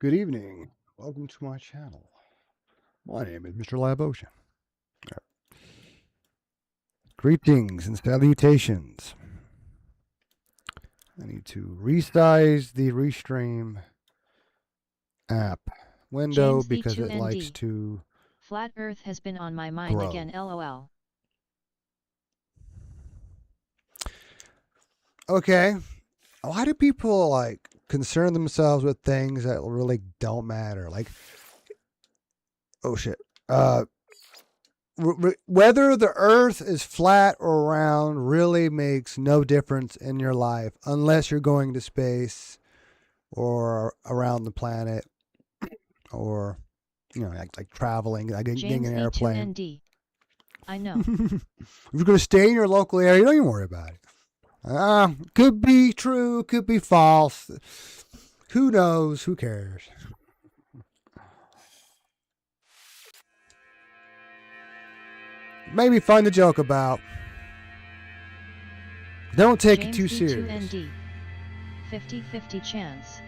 Good evening. Welcome to my channel. My name is Mr. Live Ocean. Greetings and salutations. I need to resize the Restream app window James because it V2ND. likes to Flat Earth has been on my mind grow. again, lol. Okay. Why do people like concern themselves with things that really don't matter? Like, oh shit. Whether the earth is flat or round really makes no difference in your life unless you're going to space or around the planet or, like traveling, like getting an airplane. V2ND. I know. If you're going to stay in your local area, don't even worry about it. Could be true, could be false. Who knows? Who cares? Maybe fun to joke about. Don't take it too serious. V2ND. 50-50 chance.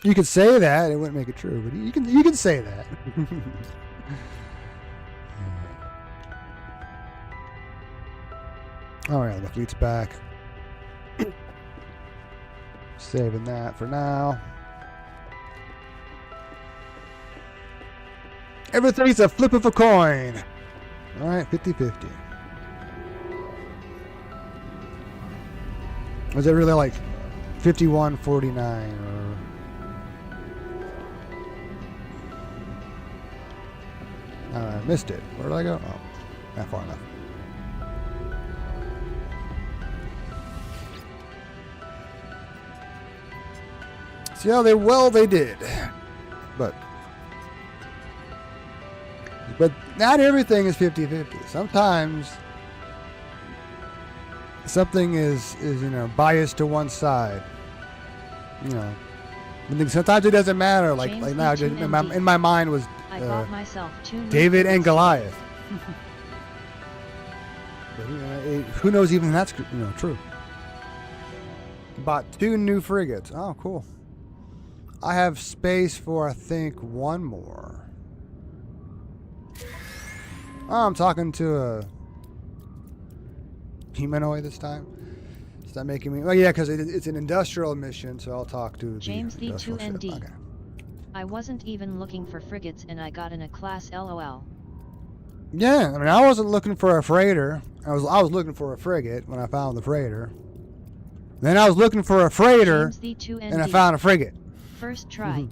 You could say that; it wouldn't make it true, but you can say that. All right, the fleet's back. Saving that for now. Everything's a flip of a coin. All right, 50-50. Was it really like 51-49 or? I missed it. Where did I go? Oh, not far enough. See how they did, but not everything is 50-50. Sometimes something is biased to one side. Sometimes it doesn't matter. Like now, in my mind was David and Goliath. But, who knows? Even that's true. Bought 2 new frigates. Oh, cool. I have space for I think 1 more. Oh, I'm talking to a humanoid this time. It's not making me. Oh yeah, because it's an industrial mission, so I'll talk to James V2ND. Okay. I wasn't even looking for frigates and I got in a class, lol. Yeah, I mean, I wasn't looking for a freighter. I was looking for a frigate when I found the freighter. Then I was looking for a freighter, and I found a frigate. First try.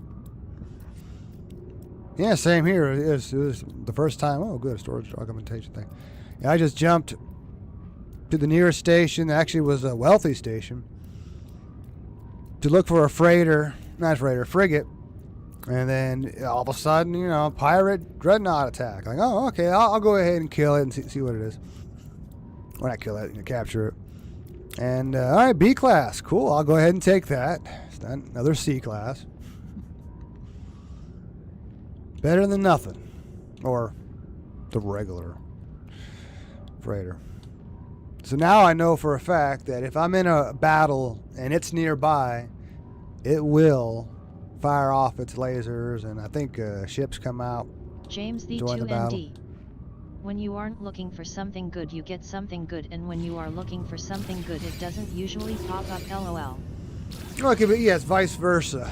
Yeah, same here. It was the first time. Oh, good, storage augmentation thing. Yeah, I just jumped to the nearest station. Actually, it was a wealthy station to look for a freighter, not freighter, frigate. And then all of a sudden, pirate dreadnought attack. Like, oh, okay, I'll go ahead and kill it and see what it is. Or not kill it, capture it. And all right, B class, cool. I'll go ahead and take that. It's not another C class. Better than nothing, or the regular freighter. So now I know for a fact that if I'm in a battle and it's nearby, it will fire off its lasers, and I think ships come out. James V2ND. When you aren't looking for something good, you get something good, and when you are looking for something good, it doesn't usually pop up, lol. Okay, but yeah, it's vice versa.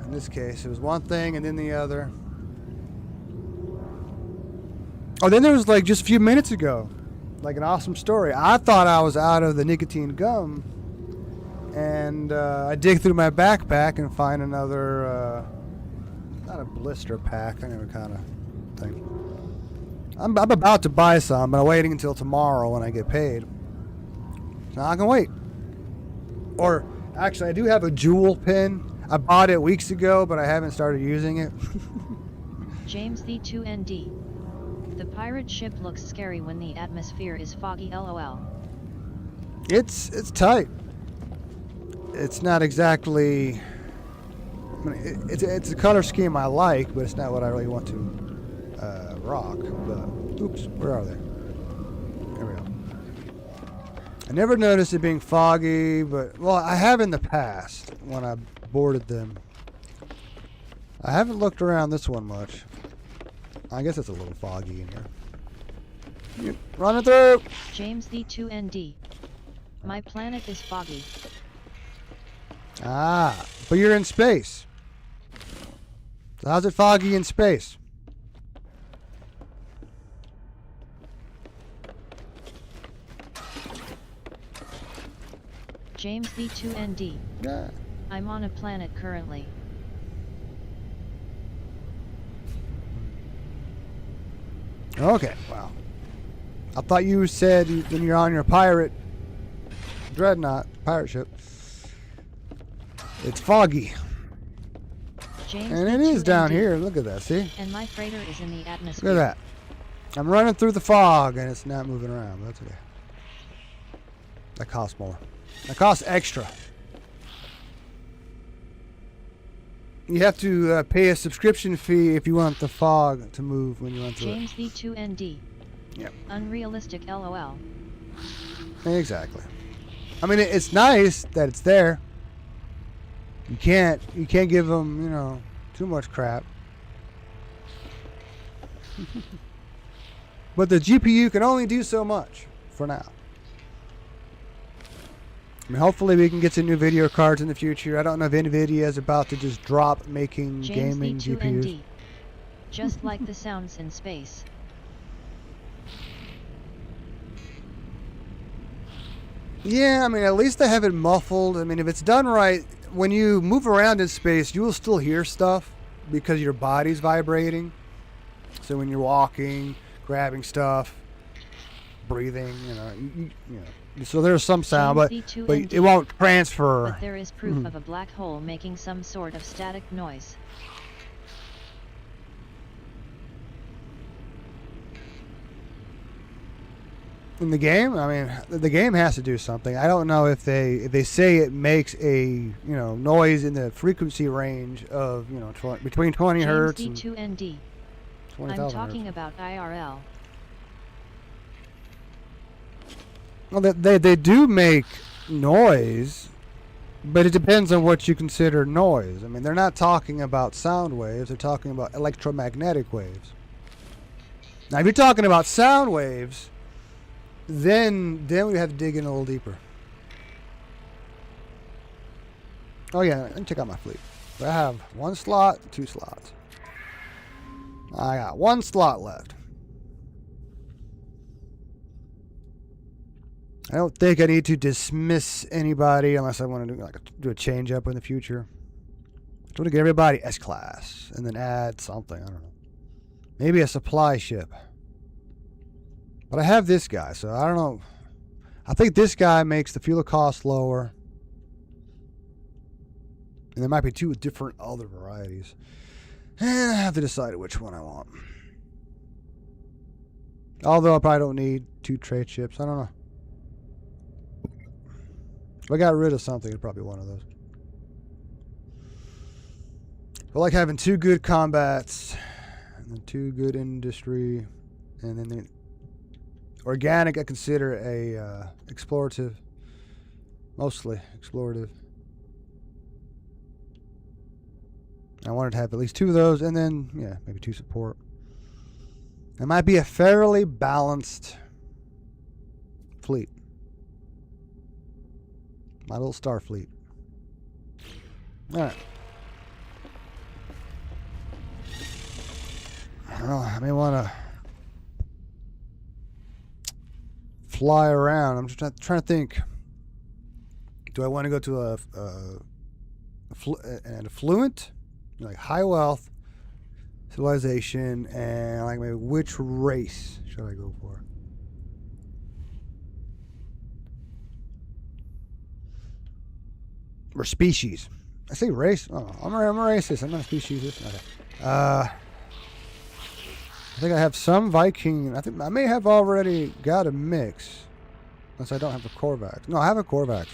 In this case, it was one thing and then the other. Oh, then there was like just a few minutes ago, like an awesome story. I thought I was out of the nicotine gum, and I dig through my backpack and find another, not a blister pack, any other kind of thing. I'm about to buy some, but I'm waiting until tomorrow when I get paid. So I can wait. Or actually, I do have a jewel pin. I bought it weeks ago, but I haven't started using it. James V2ND. The pirate ship looks scary when the atmosphere is foggy, lol. It's tight. It's not exactly. I mean, it's a color scheme I like, but it's not what I really want to rock. But oops, where are they? There we go. I never noticed it being foggy, but well, I have in the past when I boarded them. I haven't looked around this one much. I guess it's a little foggy in here. Running through! James D2ND. My planet is foggy. Ah, but you're in space. So how's it foggy in space? James D2ND. Yeah. I'm on a planet currently. Okay, wow. I thought you said when you're on your pirate dreadnought, pirate ship, it's foggy. James And it is down D2ND. here. Look at that, see? And my freighter is in the atmosphere. Look at that. I'm running through the fog and it's not moving around. That's okay. That costs more. That costs extra. You have to pay a subscription fee if you want the fog to move when you run through James D2ND. Yep. Unrealistic LOL. it. Exactly. I mean, it's nice that it's there. You can't give them, you know, too much crap. But the GPU can only do so much for now. I mean, hopefully we can get some new video cards in the future. I don't know if NVIDIA is about to just drop making James gaming D2ND. GPUs. Just like the sounds in space. Yeah, I mean, at least they have it muffled. I mean, if it's done right, when you move around in space, you will still hear stuff because your body's vibrating. So when you're walking, grabbing stuff, breathing, you know. So there's some sound, but it won't transfer. But there is proof of a black hole making some sort of static noise. In the game, I mean, the game has to do something. I don't know if they say it makes a noise in the frequency range of between 20 hertz and D2ND. 20,000 I'm talking hertz. about IRL. Well, they do make noise, but it depends on what you consider noise. I mean, they're not talking about sound waves; they're talking about electromagnetic waves. Now, if you're talking about sound waves, then we have to dig in a little deeper. Oh yeah, let me check out my fleet. I have 1 slot, 2 slots. I got 1 slot left. I don't think I need to dismiss anybody unless I want to do a change up in the future. I want to get everybody S-class and then add something. I don't know. Maybe a supply ship. But I have this guy, so I don't know. I think this guy makes the fuel cost lower. And there might be 2 different other varieties. And I have to decide which one I want. Although I probably don't need 2 trade ships. I don't know. If I got rid of something, it'd probably be one of those. I like having 2 good combats, and then 2 good industry, and then the organic I consider a explorative, mostly explorative. I wanted to have at least 2 of those, and then maybe 2 support. It might be a fairly balanced fleet. My little star fleet. Alright. I don't know, I may want to fly around. I'm just trying to think. Do I want to go to an affluent, like high wealth civilization, and like maybe which race should I go for? Or species. I say race. Oh, I'm a racist. I'm not a speciesist. Okay. I think I have some Viking. I think I may have already got a mix. Unless I don't have a Corvax. No, I have a Corvax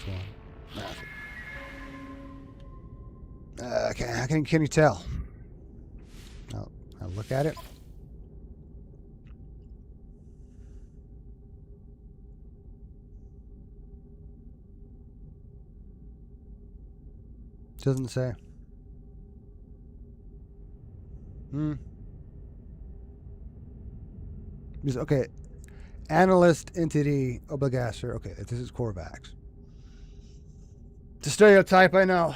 one. Can you tell? I'll look at it. Doesn't say. Okay. Analyst entity obligator. Okay, this is Korvax. It's a stereotype, I know.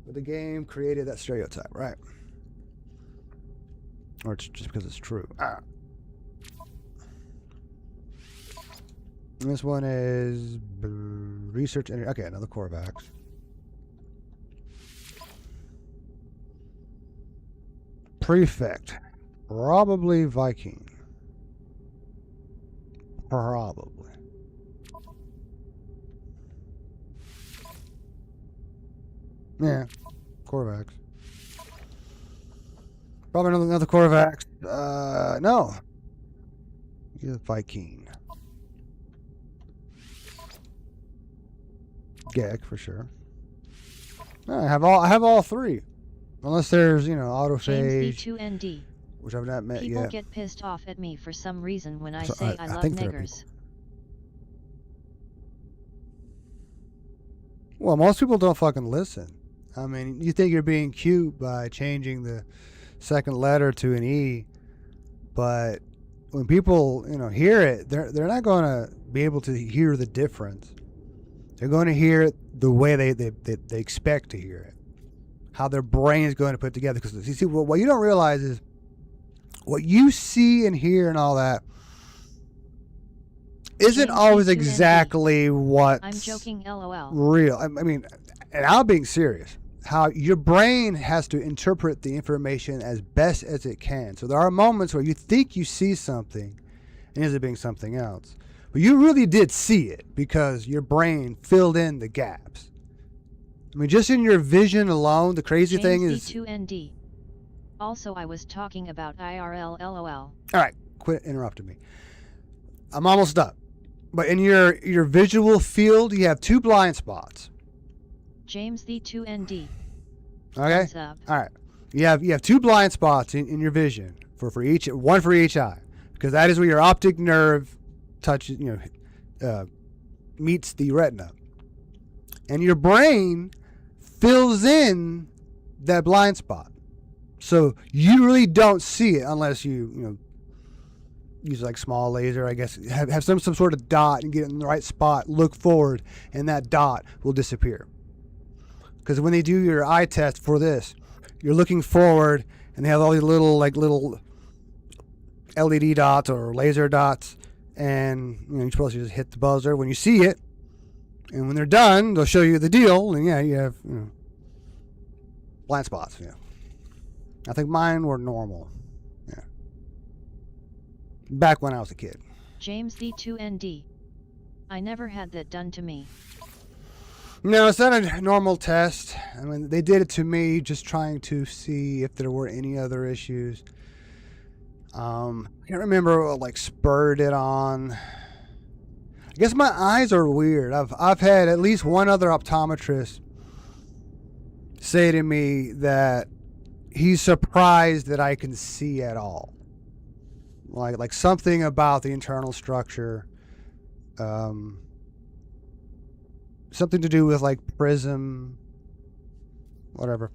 But the game created that stereotype, right? Or it's just because it's true. And this one is research. Okay, another Korvax. Prefect. Probably Viking. Probably. Yeah, Korvax. Probably another Korvax. No. He's a Viking. Gek for sure. I have all three, unless there's autophage. James V2ND. Which I've not met People yet. get pissed off at me for some reason when I say I love niggers. Well, most people don't fucking listen. I mean, you think you're being cute by changing the second letter to an E, but when people hear it, they're not going to be able to hear the difference. They're going to hear it the way they expect to hear it, how their brain is going to put it together. Because you see, what you don't realize is what you see and hear and all that isn't always exactly what's I'm joking, LOL. real. I mean, and I'm being serious. How your brain has to interpret the information as best as it can. So there are moments where you think you see something and ends up being something else. But you really did see it because your brain filled in the gaps. I mean, just in your vision alone, the crazy thing is... V2ND. Also, I was talking about IRL, LOL. All right, quit interrupting me. I'm almost done. But in your visual field, you have two blind spots. James V2ND. Okay? All right. You have two blind spots in your vision for each, one for each eye, because that is where your optic nerve touches, meets the retina. And your brain fills in that blind spot. So you really don't see it unless you use like small laser, I guess, have some sort of dot and get it in the right spot, look forward, and that dot will disappear. Because when they do your eye test for this, you're looking forward and they have all these little LED dots or laser dots, and you're supposed to just hit the buzzer when you see it, and when they're done, they'll show you the deal, and you have blind spots. I think mine were normal. Yeah. Back when I was a kid. James V2ND. I never had that done to me. No, it's not a normal test. I mean, they did it to me just trying to see if there were any other issues. I can't remember what spurred it on. I guess my eyes are weird. I've had at least one other optometrist say to me that he's surprised that I can see at all. Like something about the internal structure. Something to do with prism, whatever.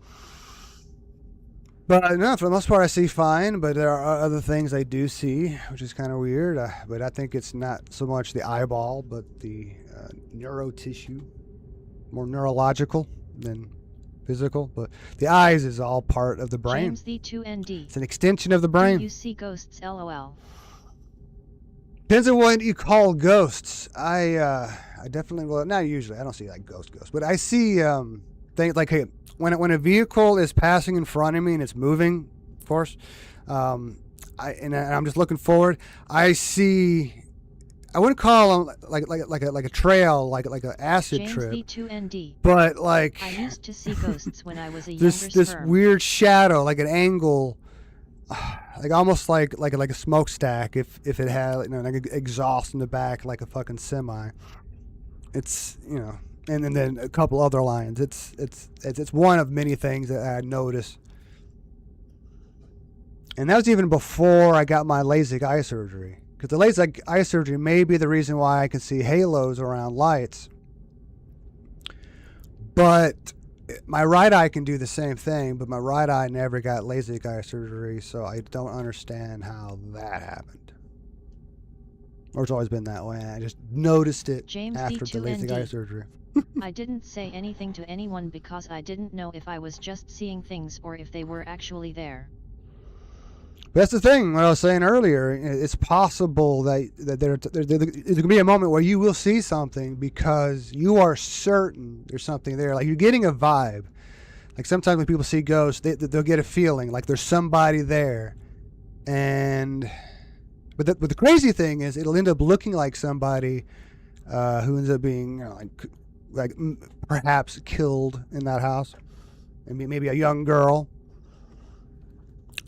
But no, for the most part I see fine, but there are other things I do see, which is kind of weird. But I think it's not so much the eyeball, but the neuro tissue, more neurological than physical. But the eyes is all part of the brain. James V2ND. It's an extension of the brain. Do you see ghosts, LOL? Depends on what you call ghosts. I definitely, well, not usually. I don't see ghosts, but I see things like, hey, when a vehicle is passing in front of me and it's moving, of course, and I'm just looking forward. I see. I wouldn't call them like a trail, like an acid James trip. V2ND. But I used to see ghosts when I was a younger this sperm. weird shadow, like an angle. Almost like a smokestack if it had like exhaust in the back like a fucking semi. It's and then a couple other lines. It's one of many things that I noticed. And that was even before I got my LASIK eye surgery. Because the LASIK eye surgery may be the reason why I can see halos around lights. But my right eye can do the same thing, but my right eye never got LASIK eye surgery, so I don't understand how that happened. Or it's always been that way. I just noticed it James after the LASIK eye surgery. I didn't say anything to anyone because I didn't know if I was just seeing things or if they were actually there. That's the thing. What I was saying earlier, it's possible that there can be a moment where you will see something because you are certain there's something there. Like you're getting a vibe. Like sometimes when people see ghosts, they'll get a feeling like there's somebody there. But the crazy thing is, it'll end up looking like somebody who ends up being, like perhaps killed in that house, maybe a young girl.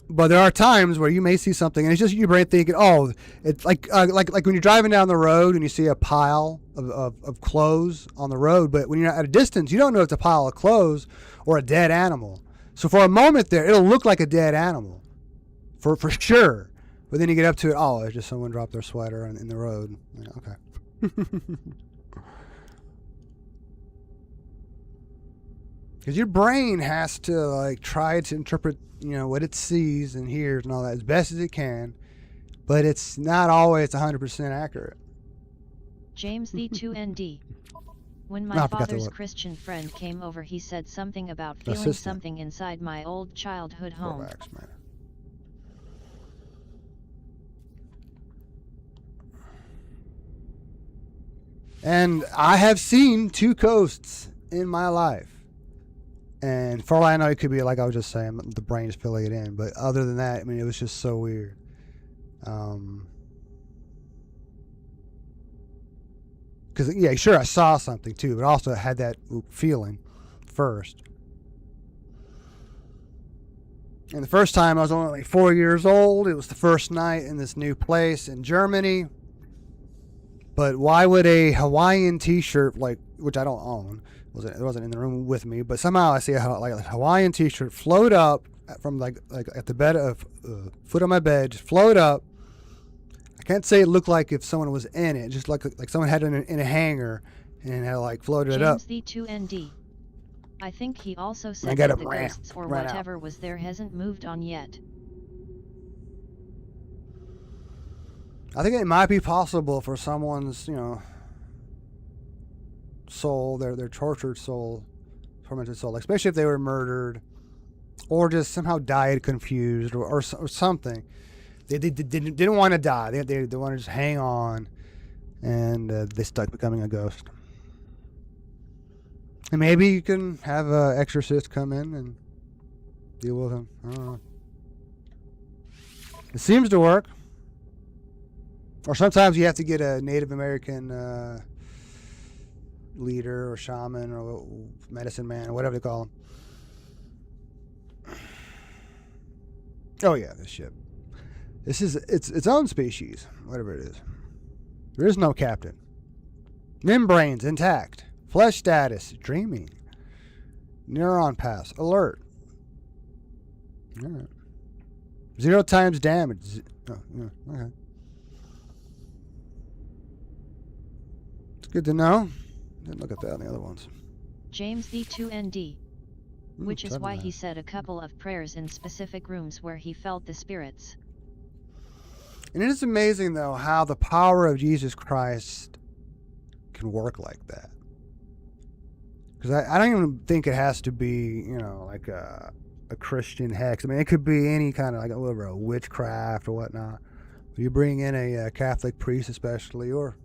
But there are times where you may see something, and it's just your brain thinking, "Oh, it's like when you're driving down the road and you see a pile of clothes on the road." But when you're at a distance, you don't know if it's a pile of clothes or a dead animal. So for a moment there, it'll look like a dead animal, for sure. But then you get up to it, oh, it's just someone dropped their sweater in the road. Yeah, okay. Because your brain has to like try to interpret, what it sees and hears and all that as best as it can, but it's not always 100% accurate. James the 2ND. When my father's Christian friend came over, he said something about feeling something inside my old childhood home. Relax, man. And I have seen 2 ghosts in my life. And for all I know, it could be like I was just saying, the brain is filling it in. But other than that, it was just so weird. Because, yeah, sure, I saw something too, but also had that feeling first. And the first time I was only like 4 years old. It was the first night in this new place in Germany. But why would a Hawaiian T-shirt, which I don't own, it wasn't in the room with me, but somehow I see a Hawaiian T-shirt float up from like at the bed of foot on my bed, just float up. I can't say it looked like if someone was in it, just like someone had it in a hanger and had floated up. James the 2ND. I think he also said that the ghosts or whatever was there hasn't moved on yet. I think it might be possible for someone's, soul, their tortured soul, tormented soul, especially if they were murdered or just somehow died confused or something. They didn't want to die. They want to just hang on, and they stuck becoming a ghost. And maybe you can have an exorcist come in and deal with him. I don't know. It seems to work. Or sometimes you have to get a Native American leader or shaman or medicine man or whatever they call them. Oh yeah, this ship. This is its own species, whatever it is. There is no captain. Membranes intact. Flesh status dreaming. Neuron paths alert. All right. 0 times damage. Oh, yeah, okay. It's good to know. Didn't look at that on the other ones. James the 2ND. Which is why he said a couple of prayers in specific rooms where he felt the spirits. And it is amazing, though, how the power of Jesus Christ can work like that. Because I don't even think it has to be, like a Christian hex. It could be any kind of, a witchcraft or whatnot. You bring in a Catholic priest especially, or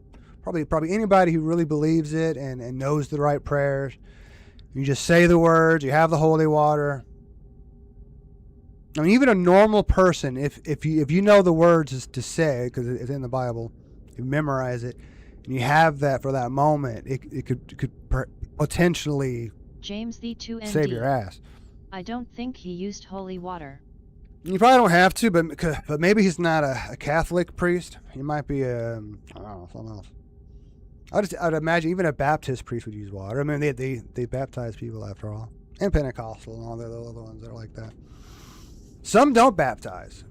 probably anybody who really believes it and knows the right prayers. You just say the words, you have the holy water. Even a normal person, if you know the words to say, because it's in the Bible, you memorize it, and you have that for that moment, it could potentially James the 2ND. Save your ass. I don't think he used holy water. You probably don't have to, but maybe he's not a Catholic priest. He might be I don't know, something else. I'd imagine even a Baptist priest would use water. They baptize people after all, and Pentecostal and all the other ones that are like that. Some don't baptize.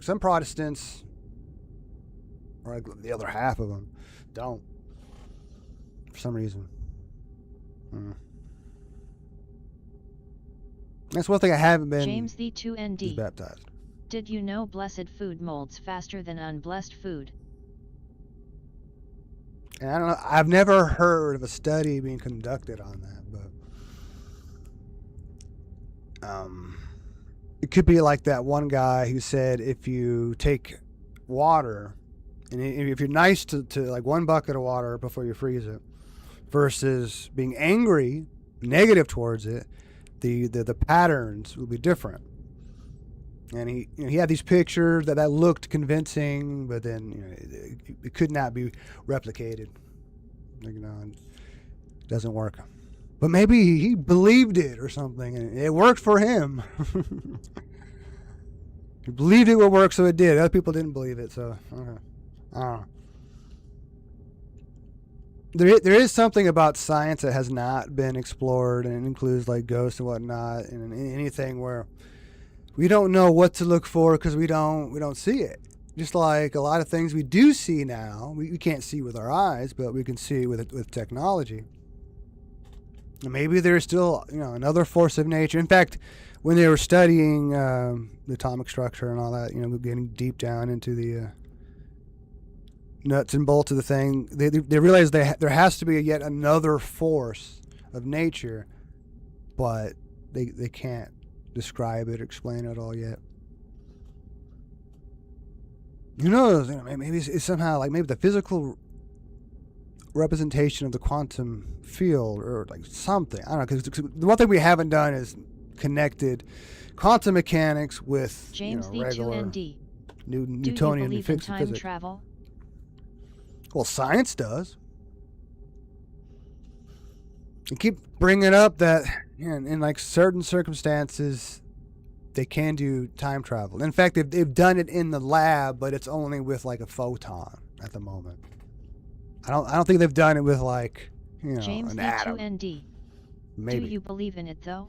Some Protestants, or the other half of them, don't for some reason. That's one thing I haven't been James the 2ND. baptized. Did you know blessed food molds faster than unblessed food? And I don't know. I've never heard of a study being conducted on that, but it could be like that one guy who said if you take water and if you're nice to like one bucket of water before you freeze it, versus being angry, negative towards it, the patterns will be different. And he had these pictures that looked convincing, but then it could not be replicated. It doesn't work. But maybe he believed it or something, and it worked for him. He believed it would work, so it did. Other people didn't believe it, so okay. I don't know. There is something about science that has not been explored, and it includes like ghosts and whatnot, and anything where we don't know what to look for because we don't see it. Just like a lot of things we do see now, we can't see with our eyes, but we can see with technology. And maybe there's still another force of nature. In fact, when they were studying the atomic structure and all that, getting deep down into the nuts and bolts of the thing, they realized there has to be yet another force of nature, but they can't describe it, explain it all yet. Who knows? Maybe it's somehow like maybe the physical representation of the quantum field or like something. I don't know, because the one thing we haven't done is connected quantum mechanics with James the regular 2ND. Newtonian Do you believe in time physics. travel? Well, science does. You keep bringing up that in like certain circumstances they can do time travel. In fact, they've done it in the lab, but it's only with like a photon at the moment. I don't think they've done it with like James an the atom. 2ND. Maybe. Do you believe in it though?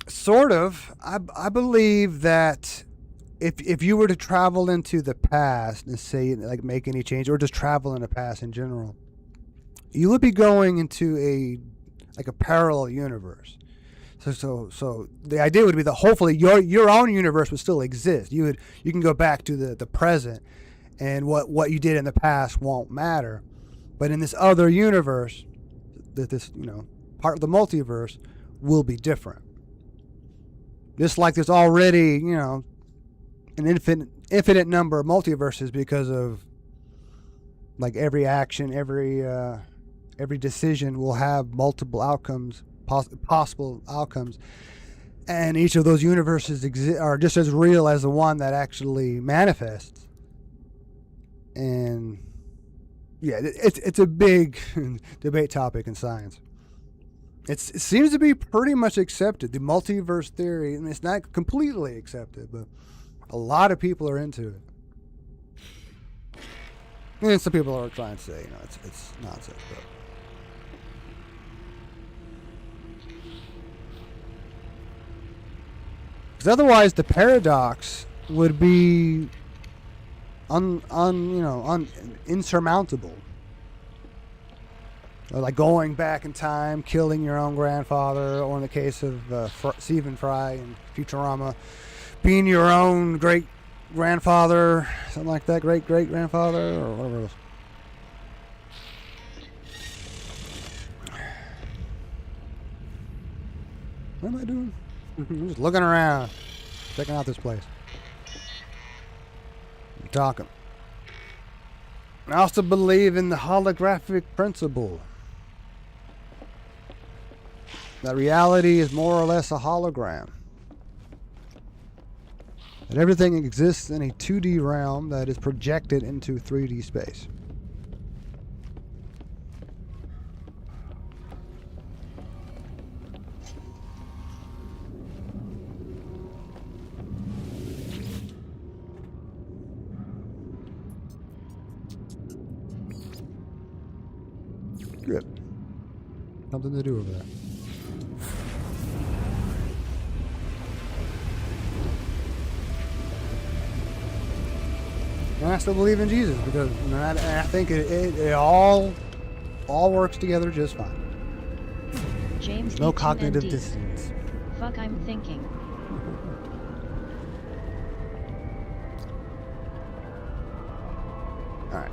Sort of. I believe that if you were to travel into the past and say like make any change or just travel in the past in general, you would be going into a parallel universe. So the idea would be that hopefully your own universe would still exist. You can go back to the present, and what you did in the past won't matter. But in this other universe, this part of the multiverse will be different. Just like there's already an infinite number of multiverses because of like every action, every decision will have multiple outcomes, possible outcomes, and each of those universes are just as real as the one that actually manifests. And yeah, it's a big debate topic in science. It seems to be pretty much accepted, the multiverse theory, and it's not completely accepted, but a lot of people are into it. And some people are trying to say, it's nonsense, but. Because otherwise, the paradox would be insurmountable. Like going back in time, killing your own grandfather, or in the case of Stephen Fry in Futurama, being your own great grandfather, something like that, great grandfather, or whatever it was. What am I doing? I'm just looking around, checking out this place. I'm talking. I also believe in the holographic principle. That reality is more or less a hologram. That everything exists in a 2D realm that is projected into 3D space. Good. Something to do over there. And I still believe in Jesus because I think it all works together just fine. James No D2ND. cognitive dissonance. Fuck, I'm thinking. Alright.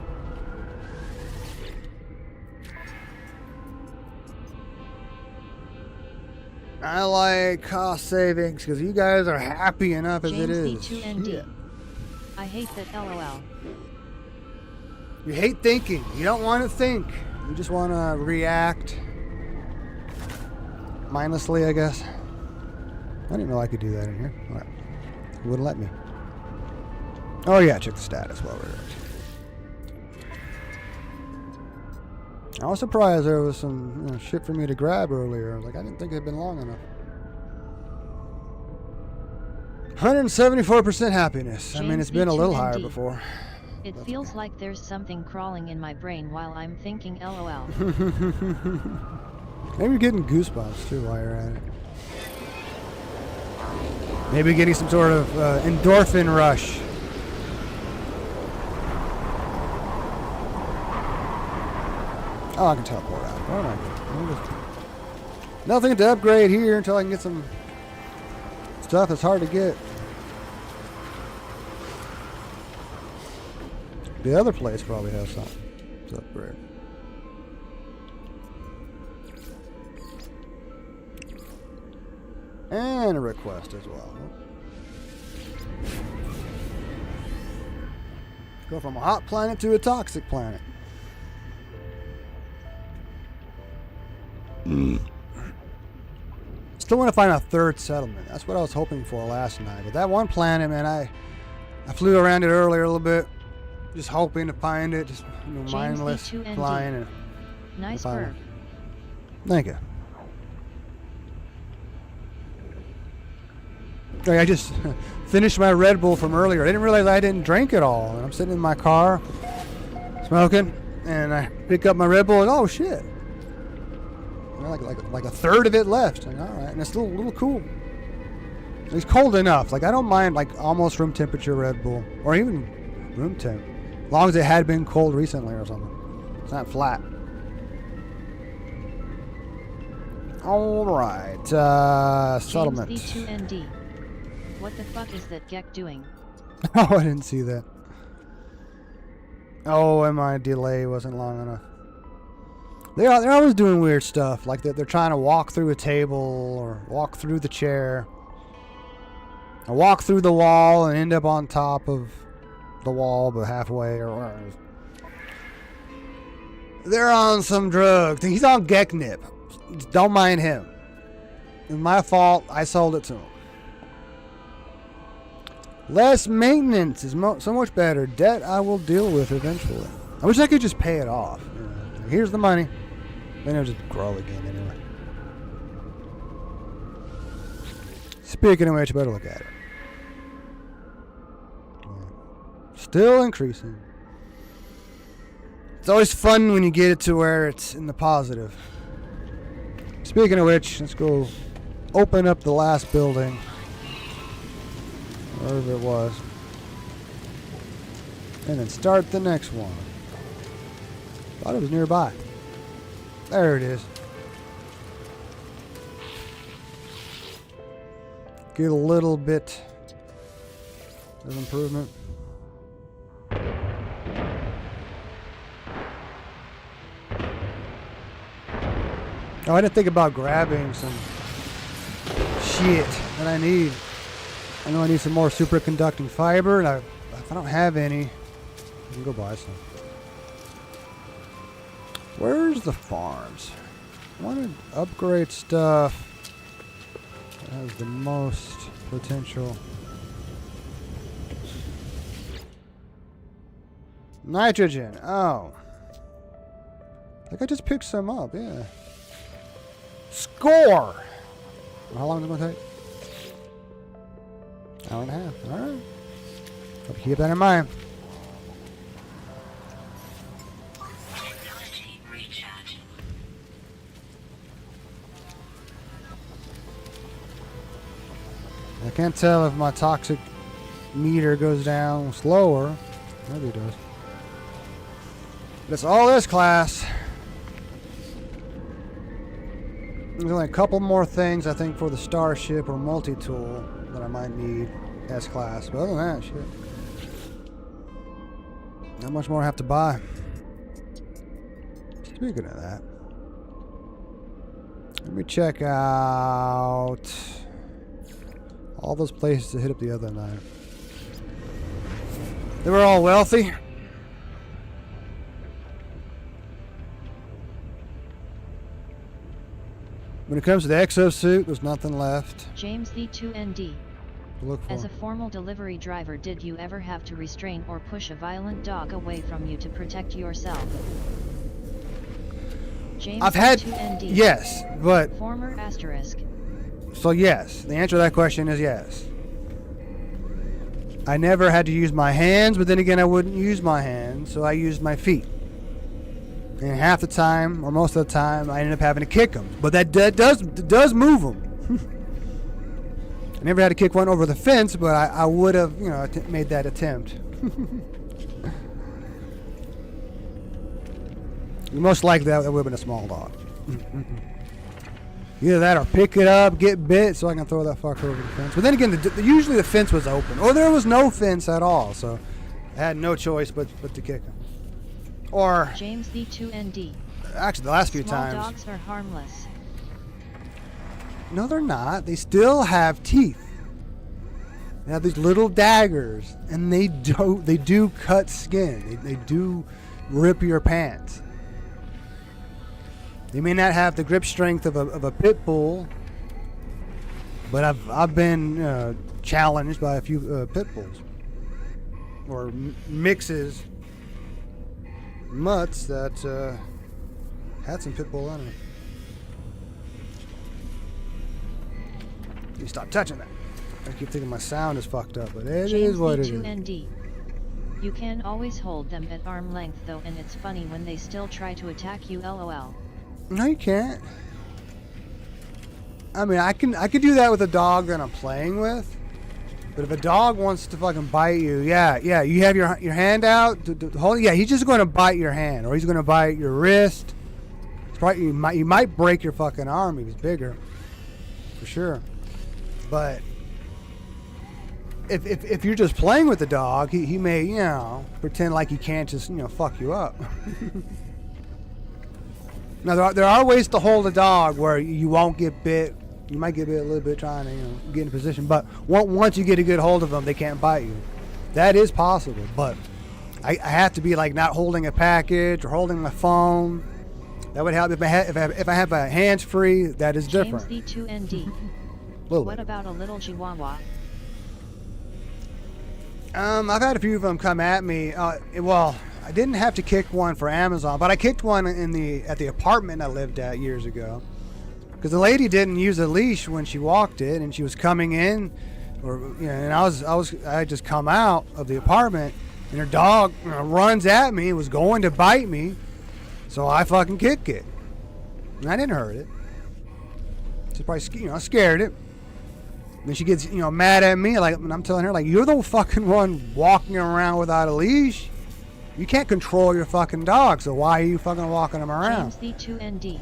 I like cost savings because you guys are happy enough as it is. James D2ND. Shit. I hate that LOL. You hate thinking. You don't want to think. You just want to react. Mindlessly, I guess. I didn't know I could do that in here. Alright. It wouldn't let me. Oh yeah, check the status while we're at it. I was surprised there was some shit for me to grab earlier. I was like, I didn't think it'd been long enough. 174% happiness. I mean, it's been a little higher before. It feels like there's something crawling in my brain while I'm thinking LOL. Maybe you're getting goosebumps too while you're at it. Maybe getting some sort of endorphin rush. Oh, I can teleport out. Where am I? Nothing to upgrade here until I can get some stuff that's hard to get. The other place probably has something to upgrade. And a request as well. Go from a hot planet to a toxic planet. Still want to find a third settlement. That's what I was hoping for last night. But that one planet, man, I flew around it earlier a little bit, just hoping to find it, just mindless flying. And nice bird. Thank you. I just finished my Red Bull from earlier. I didn't realize I didn't drink it all. And I'm sitting in my car, smoking, and I pick up my Red Bull and oh shit. Like a third of it left. And all right, and it's a little cool. It's cold enough. Like I don't mind like almost room temperature Red Bull, or even room temp, as long as it had been cold recently or something. It's not flat. All right, settlement. James D2ND. What the fuck is that Gek doing? Oh, I didn't see that. Oh, and my delay wasn't long enough. They're always doing weird stuff, like they're trying to walk through a table or walk through the chair, or walk through the wall and end up on top of the wall, but halfway or whatever. They're on some drugs. He's on Geknip. Don't mind him. It's my fault. I sold it to him. Less maintenance is so much better. Debt I will deal with eventually. I wish I could just pay it off. Here's the money. Then it'll just grow again anyway. Speaking of which, better look at it. Still increasing. It's always fun when you get it to where it's in the positive. Speaking of which, let's go open up the last building. Wherever it was. And then start the next one. Thought it was nearby. There it is. Get a little bit of improvement. Oh, I didn't think about grabbing some shit that I need. I know I need some more superconducting fiber, and if I don't have any, I can go buy some. Where's the farms? I want to upgrade stuff that has the most potential. Nitrogen. Oh. I think I just picked some up, yeah. Score! How long is it going to take? Hour and a half. Alright. Hope you keep that in mind. I can't tell if my toxic meter goes down slower. Maybe it does. But it's all this class. There's only a couple more things I think for the Starship or multi-tool that I might need S-Class. But other than that, shit. Not much more I have to buy. Speaking of that, let me check out all those places to hit up the other night. They were all wealthy. When it comes to the exosuit, there's nothing left. James the 2ND. Look for. As a formal delivery driver, did you ever have to restrain or push a violent dog away from you to protect yourself? James I've had, 2ND. yes, but Former asterisk. so yes. The answer to that question is yes. I never had to use my hands, but then again, I wouldn't use my hands, so I used my feet. And half the time, or most of the time, I ended up having to kick them. But that does move them. I never had to kick one over the fence, but I would have, made that attempt. Most likely that would have been a small dog. Either that or pick it up, get bit, so I can throw that fucker over the fence. But then again, usually the fence was open, or there was no fence at all, so I had no choice but to kick him. Or James the 2ND. Actually, the last few Small times. dogs are harmless. No, they're not. They still have teeth. They have these little daggers, and they do cut skin. They do rip your pants. They may not have the grip strength of a pit bull, but I've been challenged by a few pit bulls or mixes, mutts that had some pit bull in them. You stop touching that. I keep thinking my sound is fucked up, but it is what it is. James You can always hold them at arm length though, and it's funny when they still try to attack you, lol. No, you can't. I mean, I could do that with a dog that I'm playing with. But if a dog wants to fucking bite you, yeah, you have your hand out to hold. Yeah, he's just going to bite your hand, or he's going to bite your wrist. It's probably, you might break your fucking arm if he's bigger, for sure. But if you're just playing with the dog, he may pretend like he can't just fuck you up. Now there are ways to hold a dog where you won't get bit. You might get bit a little bit trying to get in position, but once you get a good hold of them, they can't bite you. That is possible, but I have to be like not holding a package or holding my phone. That would help if I have a hands free. That is different. James the 2ND. What about a little Chihuahua? I've had a few of them come at me. Well, I didn't have to kick one for Amazon, but I kicked one at the apartment I lived at years ago. Because the lady didn't use a leash when she walked in, and she was coming in, and I had just come out of the apartment, and her dog runs at me, was going to bite me, so I fucking kicked it, and I didn't hurt it. She probably scared it. And then she gets mad at me, and I'm telling her you're the fucking one walking around without a leash. You can't control your fucking dog, so why are you fucking walking him around? James the 2ND.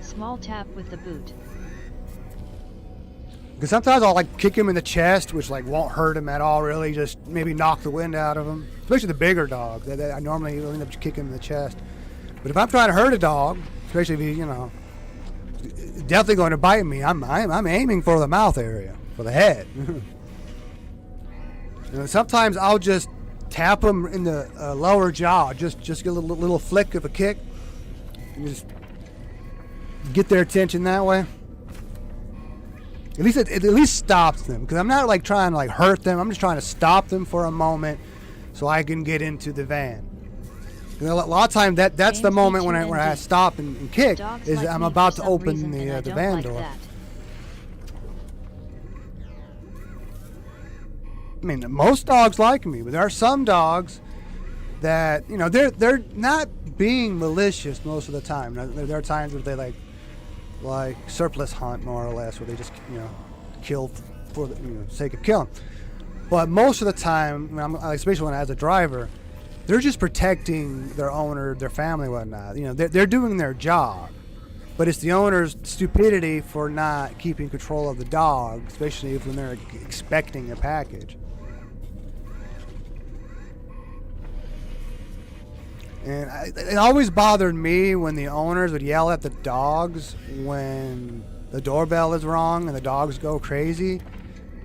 Small tap with the boot. Because sometimes I'll kick him in the chest, which won't hurt him at all, really. Just maybe knock the wind out of him. Especially the bigger dog. That I normally end up kicking him in the chest. But if I'm trying to hurt a dog, especially if he's definitely going to bite me, I'm aiming for the mouth area, for the head. Sometimes I'll just tap him in the lower jaw, just get a little flick of a kick, and just get their attention that way. At least it at least stops them, because I'm not trying to hurt them. I'm just trying to stop them for a moment so I can get into the van. A lot of times that's the moment when I stop and kick, is I'm about to open the van door. I mean, most dogs like me, but there are some dogs that they're not being malicious most of the time. There are times where they like surplus hunt, more or less, where they just kill for the sake of killing. But most of the time, especially when as a driver, they're just protecting their owner, their family, whatnot. They're doing their job. But it's the owner's stupidity for not keeping control of the dog, especially if when they're expecting a package. And it always bothered me when the owners would yell at the dogs when the doorbell is wrong and the dogs go crazy.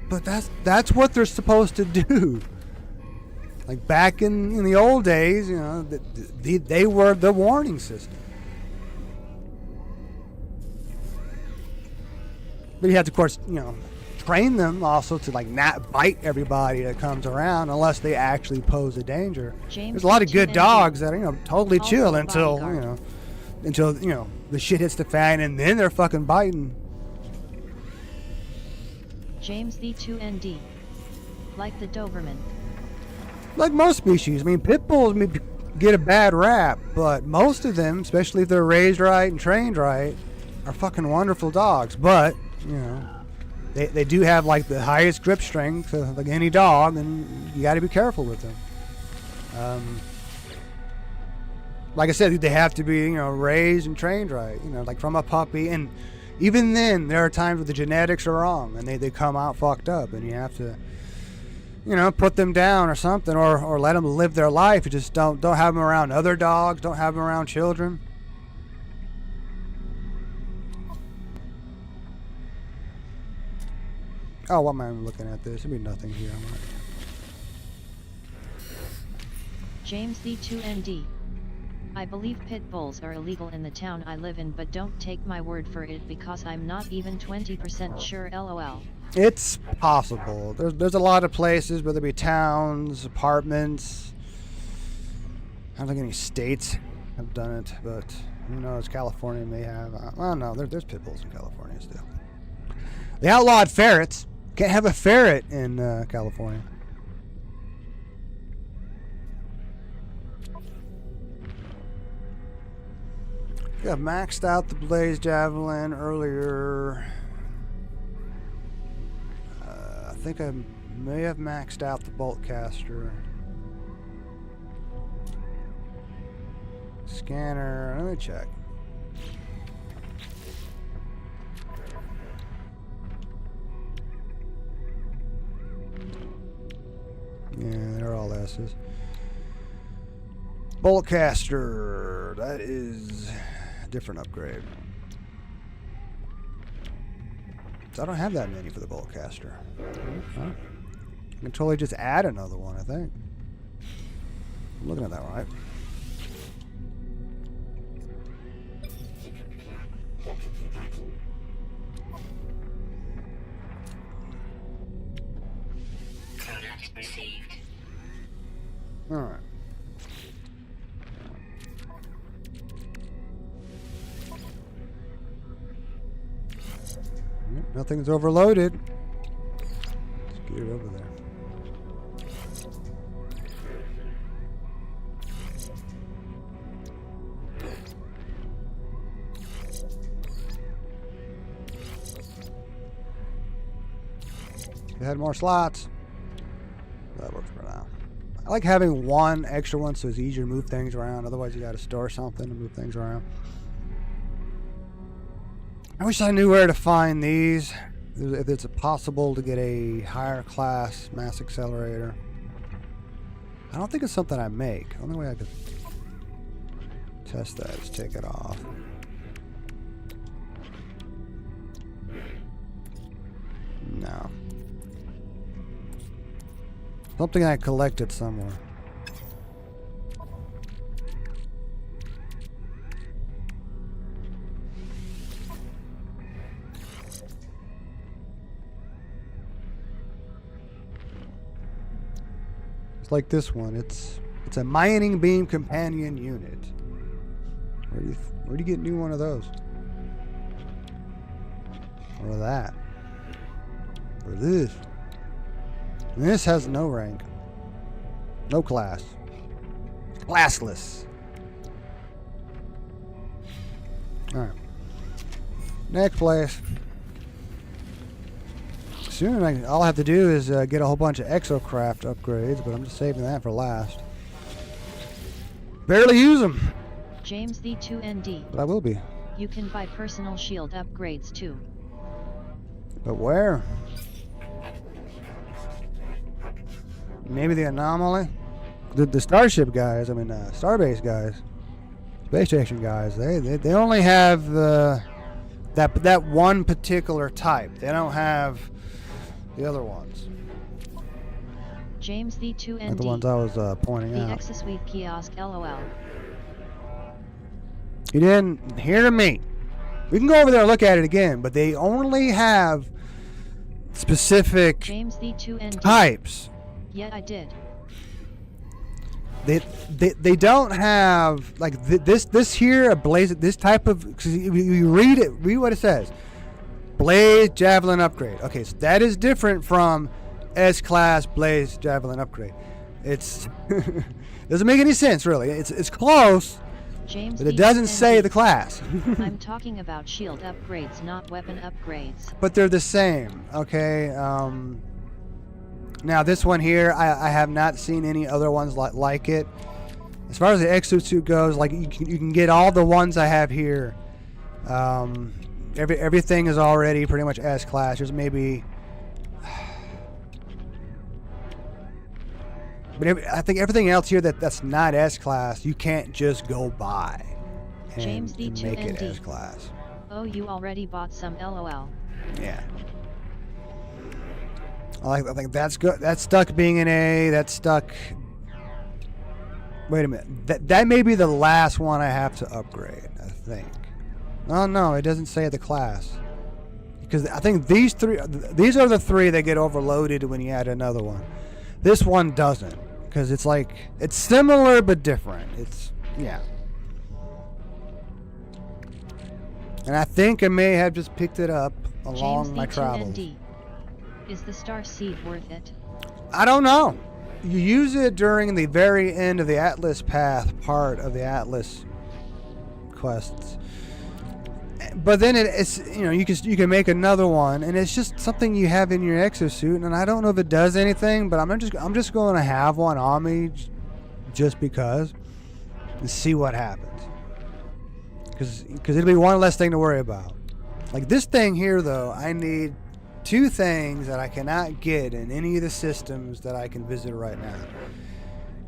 But that's what they're supposed to do. Like back in the old days, you know, they were the warning system. But you have to, of course, you know, train them also to like not bite everybody that comes around unless they actually pose a danger. There's a lot of good dogs that are, you know, totally chill until the shit hits the fan and then they're fucking biting. James the 2ND. Like the Doberman. Like most species. I mean, pit bulls get a bad rap, but most of them, especially if they're raised right and trained right, are fucking wonderful dogs. But, you know, they do have like the highest grip strength of like any dog, and you got to be careful with them. Like I said, they have to be, you know, raised and trained right, you know, like from a puppy. And even then, there are times where the genetics are wrong and they come out fucked up, and you have to, you know, put them down or something, or let them live their life. You just don't have them around other dogs, don't have them around children. Oh, why am I looking at this? There'll be nothing here. James the 2ND. I believe pit bulls are illegal in the town I live in, but don't take my word for it because I'm not even 20% sure, lol. It's possible. There's a lot of places, whether it be towns, apartments. I don't think any states have done it, but who knows? California may have. I don't know. There's pit bulls in California still. They outlawed ferrets. Can't have a ferret in California. Yeah, maxed out the Blaze Javelin earlier. I think I may have maxed out the Bolt Caster. Scanner, let me check. Yeah, they're all S's. Bolt Caster, that is a different upgrade. So I don't have that many for the Bolt Caster. Huh? I can totally just add another one, I think. I'm looking at that right. Alright. Nothing's overloaded. Let's get it over there. If it had more slots, that works for now. I like having one extra one so it's easier to move things around. Otherwise, you got to store something to move things around. I wish I knew where to find these. If it's possible to get a higher class mass accelerator. I don't think it's something I make. The only way I could test that is take it off. No. Something I collected somewhere. It's like this one. It's a mining beam companion unit. Where do you get a new one of those? Or that? Or this? And this has no rank. No class. Classless. Alright. Next place. Soon all I have to do is get a whole bunch of exocraft upgrades, but I'm just saving that for last. Barely use them. James the 2ND. But I will be. You can buy personal shield upgrades too. But where? Maybe the anomaly? The Starship guys, I mean, Starbase guys, Space Station guys, they only have that one particular type. They don't have the other ones. James the 2ND. Like the ones I was pointing the out. The Exasuite kiosk LOL. You didn't hear me. We can go over there and look at it again, but they only have specific James the 2ND. types. Yeah, I did. They don't have like this here a blaze, this type of, cause you read what it says. Blaze Javelin upgrade. Okay, so that is different from S-class Blaze Javelin upgrade. It's doesn't make any sense really. It's close, James but it doesn't say the class. I'm talking about shield upgrades, not weapon upgrades. But they're the same. Okay. Now this one here, I have not seen any other ones like it. As far as the exosuit goes, like you can get all the ones I have here. Everything is already pretty much S-class. There's maybe, but I think everything else here that's not S-class, you can't just go buy and make it S-class. Oh, you already bought some LOL. Yeah. I think that's good. That's stuck being an A. That's stuck. Wait a minute. That may be the last one I have to upgrade, I think. Oh no, it doesn't say the class. Because I think these are the three that get overloaded when you add another one. This one doesn't. Because it's like, it's similar but different. It's, yeah. And I think I may have just picked it up along my travels. Is the star seed worth it? I don't know. You use it during the very end of the Atlas path part of the Atlas quests. But then it's you can make another one, and it's just something you have in your exosuit, and I don't know if it does anything, but I'm just going to have one on me just because and see what happens. Because it'll be one less thing to worry about. Like this thing here though, I need 2 things that I cannot get in any of the systems that I can visit right now.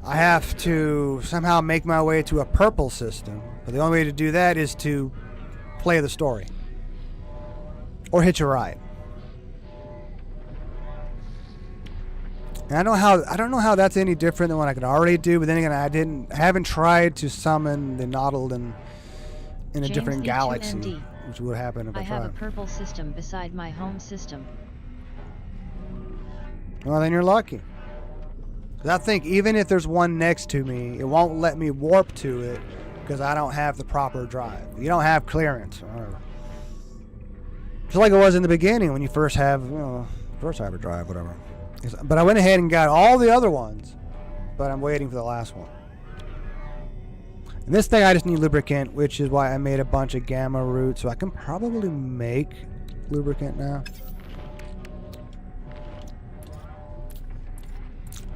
I have to somehow make my way to a purple system, but the only way to do that is to play the story or hitch a ride. And I don't know how that's any different than what I can already do, but then again, I haven't tried to summon the Noddle in a different galaxy. Which would happen if I tried. have a purple system beside my home system. Well, then you're lucky. 'Cause I think even if there's one next to me, it won't let me warp to it because I don't have the proper drive. You don't have clearance. Just like it was in the beginning when you first have, first hyperdrive, whatever. But I went ahead and got all the other ones, but I'm waiting for the last one. And this thing I just need lubricant, which is why I made a bunch of gamma root, so I can probably make lubricant now.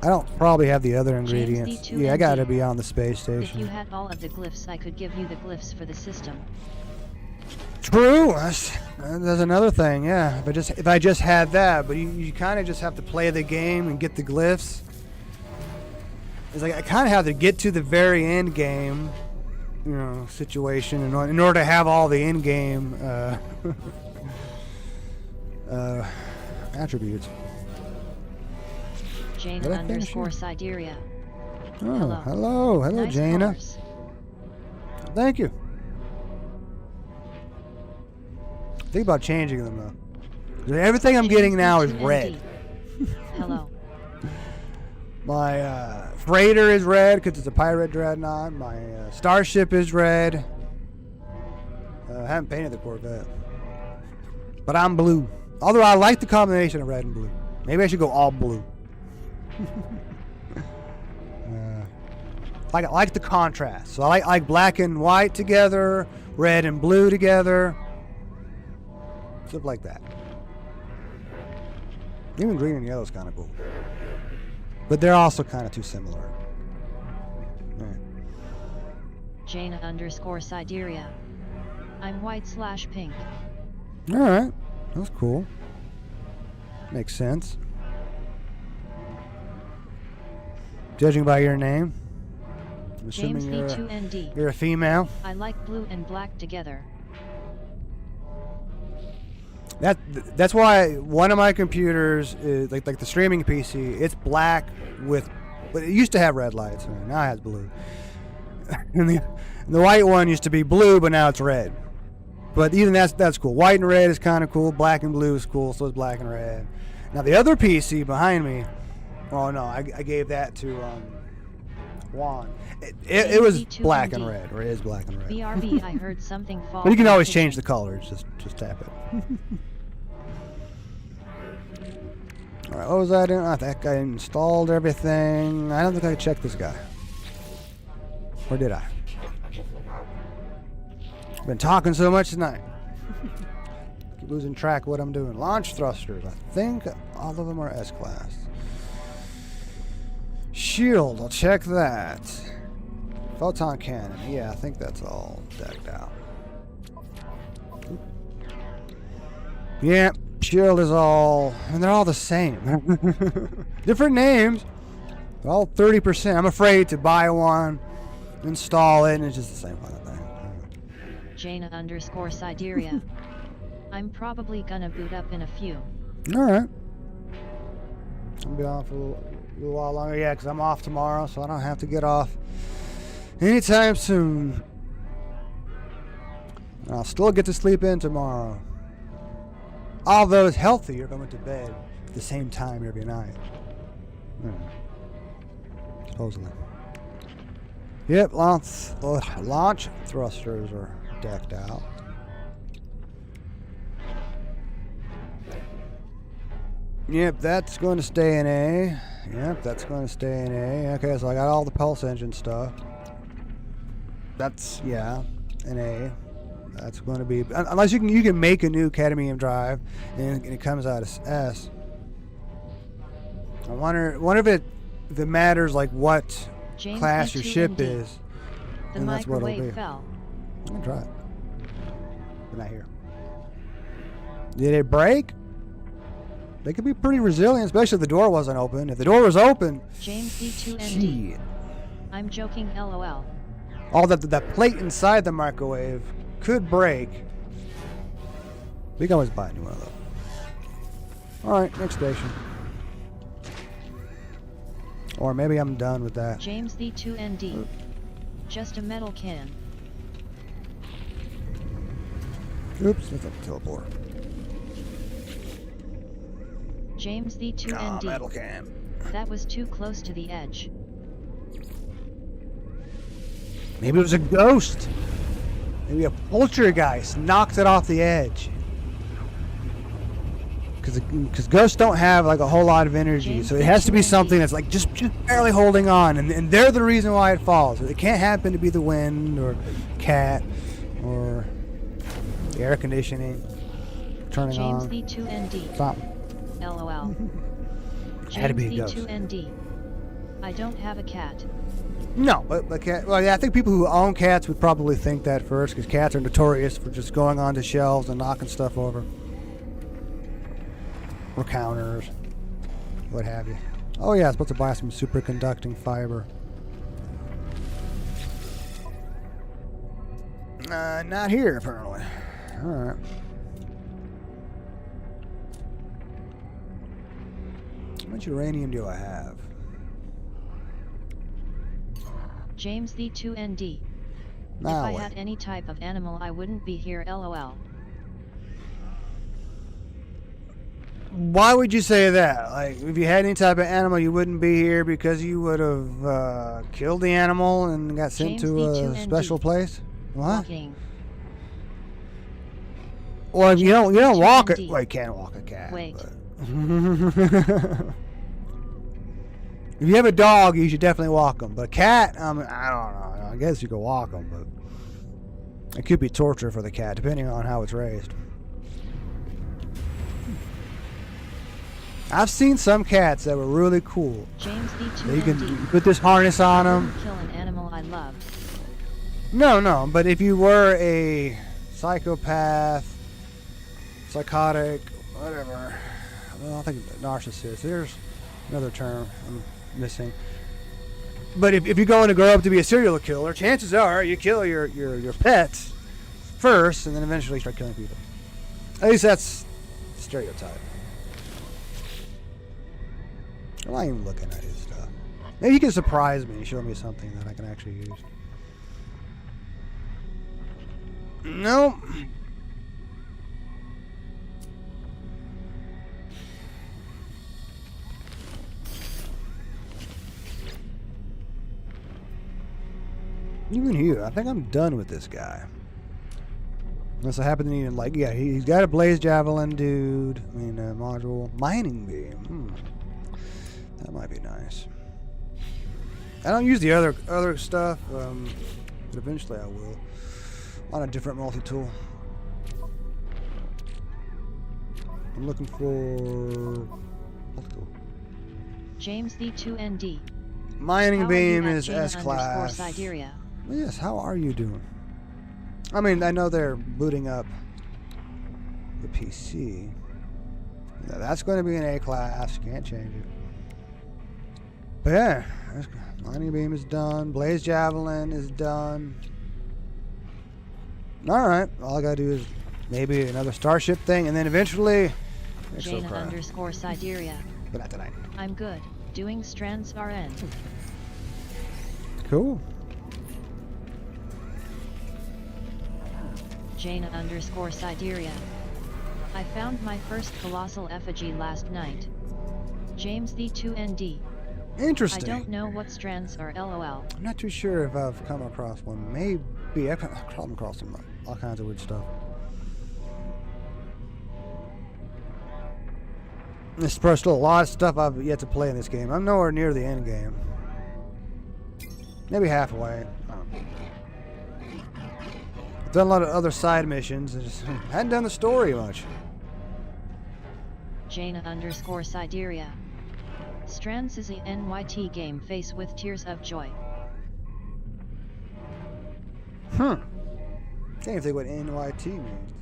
I don't probably have the other ingredients. Yeah, I gotta be on the space station. If you had all of the glyphs, I could give you the glyphs for the system. True. There's another thing, yeah. If I just had that, but you kind of just have to play the game and get the glyphs. It's like I kind of have to get to the very end game, situation in order to have all the end game attributes. Jaina _ Sideria. Oh, hello, nice Jaina. Colors. Thank you. Think about changing them though. Everything I'm getting now is red. Hello. My freighter is red because it's a pirate dreadnought. My starship is red. I haven't painted the Corvette. But I'm blue. Although I like the combination of red and blue. Maybe I should go all blue. I like the contrast. So I like black and white together, red and blue together. Stuff like that. Even green and yellow is kind of cool. But they're also kind of too similar. Jaina _ Sideria. I'm white/pink. Alright. That's cool. Makes sense. Judging by your name. I'm James assuming V2ND. you're a female. I like blue and black together. That's why one of my computers is like the streaming PC. It's black with, but it used to have red lights. Now it has blue. and the white one used to be blue, but now it's red. But even that's cool. White and red is kind of cool. Black and blue is cool. So is black and red. Now the other PC behind me. Oh no, I gave that to Juan. It was black and red, or it is black and red. BRB, I heard something fall. But you can always change the colors. Just tap it. All right, what was I doing? I think I installed everything. I don't think I checked this guy. Or did I? Been talking so much tonight. Keep losing track of what I'm doing. Launch thrusters. I think all of them are S-class. Shield. I'll check that. Photon cannon. Yeah, I think that's all decked out. Yeah, shield is all... And they're all the same. Different names. They're all 30%. I'm afraid to buy one, install it, and it's just the same kind of thing. Jaina_Sideria. I'm probably gonna boot up in a few. Alright. I'll be on for a little while longer. Yeah, because I'm off tomorrow, so I don't have to get off anytime soon. And I'll still get to sleep in tomorrow. Although it's healthier if I went to bed at the same time every night. Supposedly. Yep, launch thrusters are decked out. Yep, that's going to stay in A. Yep, that's going to stay in A. Okay, so I got all the pulse engine stuff. That's, yeah, in A. That's going to be, unless you can make a new cadmium drive and it comes out as S. I wonder if it matters like what James class your ship V2ND. is. The And that's what it'll microwave be. fell. I'm gonna try it. But not here. Did it break? They could be pretty resilient, especially if the door wasn't open. If the door was open, James V2ND. shit. I'm joking, LOL. All that plate inside the microwave could break. We can always buy a new one of those. Alright, next station. Or maybe I'm done with that. James V2ND. Just a metal can. Oops, that's not the teleport. James V2ND. Metal can. That was too close to the edge. Maybe it was a ghost. Maybe a poltergeist knocked it off the edge. Because ghosts don't have like a whole lot of energy, so it has to be something that's like just barely holding on, and they're the reason why it falls. It can't happen to be the wind or cat or the air conditioning turning James on. V2ND. Stop. LOL. Had to be a James ghost. V2ND. I don't have a cat. No, but cat. Well, yeah, I think people who own cats would probably think that first, because cats are notorious for just going onto shelves and knocking stuff over. Or counters, what have you. Oh yeah, I'm supposed to buy some superconducting fiber. Not here apparently. Alright. How much uranium do I have? James V2ND. Now If I had any type of animal I wouldn't be here, LOL. Why would you say that? Like, if you had any type of animal, you wouldn't be here because you would have killed the animal and got sent James to a V2ND. special place? What? Walking. Well, if you don't James walk it. V2ND. Well, you can't walk a cat. Wait. But. If you have a dog, you should definitely walk them. But a cat, I don't know. I guess you could walk them, but it could be torture for the cat, depending on how it's raised. I've seen some cats that were really cool. James So you V2ND. can put this harness on them. Kill an animal I love. No, but if you were a psychopath, psychotic, whatever. Well, I think narcissist. There's another term I'm missing. But if you're going to grow up to be a serial killer, chances are you kill your pets first and then eventually start killing people. At least that's the stereotype. I'm not even looking at his stuff. Maybe he can surprise me and show me something that I can actually use. Nope. Even here, I think I'm done with this guy. Unless I happen to need, like, yeah, he's got a blaze javelin, dude. I mean, module. Mining beam. That might be nice. I don't use the other stuff, but eventually I will. On a different multi-tool. I'm looking for multi-tool. James D2ND. Mining beam is Jaina S-class. Sideria. Yes, how are you doing? I mean, I know they're booting up the PC. Now, that's going to be an A-class. Can't change it. But yeah, mining beam is done. Blaze javelin is done. Alright, all I gotta do is maybe another starship thing, and then eventually Jaina _ Sideria. But not tonight. I'm good. Doing strands RN. Cool. Jaina _ Sideria. I found my first colossal effigy last night. James D2ND. Interesting. I don't know what strands are, LOL. I'm not too sure if I've come across one. Maybe I've come across some, all kinds of weird stuff. There's still a lot of stuff I've yet to play in this game. I'm nowhere near the end game. Maybe halfway. I've done a lot of other side missions and just hadn't done the story much. Jaina _ Sideria. Strands is a NYT game face with tears of joy. Can't even think what NYT means.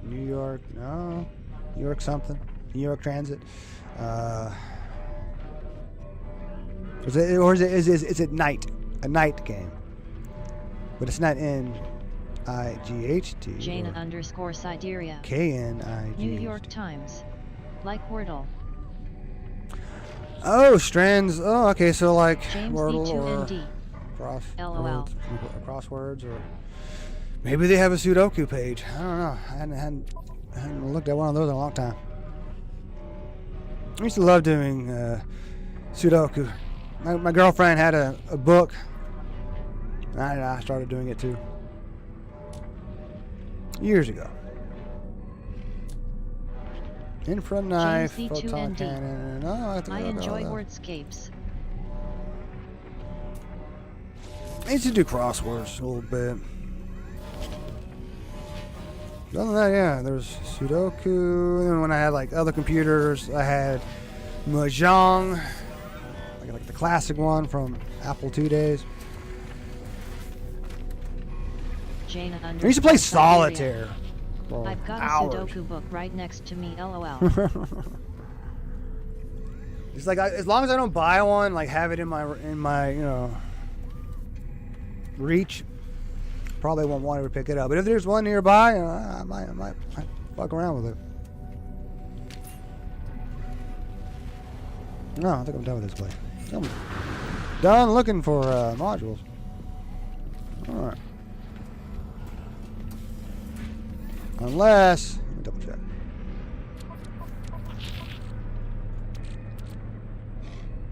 New York, no. New York something. New York Transit. Is it night? A night game. But it's not N-I-G-H-T. Jaina _ Sideria. K-N-I-G-H-T. New York Times. Like Wordle. Oh, strands. Oh, okay. So like James Wordle D2ND. or LOL. crosswords, or maybe they have a Sudoku page. I don't know. I hadn't looked at one of those in a long time. I used to love doing Sudoku. My girlfriend had a book. I started doing it too. Years ago. Infra knife, James photon D2ND. cannon. Oh, I enjoy wordscapes. I used to do crosswords a little bit. Other than that, yeah, there's Sudoku. And then when I had like other computers, I had Mahjong, like the classic one from Apple II days. Jaina _ I used to play Sideria. solitaire. For I've got hours. a Sudoku book right next to me, LOL. It's like as long as I don't buy one, like have it in my reach, probably won't want to pick it up. But if there's one nearby, I might fuck around with it. No, I think I'm done with this place. I'm done looking for modules. All right. Unless, let me double check.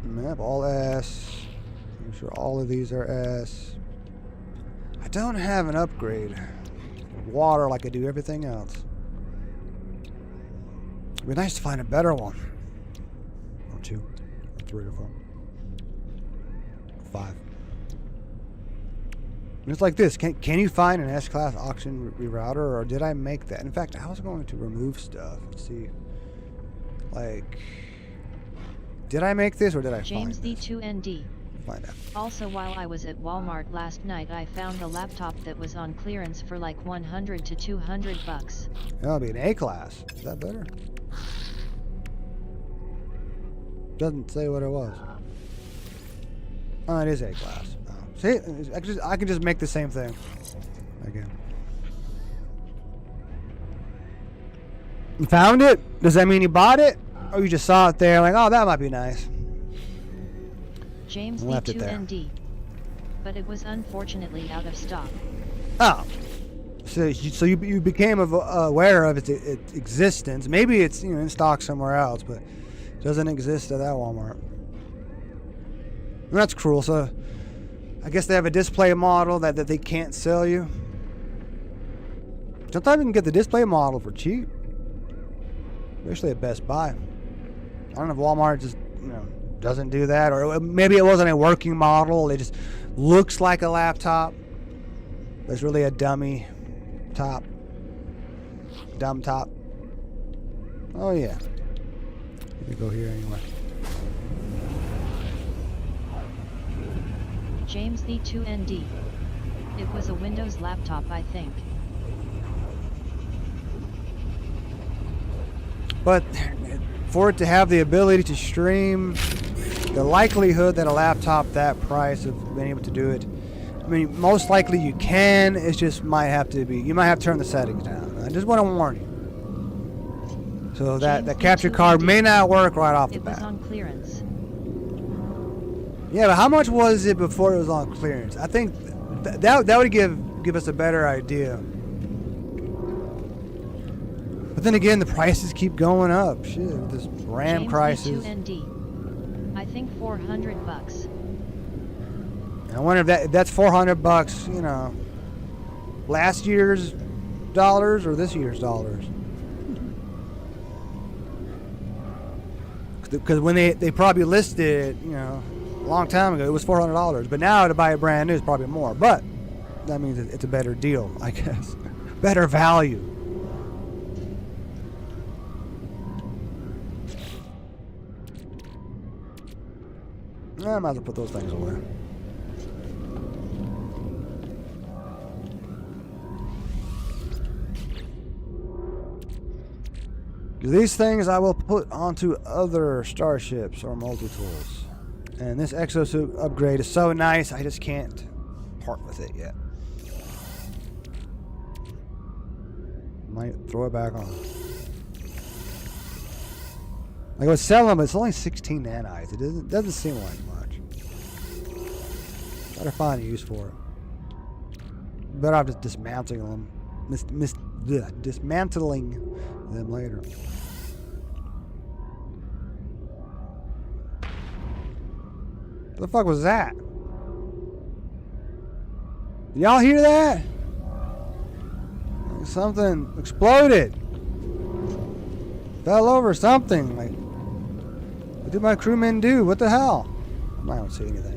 Map all S. I'm sure all of these are S. I don't have an upgrade. Water like I do everything else. It'd be nice to find a better one. Or 2, or 3, or 4. 5. And it's like this. Can you find an S-class auction rerouter, or did I make that? In fact, I was going to remove stuff. Let's see. Like, did I make this, or did I James find this? D2ND. Find out. Also, while I was at Walmart last night, I found a laptop that was on clearance for like 100 to 200 bucks. That'll be an A class. Is that better? Doesn't say what it was. Oh, it is A class. Oh. See, I can just make the same thing again. You found it? Does that mean you bought it? Or you just saw it there like, oh, that might be nice? James Left it there. D2ND. But it was unfortunately out of stock. Oh. So you became aware of its existence. Maybe it's in stock somewhere else, but it doesn't exist at that Walmart. And that's cruel. So I guess they have a display model that they can't sell you. Sometimes you can get the display model for cheap. Especially at Best Buy. I don't know if Walmart just doesn't do that, or maybe it wasn't a working model. It just looks like a laptop, but it's really a dummy top. Dumb top. Oh yeah. Let me go here anyway. James D2ND. It was a Windows laptop, I think. But for it to have the ability to stream, the likelihood that a laptop that price of being able to do it, I mean, most likely you can. It just might have to be. You might have to turn the settings down. I just want to warn you. So that capture card may not work right off the bat. It was on clearance. Yeah, but how much was it before it was on clearance? I think that would give us a better idea. But then again, the prices keep going up. Shit, with this RAM James crisis. D2ND. I think 400 bucks. I wonder if that's 400 bucks, last year's dollars or this year's dollars. Because when they probably listed it, a long time ago, it was $400. But now to buy it brand new is probably more. But that means it's a better deal, I guess. Better value. I might as well put those things away. These things I will put onto other starships or multi-tools. And this exosuit upgrade is so nice, I just can't part with it yet. Might throw it back on. Like I was selling, but it's only 16 nanites. It doesn't seem like much. Try to find a use for it. Better off just dismantling them. Dismantling them later. What the fuck was that? Did y'all hear that? Like something exploded. Fell over something. Like, what did my crewmen do? What the hell? I don't see anything.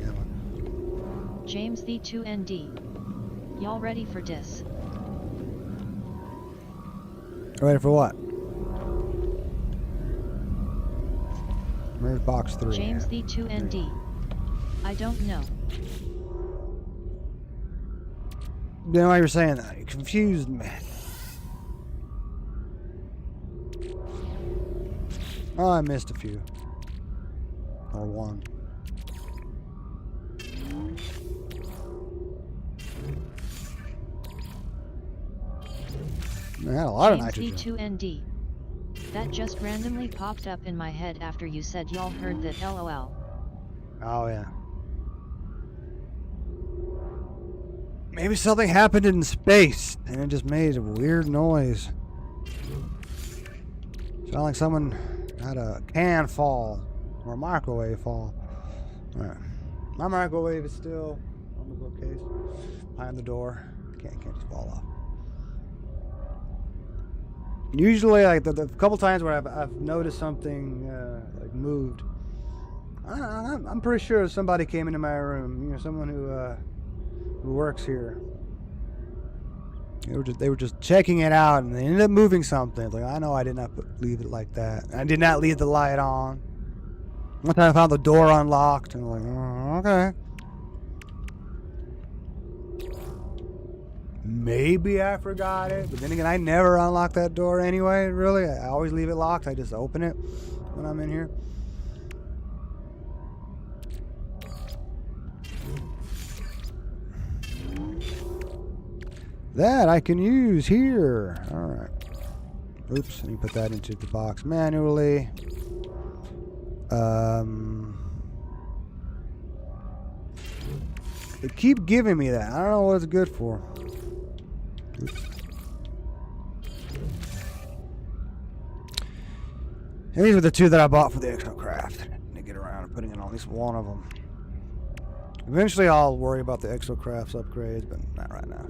James D2ND. Y'all ready for dis? Ready for what? Where's box 3? James D2ND. I don't know. You know why you're saying that? You confused me. Oh, I missed a few. Or one. I had a lot of nitrogen. D2ND. That just randomly popped up in my head after you said y'all heard that LOL. Oh, yeah. Maybe something happened in space and it just made a weird noise. Sound like someone had a can fall or a microwave fall. Alright. My microwave is still on the bookcase behind the door. Can't just fall off. Usually, like the couple times where I've noticed something like moved, I'm pretty sure somebody came into my room. Someone who works here. They were just checking it out, and they ended up moving something. It's like, I know I did not leave it like that. I did not leave the light on. One time I found the door unlocked, and I'm like, oh, okay. Maybe I forgot it, but then again, I never unlock that door anyway, really. I always leave it locked. I just open it when I'm in here. That I can use here. Alright. Oops, let me put that into the box manually. They keep giving me that. I don't know what it's good for. Oops. And these were the two that I bought for the Exocraft. To get around and putting in at least one of them. Eventually I'll worry about the Exocraft's upgrades, but not right now.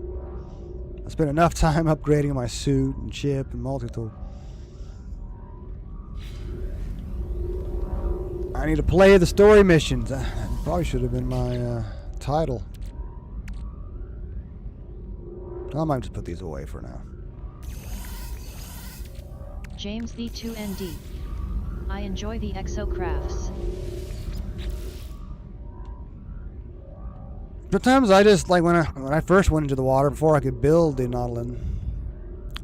I spent enough time upgrading my suit and chip and multi-tool. I need to play the story missions. That probably should have been my title. I might just put these away for now. James the 2ND. I enjoy the Exocrafts. Sometimes I just, like, when I first went into the water, before I could build the Nautilin,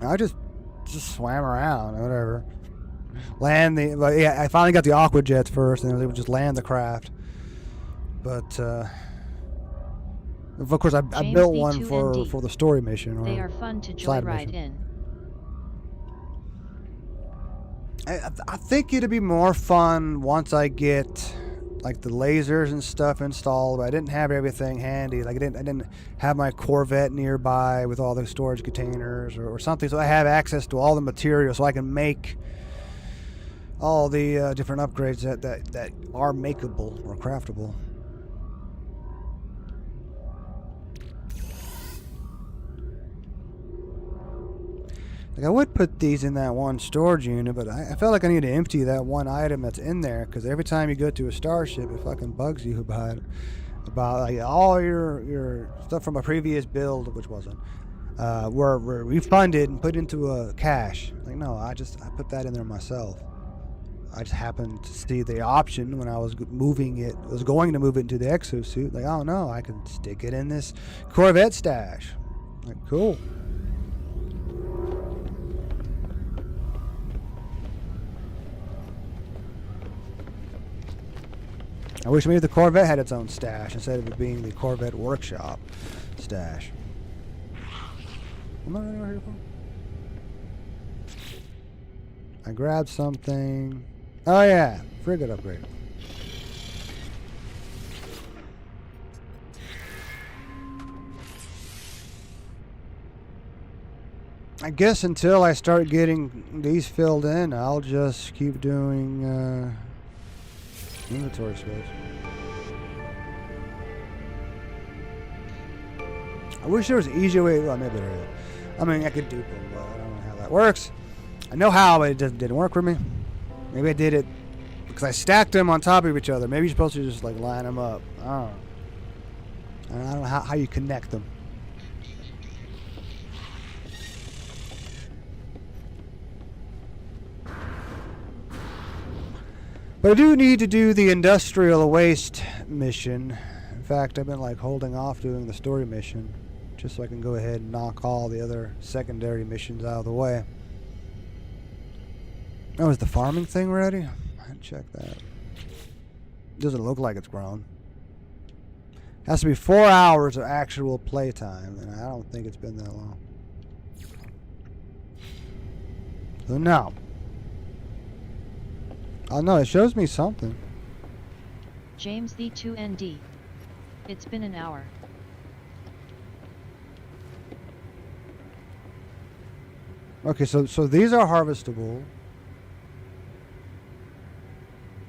I just swam around or whatever. But yeah, I finally got the aqua jets first, and they would just land the craft. But of course, I built one for the story mission. They are fun to joyride in. I think it'd be more fun once I get like the lasers and stuff installed. But I didn't have everything handy. Like I didn't have my Corvette nearby with all the storage containers or something. So I have access to all the material, so I can make all the different upgrades that are makeable or craftable. Like I would put these in that one storage unit, but I felt like I need to empty that one item that's in there, because every time you go to a starship, it fucking bugs you about like all your stuff from a previous build, which wasn't, were refunded and put into a cache. Like no, I put that in there myself. I just happened to see the option when I was moving it. I was going to move it into the exosuit. Like, oh no, I can stick it in this Corvette stash. Like, cool. I wish maybe the Corvette had its own stash instead of it being the Corvette workshop stash. What am I running over here for? I grabbed something. Oh yeah, frigate upgrade. I guess until I start getting these filled in, I'll just keep doing inventory space. I wish there was an easier way. Well, maybe there is. I mean, I could dupe them, but I don't know how that works. I know how, but it just didn't work for me. Maybe I did it because I stacked them on top of each other. Maybe you're supposed to just like line them up. I don't know. I don't know how you connect them. But I do need to do the industrial waste mission. In fact, I've been like holding off doing the story mission just so I can go ahead and knock all the other secondary missions out of the way. Oh, is the farming thing ready? I didn't check that. Doesn't look like it's grown. Has to be 4 hours of actual playtime, and I don't think it's been that long. So no. Oh no, it shows me something. James the 2ND. It's been an hour. Okay, so these are harvestable.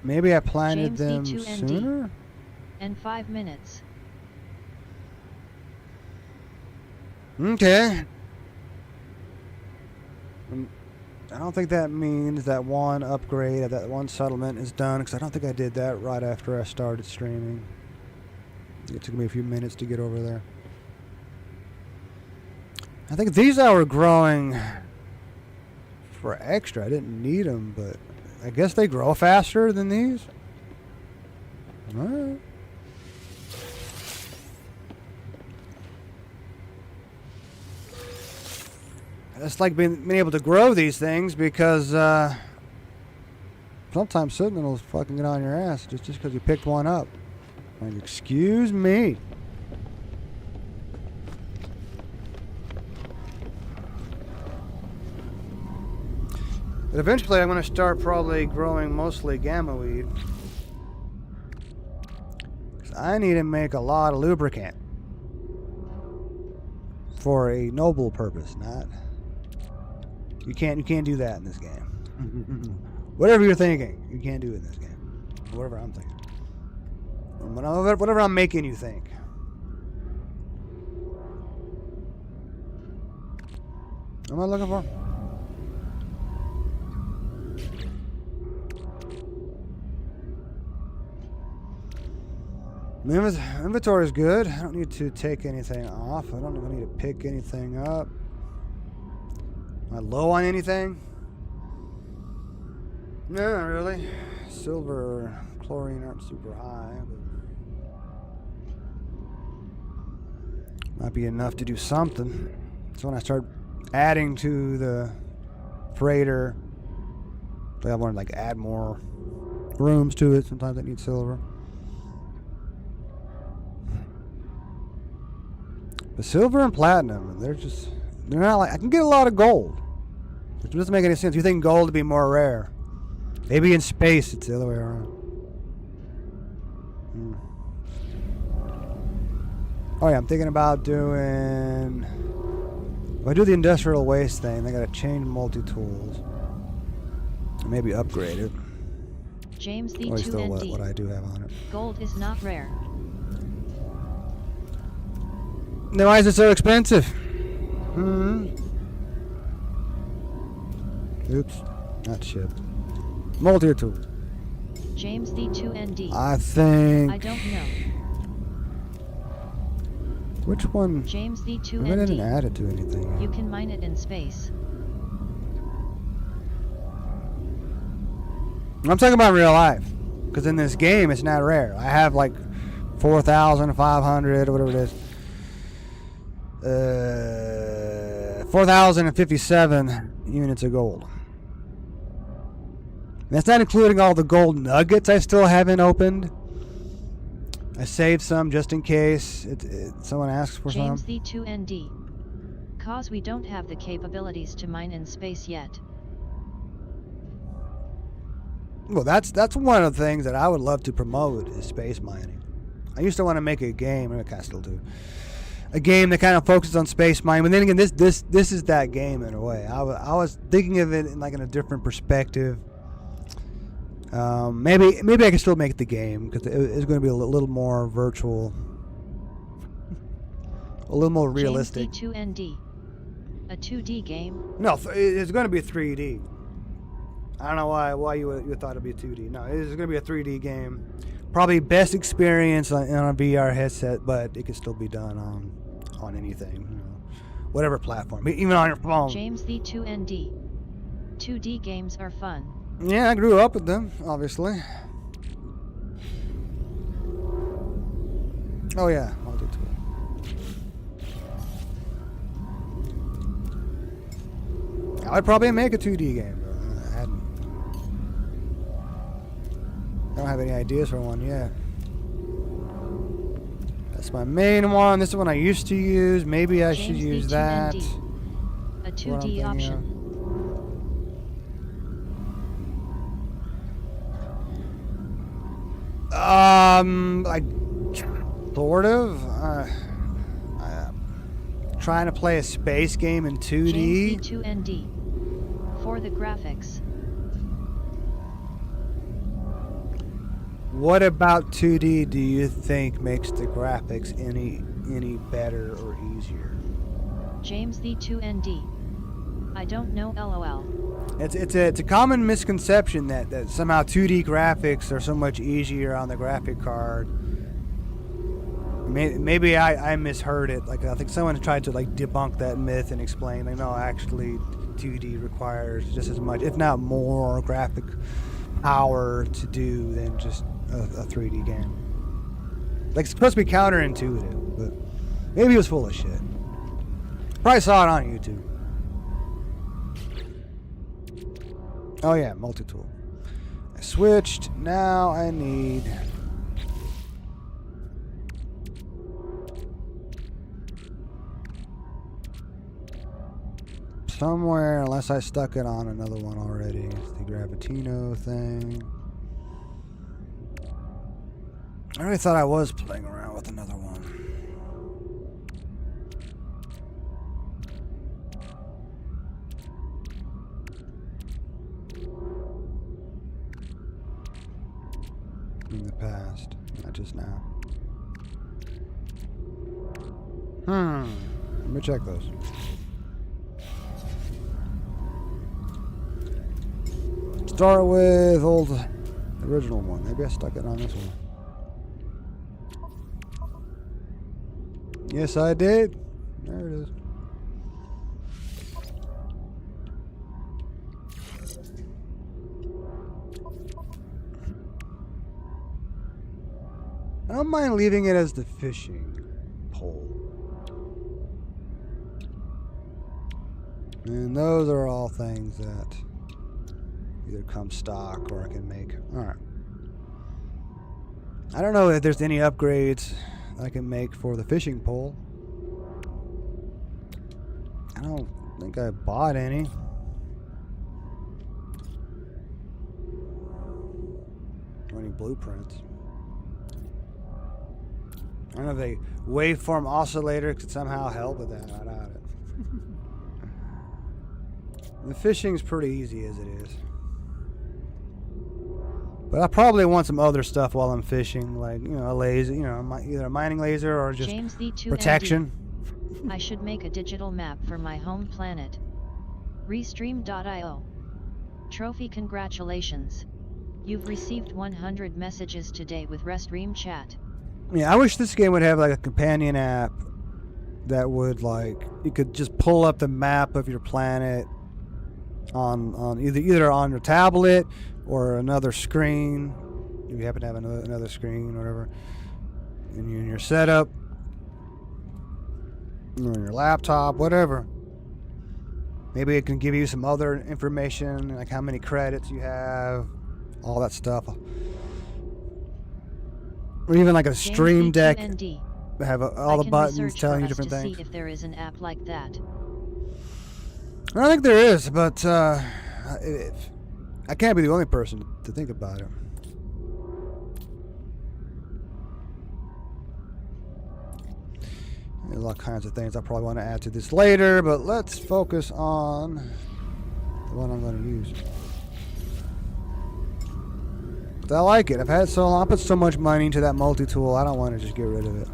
Maybe I planted them sooner? And 5 minutes. Okay. I don't think that means that one upgrade, that one settlement is done, because I don't think I did that right after I started streaming. It took me a few minutes to get over there. I think these I were growing for extra. I didn't need them, but I guess they grow faster than these. Alright. It's like being able to grow these things because sometimes Sentinels fucking get on your ass just because you picked one up. Like, excuse me. But eventually I'm going to start probably growing mostly gamma weed. 'Cause I need to make a lot of lubricant. For a noble purpose, not... You can't do that in this game. Whatever you're thinking, you can't do it in this game. Whatever I'm thinking. Whatever I'm making you think. What am I looking for? My inventory is good. I don't need to take anything off. I don't even need to pick anything up. Am I low on anything? No, not really. Silver, chlorine aren't super high, but might be enough to do something. So when I start adding to the freighter, I want to like add more rooms to it. Sometimes I need silver. But silver and platinum, they're not like, I can get a lot of gold. Which doesn't make any sense. You think gold would be more rare. Maybe in space it's the other way around. Oh yeah, I'm thinking about doing... If I do the industrial waste thing, I gotta change multi-tools. Maybe upgrade it. James the Or still 2ND. what I do have on it. Gold is not rare. Then why is it so expensive? Oops, not shipped. Multi-tool. James the 2ND. I think... I don't know. Which one? James the I didn't 2ND. add it to anything. You can mine it in space. I'm talking about real life. Because in this game, it's not rare. I have like 4,500 or whatever it is. 4,057 units of gold. That's not including all the gold nuggets I still haven't opened. I saved some just in case someone asks for James some. the 2ND. Cause we don't have the capabilities to mine in space yet. Well, that's one of the things that I would love to promote is space mining. I used to want to make a game, and I kind of still do. A game that kind of focuses on space mining, but then again, this is that game in a way. I was thinking of it in like in a different perspective. Maybe I can still make the game because it's going to be a little more virtual, a little more realistic. James the 2ND. A 2D game? No, it's going to be 3D. I don't know why you thought it'd be 2D. No, it's going to be a 3D game. Probably best experience on a VR headset, but it can still be done on anything, you know, whatever platform, even on your phone. James the 2ND. 2D games are fun. Yeah, I grew up with them, obviously. Oh yeah, multi-tool. I'd probably make a 2D game, but I don't have any ideas for one yet. That's my main one. This is one I used to use. Maybe I should use that. A 2D option. Like, sort of. Trying to play a space game in 2D. James the 2ND. For the graphics. What about 2D do you think makes the graphics any better or easier? James the 2ND. I don't know, LOL. It's a common misconception that somehow 2D graphics are so much easier on the graphic card. Maybe I misheard it. Like, I think someone tried to like debunk that myth and explain like, no, actually 2D requires just as much, if not more, graphic power to do than just a 3D game. Like, it's supposed to be counterintuitive, but maybe he was full of shit. Probably saw it on YouTube. Oh yeah, multi-tool. I switched. Now I need... somewhere, unless I stuck it on another one already. It's the Gravitino thing. I really thought I was playing around with another one. In the past, not just now. Let me check those. Start with the original one. Maybe I stuck it on this one. Yes, I did. There it is. I don't mind leaving it as the fishing pole. And those are all things that either come stock or I can make. Alright. I don't know if there's any upgrades I can make for the fishing pole. I don't think I bought any. Or any blueprints. I don't know if a waveform oscillator could somehow help with that. I doubt it. The fishing's pretty easy as it is. But I probably want some other stuff while I'm fishing, like, you know, a laser, you know, either a mining laser or just James the 2 protection. I should make a digital map for my home planet. Restream.io. Trophy, congratulations. You've received 100 messages today with Restream chat. Yeah, I wish this game would have like a companion app that would, like, you could just pull up the map of your planet on either on your tablet or another screen, if you happen to have another screen or whatever, in your setup, or on your laptop, whatever. Maybe it can give you some other information, like how many credits you have, all that stuff. Or even like a Stream Deck, have all the buttons telling you different things. See if there is an app like that. I don't think there is, but I can't be the only person to think about it. There's all kinds of things I probably want to add to this later, but let's focus on the one I'm going to use. I like it. I've had so long. I put so much money into that multi-tool. I don't want to just get rid of it.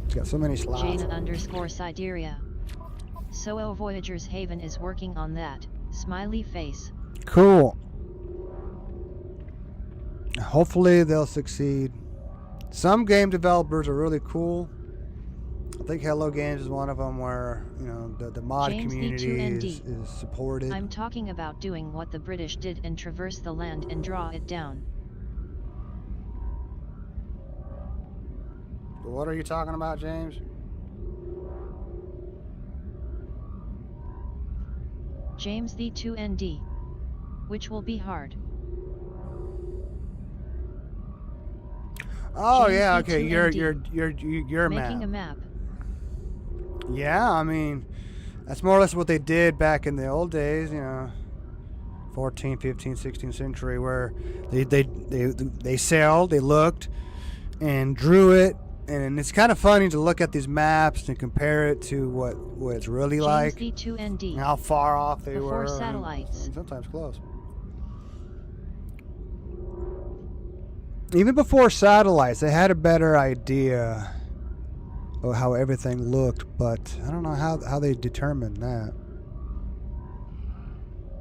It's got so many slots. Jaina_Sideria. So Voyager's Haven is working on that. Smiley face. Cool. Hopefully they'll succeed. Some game developers are really cool. I think Hello Games is one of them where, you know, the mod James community is supported. I'm talking about doing what the British did and traverse the land and draw it down. What are you talking about, James? James the 2ND. Which will be hard. Oh James yeah, the okay. 2ND. Your map. Making a map. Yeah, I mean, that's more or less what they did back in the old days, you know, 14th, 15th, 16th century, where they sailed, they looked, and drew it. And it's kind of funny to look at these maps and compare it to what it's really James like, the 2ND. and how far off they Before were, satellites. and sometimes close. Even before satellites, they had a better idea of how everything looked, but I don't know how they determined that.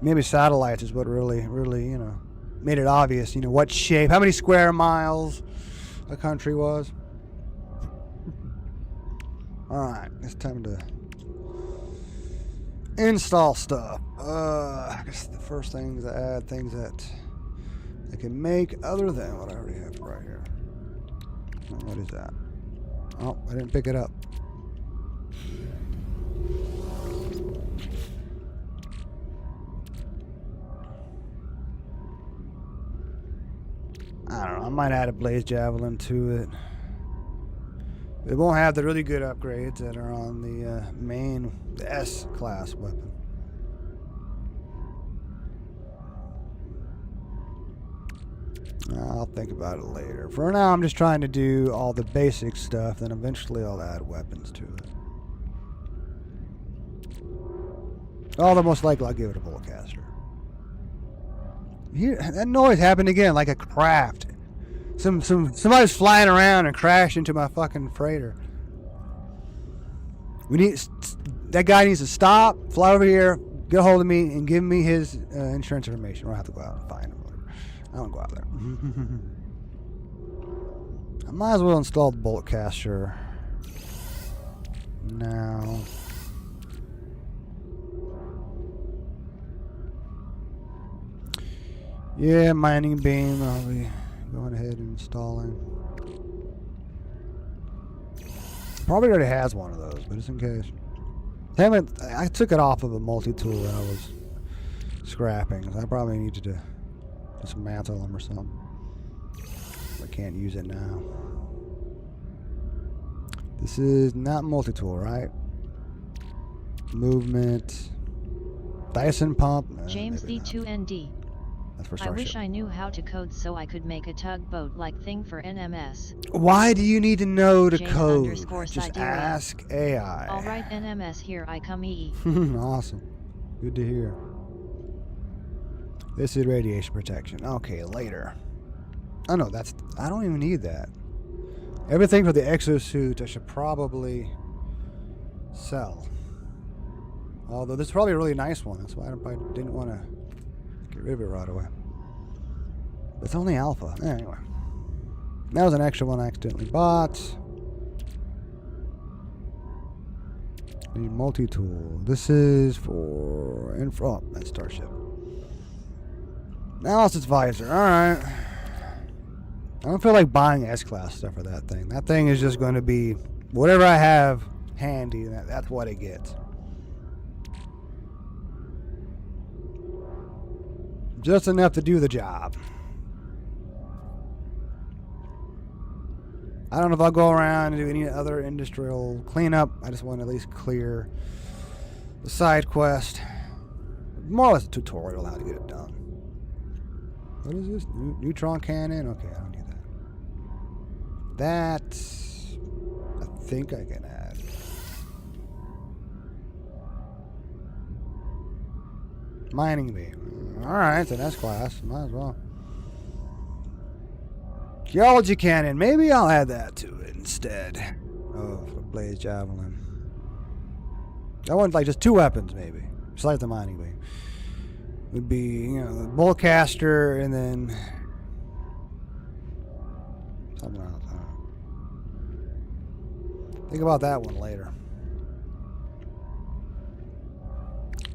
Maybe satellites is what really, you know, made it obvious, you know, what shape, how many square miles a country was. Alright, it's time to Install stuff. I guess the first thing is to add things that I can make other than what I already have right here. What is that? Oh, I didn't pick it up. I don't know. I might add a blaze javelin to it. It won't have the really good upgrades that are on the main, the S class weapon. I'll think about it later. For now, I'm just trying to do all the basic stuff, then eventually I'll add weapons to it. Although most likely I'll give it a bullet caster. Here, that noise happened again, like a craft. Somebody's flying around and crashed into my fucking freighter. That guy needs to stop, fly over here, get a hold of me, and give me his insurance information. Or I have to go out and find him. I don't go out there. I might as well install the bullet caster now. Yeah, mining beam. I'll be going ahead and installing. Probably already has one of those, but just in case. I took it off of a multi-tool that I was scrapping, so I probably needed to dismantle them or something. I can't use it now. This is not multi-tool, right? Movement. Dyson pump. James V2ND. That's for I Starship. wish I knew how to code so I could make a tugboat-like thing for NMS. Why do you need to know the James code? _ Just Sidereal. ask AI. Alright NMS, here I come EE. Awesome. Good to hear. This is radiation protection. Okay, later. Oh no, I don't even need that. Everything for the exosuit I should probably sell. Although this is probably a really nice one. That's why I probably didn't want to get rid of it right away. But it's only alpha. Anyway. That was an extra one I accidentally bought. The multi-tool. This is for oh, that's Starship. Analysis visor. Alright. I don't feel like buying S-class stuff for that thing. That thing is just going to be whatever I have handy, that's what it gets. Just enough to do the job. I don't know if I'll go around and do any other industrial cleanup. I just want to at least clear the side quest. More or less a tutorial on how to get it done. What is this? Neutron cannon? Okay, I don't need that. That I think I can add. Mining beam. Alright, so that's class. Might as well. Geology cannon. Maybe I'll add that to it instead of a blaze javelin. I want like just 2 weapons maybe. Besides the mining beam. Would be, you know, the bullet caster and then something else. I don't know. Think about that one later.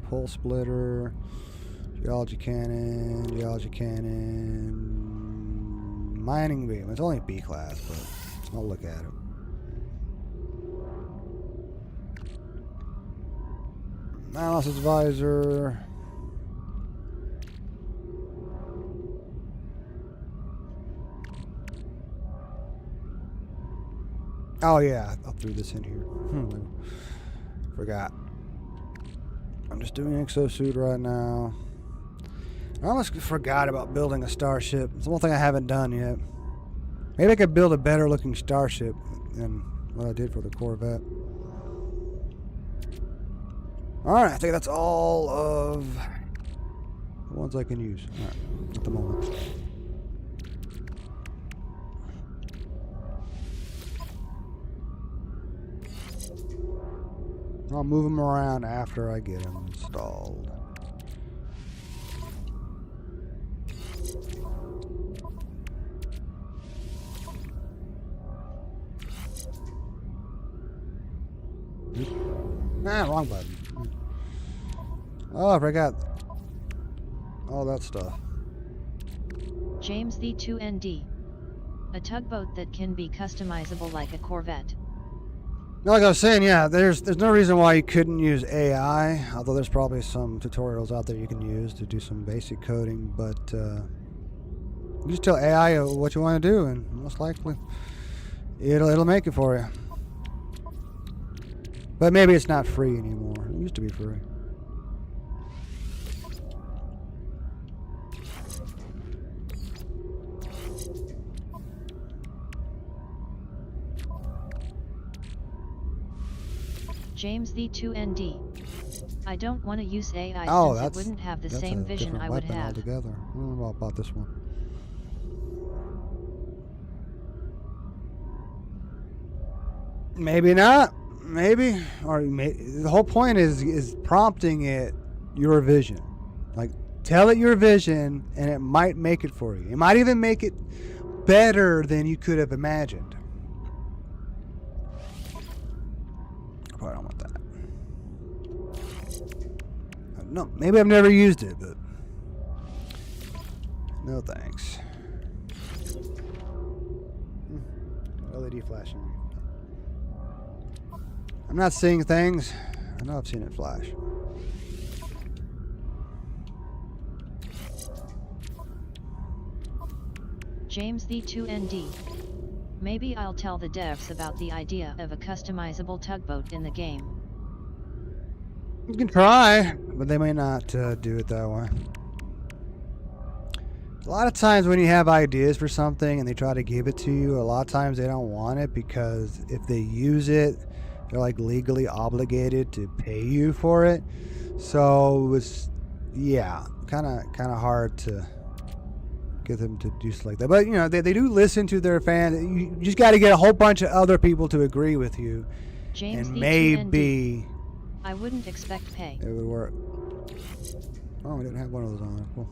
Pole splitter, geology cannon, mining beam. It's only B class, but I'll look at it. Analysis visor. Oh yeah, I threw this in here. Forgot. I'm just doing exosuit right now. I almost forgot about building a starship. It's the one thing I haven't done yet. Maybe I could build a better looking starship than what I did for the Corvette. Alright, I think that's all of the ones I can use. Alright, at the moment. I'll move them around after I get them installed. Wrong button. Oh, I forgot all that stuff. James the 2ND. A tugboat that can be customizable like a Corvette. Like I was saying, yeah, there's no reason why you couldn't use AI, although there's probably some tutorials out there you can use to do some basic coding, but you just tell AI what you want to do, and most likely it'll make it for you. But maybe it's not free anymore. It used to be free. James the 2ND. I don't want to use AI since it wouldn't have the same vision I would have. Altogether. I don't know about this one. Maybe not. Maybe. Or the whole point is prompting it your vision. Like, tell it your vision, and it might make it for you. It might even make it better than you could have imagined. I don't want that. No, maybe I've never used it, but no thanks. LED flashing. I'm not seeing things. I know I've seen it flash. James the 2ND. Maybe I'll tell the devs about the idea of a customizable tugboat in the game. You can try, but they may not do it that way. A lot of times when you have ideas for something and they try to give it to you, a lot of times they don't want it because if they use it, they're like legally obligated to pay you for it. So it's, yeah, kind of hard to get them to do stuff like that. But you know, they do listen to their fans. You just got to get a whole bunch of other people to agree with you, James and maybe I wouldn't expect pay. It would work. Oh, we didn't have one of those on there. Cool.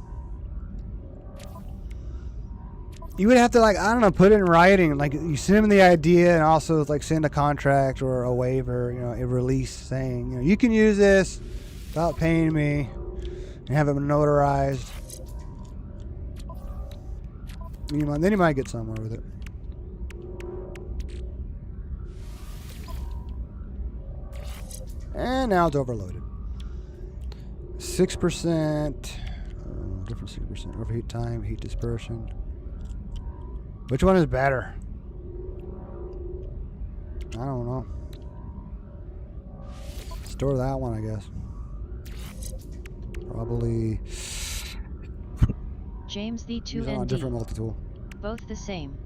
You would have to, like, I don't know, put it in writing. Like, you send them the idea and also, like, send a contract or a waiver, you know, a release saying, you know, you can use this without paying me, and have it notarized. Then you might get somewhere with it. And now it's overloaded. 6%, different 6%. Overheat time, heat dispersion. Which one is better? I don't know. Store that one, I guess. Probably. James the 2ND. On a different multi-tool. Both the same.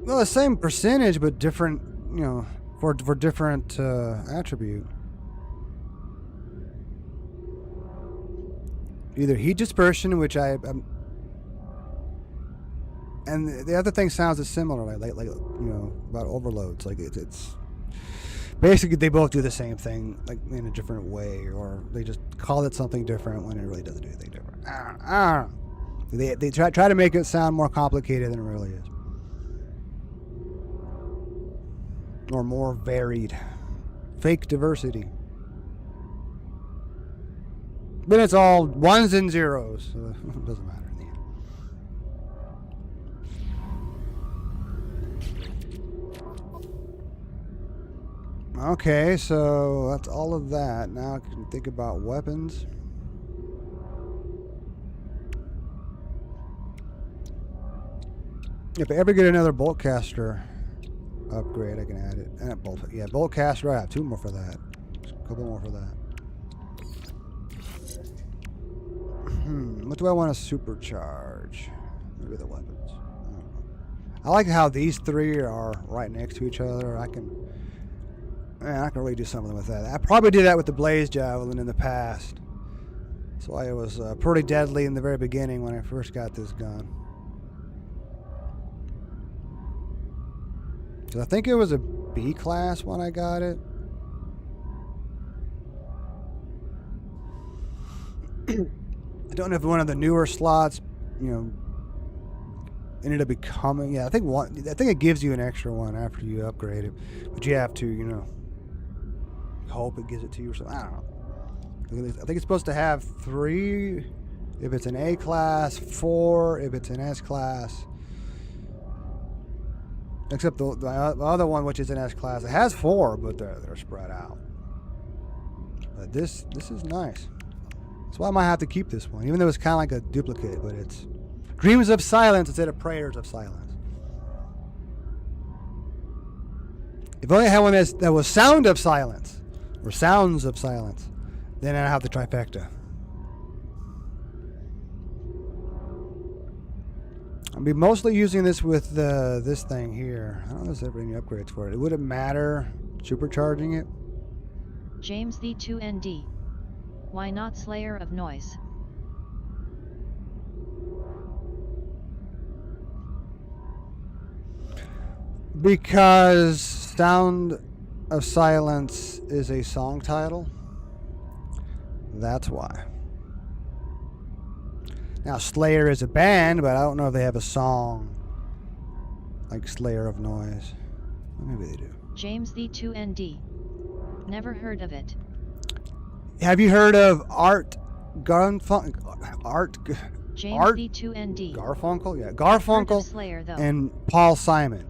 Well, the same percentage, but different, you know, for different attribute. Either heat dispersion, which and the other thing sounds similar, like you know, about overloads. Like it's basically they both do the same thing, like in a different way, or they just call it something different when it really doesn't do anything different. I don't know. They try to make it sound more complicated than it really is, or more varied. Fake diversity. But it's all ones and zeros, so it doesn't matter in the end. Okay, so that's all of that. Now I can think about weapons. If I ever get another bolt caster upgrade, I can add it. And bolt caster, I have 2 more for that. A couple more for that. What do I want to supercharge? Maybe the weapons. I like how these 3 are right next to each other. I can really do something with that. I probably did that with the Blaze Javelin in the past. That's why it was pretty deadly in the very beginning when I first got this gun. So I think it was a B class when I got it. I don't know if one of the newer slots, you know, ended up becoming. Yeah, I think it gives you an extra one after you upgrade it, but you have to, you know, hope it gives it to you or something. I don't know. I think it's supposed to have 3 if it's an A class, 4 if it's an S class. Except the other one, which is an S class, it has 4, but they're spread out. But this is nice. That's why I might have to keep this one, even though it's kind of like a duplicate. But it's Dreams of Silence instead of Prayers of Silence. If only I had one that was Sound of Silence or Sounds of Silence, then I'd have the trifecta. I'll be mostly using this with this thing here. I don't know if there's ever any upgrades for it. It wouldn't matter supercharging it. James the 2ND. Why not Slayer of Noise? Because Sound of Silence is a song title. That's why. Now, Slayer is a band, but I don't know if they have a song like Slayer of Noise. Maybe they do. James the 2ND. Never heard of it. Have you heard of Art Garfunkel? James the 2ND. Garfunkel? Yeah, Heard of Garfunkel Slayer, though. and Paul Simon.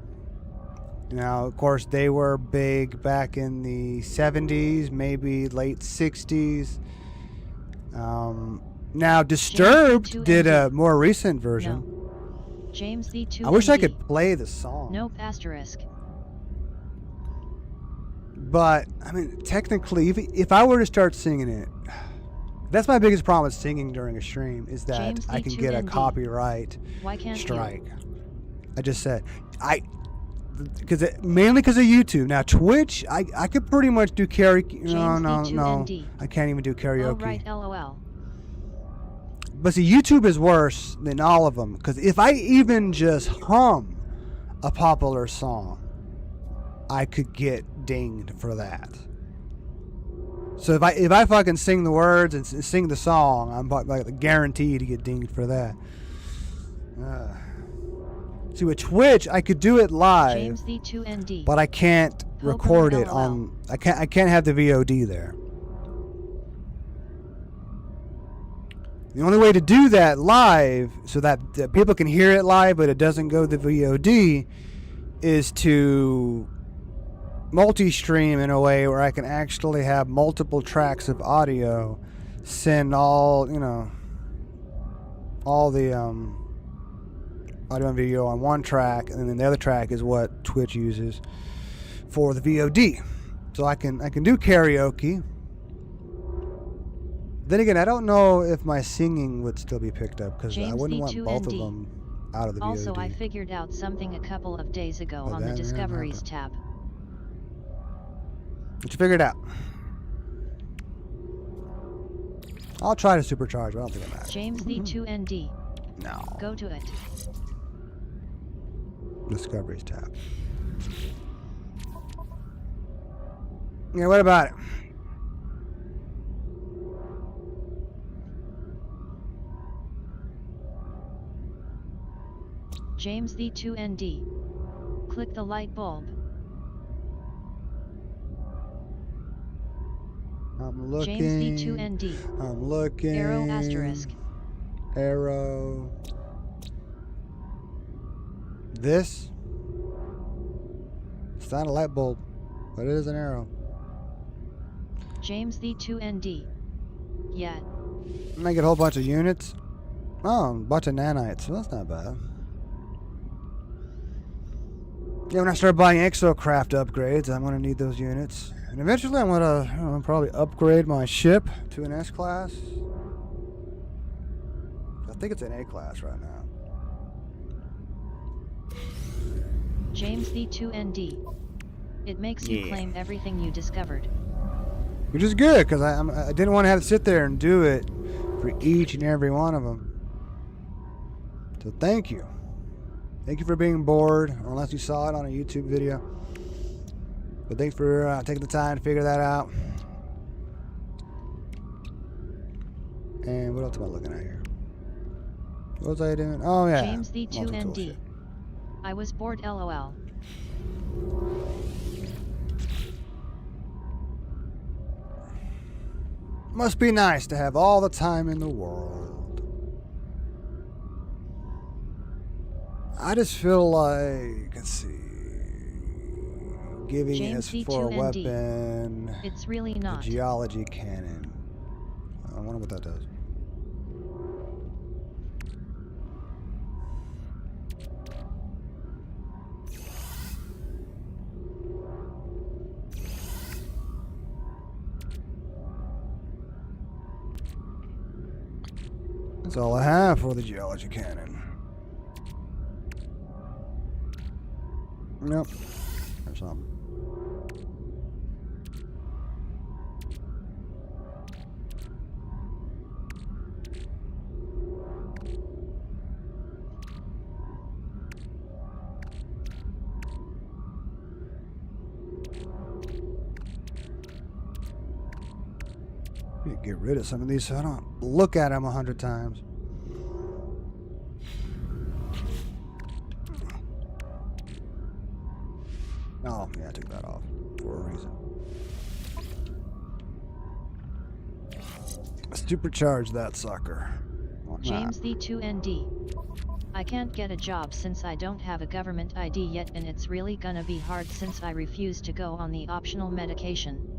Now, of course, they were big back in the 70s, maybe late 60s. Now, Disturbed did a more recent version. No. James the 2ND. I wish I could play the song. Nope. Asterisk. But, I mean, technically, if I were to start singing it, that's my biggest problem with singing during a stream, is that James I can get a D2ND. copyright Why can't strike. you? I just said, mainly because of YouTube. Now, Twitch, I could pretty much do karaoke. No, James no. D2ND. I can't even do Oh, karaoke. right. LOL. But see, YouTube is worse than all of them, because if I even just hum a popular song, I could get dinged for that. So if I fucking sing the words and sing the song, I'm like guaranteed to get dinged for that. See, with Twitch, I could do it live, James the 2ND. but I can't record it LOL. on. I can't have the VOD there. The only way to do that live, so that people can hear it live, but it doesn't go to the VOD, is to multi-stream in a way where I can actually have multiple tracks of audio, send all the audio and video on one track, and then the other track is what Twitch uses for the VOD. So I can do karaoke. Then again, I don't know if my singing would still be picked up, because I James wouldn't want both of D2ND. them out of the Also, VOD. I figured out something a couple of days ago Oh, on the that, yeah, Discoveries okay. tab. But you figured it out. I'll try to supercharge, but I don't think it matters. James the 2ND. No. Go to it. Discoveries tab. Yeah, what about it? James the 2ND. Click the light bulb. I'm looking. James the 2ND. I'm looking. Arrow asterisk. Arrow. This? It's not a light bulb, but it is an arrow. James the 2ND. Yeah. Make it a whole bunch of units. Oh, a bunch of nanites. Well, that's not bad. Yeah, when I start buying exocraft upgrades, I'm going to need those units. And eventually I'm going to probably upgrade my ship to an S class. I think it's an A class right now. James the 2ND. It makes you claim everything you discovered. Which is good, because I didn't want to have to sit there and do it for each and every one of them. So thank you. Thank you for being bored, or unless you saw it on a YouTube video. But thanks for taking the time to figure that out. And what else am I looking at here? What was I doing? Oh yeah. James the multi-tool 2ND. shit. I was bored. LOL. Must be nice to have all the time in the world. I just feel like, let's see, giving James us for a V2ND. weapon It's really the not. geology cannon. I wonder what that does. That's all I have for the geology cannon. Nope. There's something. Get rid of some of these so I don't look at them 100 times. Oh, yeah, I took that off for a reason. Supercharge that sucker. Why James not? V2ND. I can't get a job since I don't have a government ID yet, and it's really gonna be hard since I refuse to go on the optional medication.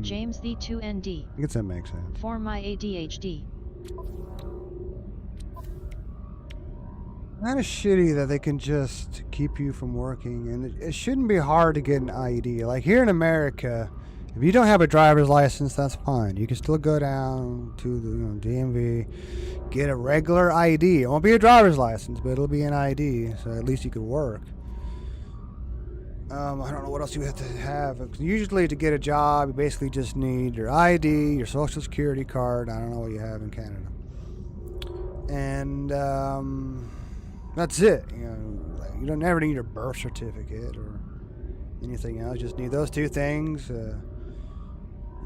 James V2ND. I guess that makes sense. For my ADHD. Kind of shitty that they can just keep you from working, and it shouldn't be hard to get an IED. Like here in America, if you don't have a driver's license, that's fine. You can still go down to the DMV, get a regular ID. It won't be a driver's license, but it'll be an ID, so at least you could work. I don't know what else you have to have. Usually to get a job, you basically just need your ID, your social security card. I don't know what you have in Canada. And that's it. You don't ever need your birth certificate or anything else. You just need those two things. You're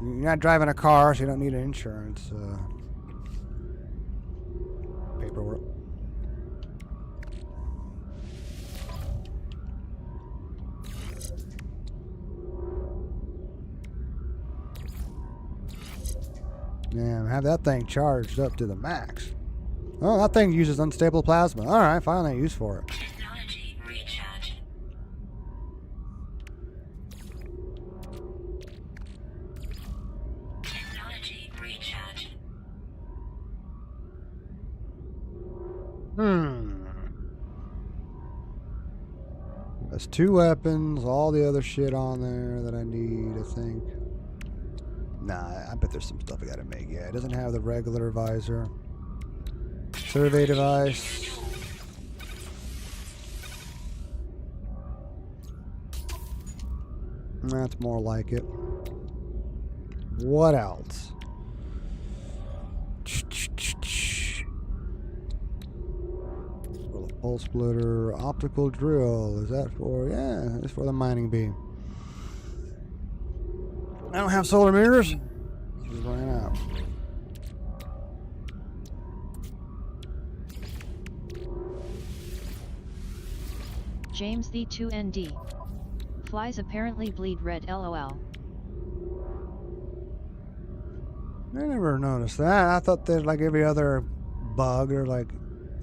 not driving a car, so you don't need an insurance paperwork. Yeah, have that thing charged up to the max. Oh, that thing uses unstable plasma. All right, finally a use for it. Technology recharge. Technology recharge. That's 2 weapons, all the other shit on there that I need, I think. Nah, I bet there's some stuff I gotta make. Yeah, it doesn't have the regular visor. Survey device. That's more like it. What else? Pulse splitter, optical drill. Is that for? Yeah, it's for the mining beam. I don't have solar mirrors. Just ran out. James V2ND. Flies apparently bleed red LOL. I never noticed that. I thought that like every other bug or like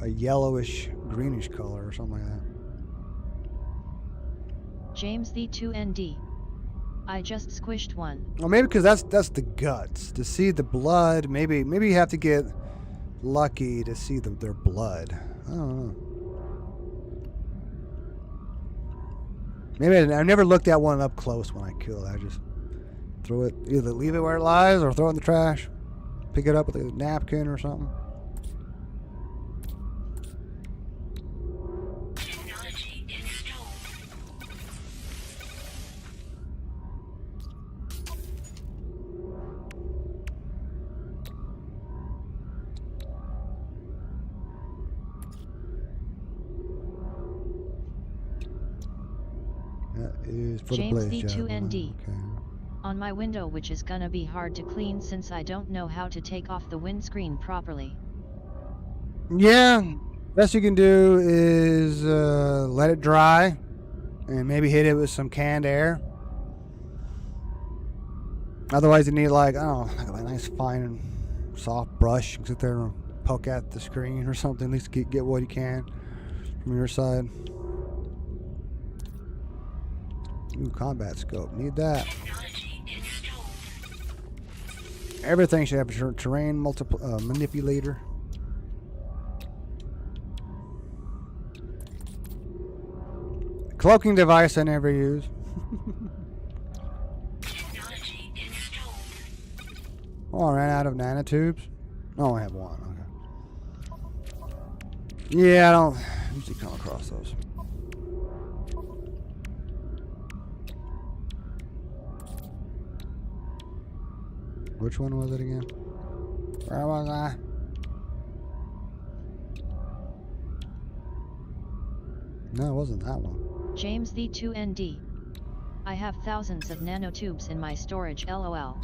a yellowish, greenish color or something like that. James V2ND. I just squished one. Well, maybe because that's the guts. To see the blood, maybe you have to get lucky to see their blood. I don't know. Maybe I never looked at one up close when I kill it. I just throw it, either leave it where it lies or throw it in the trash. Pick it up with a napkin or something. Technology installed. That is for James the blaze javelin. V2ND. Okay. On my window, which is gonna be hard to clean since I don't know how to take off the windscreen properly. Yeah, Best you can do is let it dry and maybe hit it with some canned air. Otherwise, you need like, I don't know, like a nice fine and soft brush. You can sit there and poke at the screen or something. At least get what you can from your side. Ooh, combat scope. Need that. Technology installed. Everything should have a terrain manipulator. Cloaking device I never use. Technology installed. Oh, I ran out of nanotubes. Oh, I have one. Okay. Yeah, I don't usually come across those. Which one was it again? Where was I? No, it wasn't that one. James the 2ND. I have thousands of nanotubes in my storage, lol.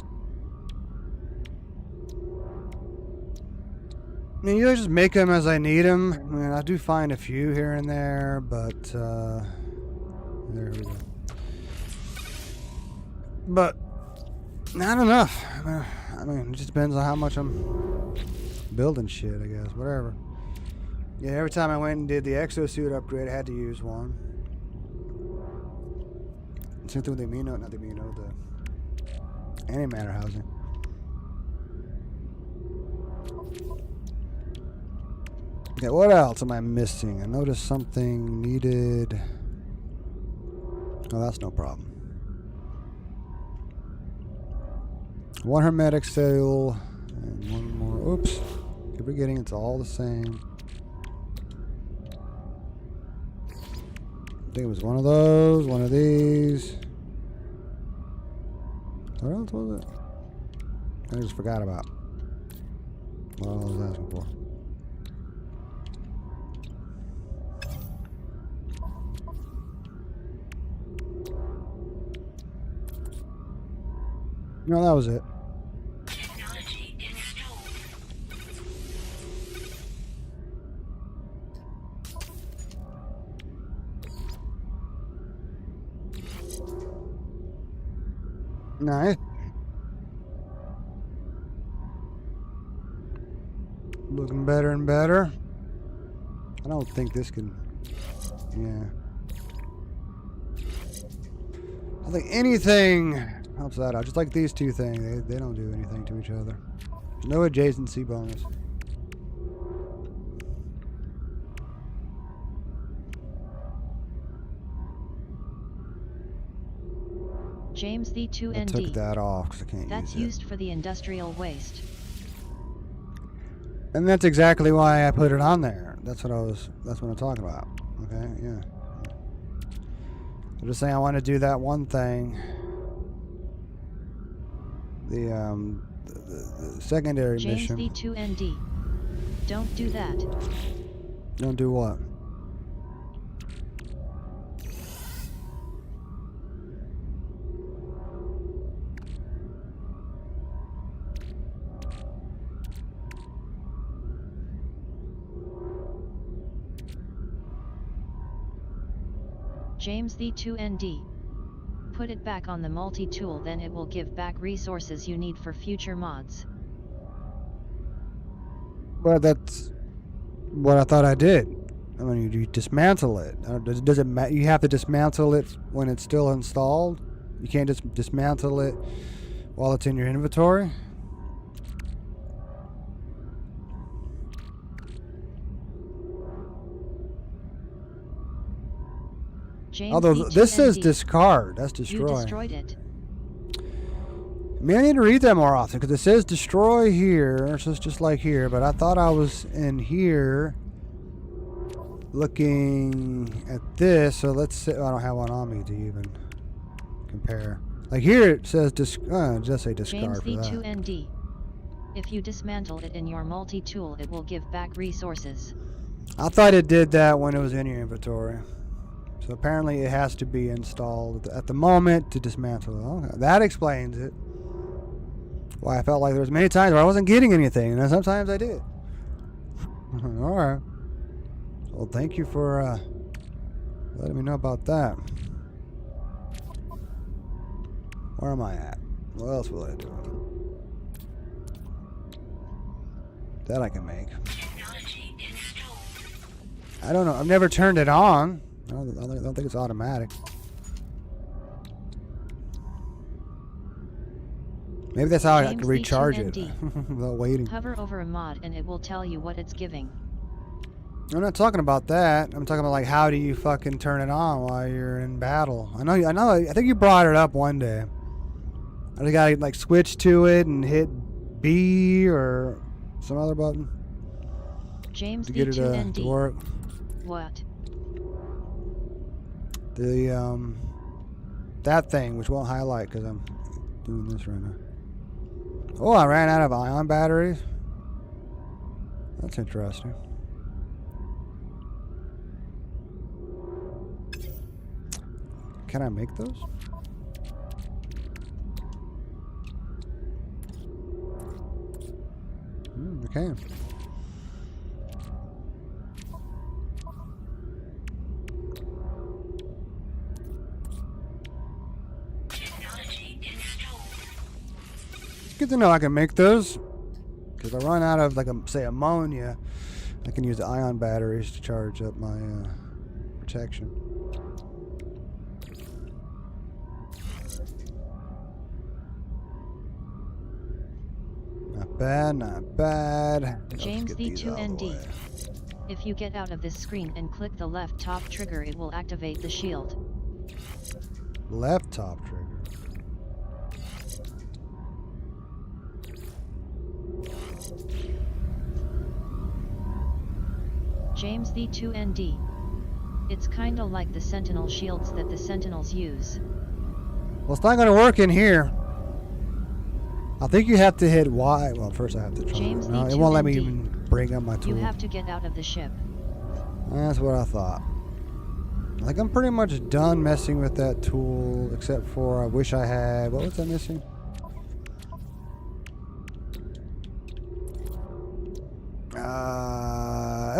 I mean, you just make them as I need them. I mean, I do find a few here and there, but there we go. But not enough. I mean, it just depends on how much I'm building shit, I guess. Whatever. Yeah, every time I went and did the exosuit upgrade, I had to use one. Same thing with the amino, not the amino, the antimatter housing. Okay, what else am I missing? I noticed something needed. Oh, that's no problem. One hermetic seal and one more. Oops. Keep forgetting it's all the same. I think it was one of those, one of these. What else was it? I just forgot about what I was asking for. No, that was it. Technology installed. Nice. Looking better and better. I don't think this can. Yeah. I think anything helps that out. Just like these two things, they don't do anything to each other. No adjacency bonus. James the I 2ND. took that off because I can't That's use used for the industrial waste. it. And that's exactly why I put it on there. That's what I'm talking about. Okay, yeah. I'm just saying I want to do that one thing. The secondary James mission. the 2ND. Don't do that. Don't do what? James the 2ND. Put it back on the multi-tool, then it will give back resources you need for future mods. Well, that's what I thought I did. I mean, you dismantle it. Does it matter? You have to dismantle it when it's still installed? You can't just dismantle it while it's in your inventory? James Although the this says 2ND. discard. That's You destroy. destroyed it. Man, I need to read that more often because it says destroy here, so it's just like here. But I thought I was in here looking at this. So let's say I don't have one on me to even compare. Like here it says just say discard James for the that. 2ND. If you dismantle it in your multi-tool, it will give back resources. I thought it did that when it was in your inventory. So apparently it has to be installed at the moment to dismantle it. Okay. That explains it. Why I felt like there was many times where I wasn't getting anything, and then sometimes I did. Alright. Well, thank you for letting me know about that. Where am I at? What else will I do? That I can make. Technology installed. I don't know. I've never turned it on. I don't think it's automatic. Maybe that's how I can James recharge it D2ND. without waiting. Hover over a mod and it will tell you what it's giving. I'm not talking about that. I'm talking about like how do you fucking turn it on while you're in battle? I know. I think you brought it up one day. I just gotta like switch to it and hit B or some other button James to get it D2ND. to work. What? The that thing which won't highlight because I'm doing this right now. Oh, I ran out of ion batteries. That's interesting. Can I make those? I can. Technology installed. It's good to know I can make those. Because if I run out of, like, say, ammonia, I can use the ion batteries to charge up my protection. Not bad, not bad. Let's James get these out of the D2ND. way. If you get out of this screen and click the left top trigger, it will activate the shield. Left top trigger. James D2ND. It's kinda like the Sentinel shields that the Sentinels use. Well, it's not going to work in here. I think you have to hit Y. Well, first I have to try. James No, it won't let me D2ND. even bring up my tool. You have to get out of the ship. That's what I thought. Like, I'm pretty much done messing with that tool, except for I wish I had... What was I missing?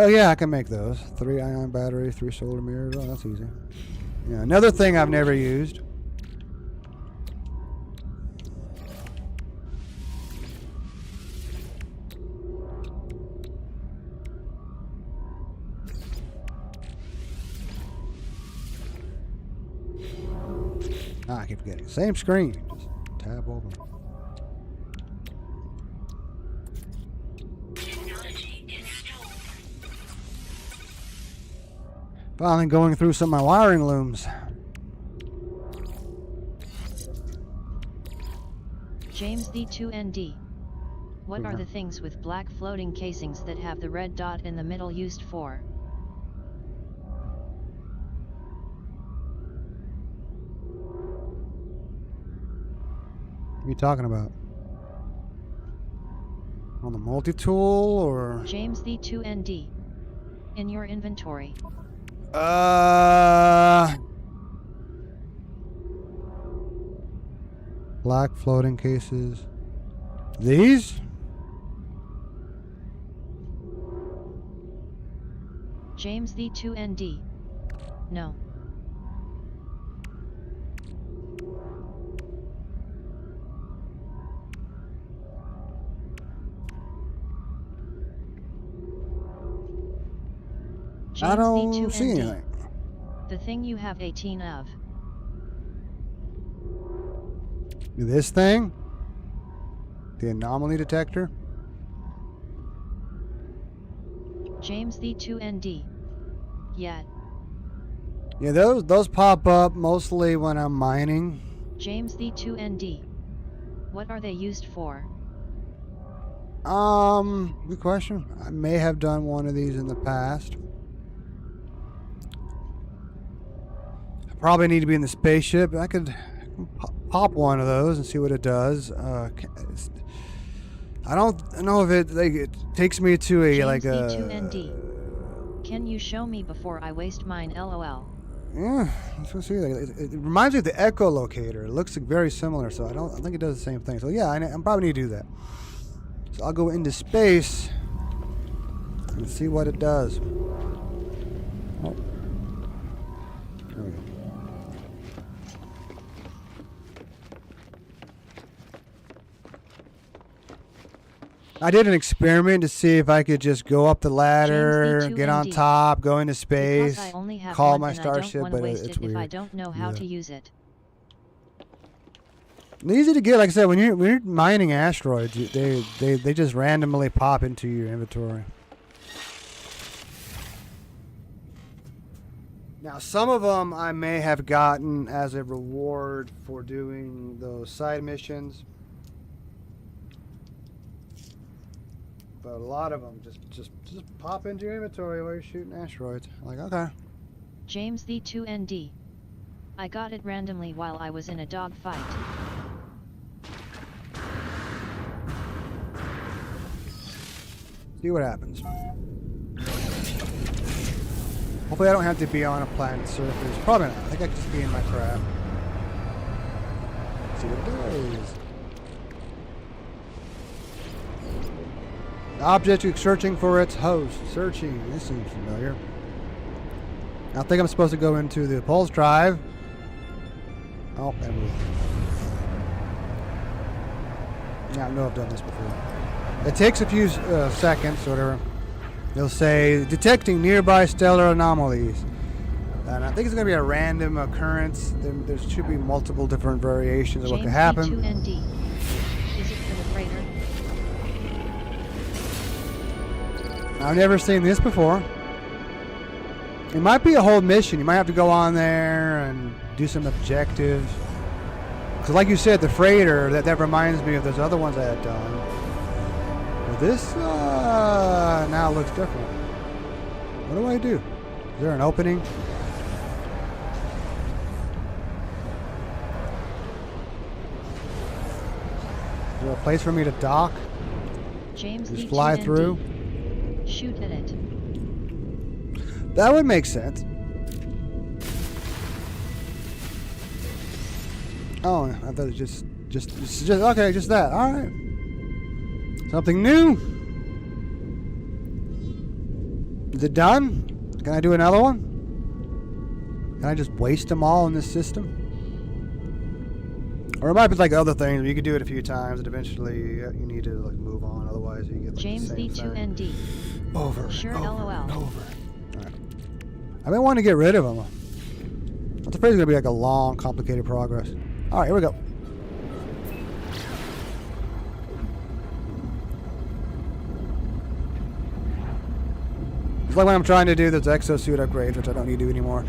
Oh yeah, I can make those. 3 ion batteries, 3 solar mirrors. Oh, that's easy. Yeah, another thing I've never used. I keep forgetting. Same screen. Just tab over. Technology installed. Finally going through some of my wiring looms. James D2ND. What are the things with black floating casings that have the red dot in the middle used for? What are you talking about? On the multi-tool or? James D2ND. In your inventory. Black floating cases. These? James D2ND. No. I James don't D2ND. see anything. The thing you have 18 of. This thing? The anomaly detector? James D2ND. Yet. Yeah, those pop up mostly when I'm mining. James D2ND. What are they used for? Good question. I may have done one of these in the past. I probably need to be in the spaceship. I could pop one of those and see what it does. I don't know if it takes me to a James like a. D2ND. Can you show me before I waste mine? LOL. Yeah, let's see. It reminds me of the echolocator. It looks very similar, so I think it does the same thing. So yeah, I probably need to do that. So I'll go into space and see what it does. Oh. There we go. I did an experiment to see if I could just go up the ladder, James get on V2ND. top, go into space, Because I only have call one my and I don't starship, want to but waste it's it weird. if I don't know how Yeah. to use it. It's easy to get, like I said, when you're mining asteroids, they just randomly pop into your inventory. Now, some of them I may have gotten as a reward for doing those side missions, but a lot of them just pop into your inventory while you're shooting asteroids. Like, okay. James V2ND. I got it randomly while I was in a dogfight. See what happens. Hopefully I don't have to be on a planet's surface. Probably not. I think I can just be in my craft. See what it does. The object is searching for its host. Searching. This seems familiar. I think I'm supposed to go into the pulse drive. Oh, that moved. Yeah, I know I've done this before. It takes a few seconds or whatever. They'll say, detecting nearby stellar anomalies. And I think it's going to be a random occurrence. There should be multiple different variations of what could happen. James V2ND. Is it for the freighter? I've never seen this before. It might be a whole mission. You might have to go on there and do some objectives. Because like you said, the freighter, that reminds me of those other ones I had done. But this now looks different. What do I do? Is there an opening? Is there a place for me to dock? James Just V2ND. fly through? Shoot at it. That would make sense. Oh, I thought it was just okay, just that. All right. Something new. Is it done? Can I do another one? Can I just waste them all in this system? Or it might be like other things. You could do it a few times, and eventually you need to like move on. Otherwise, you get like James the same thing. V2ND. Over. Sure, and over LOL. and over. All right. I may want to get rid of them. I'm afraid it's gonna be like a long, complicated progress. All right, here we go. It's like when I'm trying to do those exosuit upgrades, which I don't need to do anymore.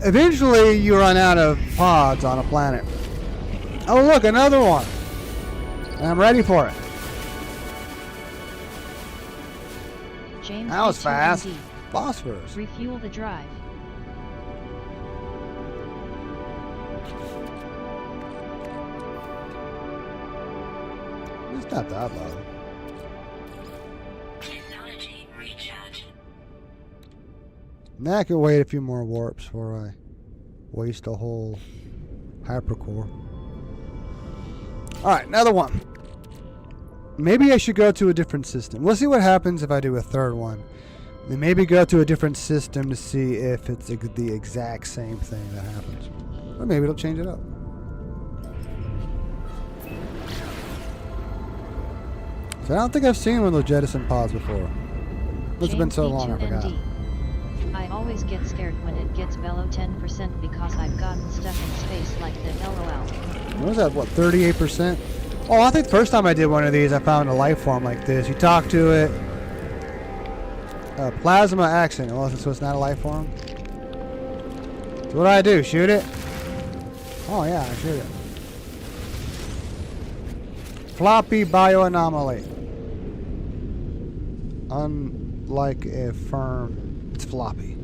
Eventually, you run out of pods on a planet. Oh, look, another one. And I'm ready for it. James That was fast. V2ND. Phosphorus. Refuel the drive. It's not that low. Technology recharge. Now I can wait a few more warps before I waste a whole hypercore. Alright, another one. Maybe I should go to a different system. We'll see what happens if I do a third one. Then maybe go to a different system to see if it's the exact same thing that happens. Or maybe it'll change it up. So I don't think I've seen one of those jettison pods before. It's been so long I forgot. V2ND. I always get scared when it gets below 10% because I've gotten stuck in space like the LOL. What was that, what, 38%? Oh, I think the first time I did one of these, I found a life form like this. You talk to it. Plasma action. Oh, so it's not a life form? So what do I do? Shoot it? Oh, yeah, I shoot it. Floppy bioanomaly. Unlike a firm, it's floppy.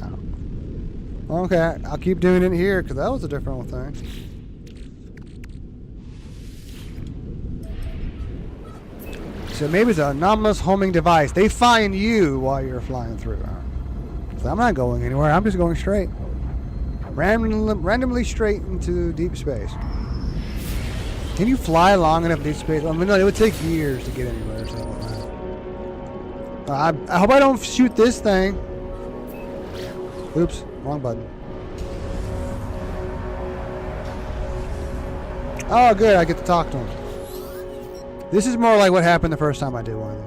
Oh. Okay, I'll keep doing it here because that was a different thing. So maybe it's an anomalous homing device. They find you while you're flying through. So I'm not going anywhere. I'm just going straight. Randomly straight into deep space. Can you fly long enough in deep space? I mean, no, it would take years to get anywhere. So I hope I don't shoot this thing. Oops, wrong button. Oh, good, I get to talk to him. This is more like what happened the first time I did one of these.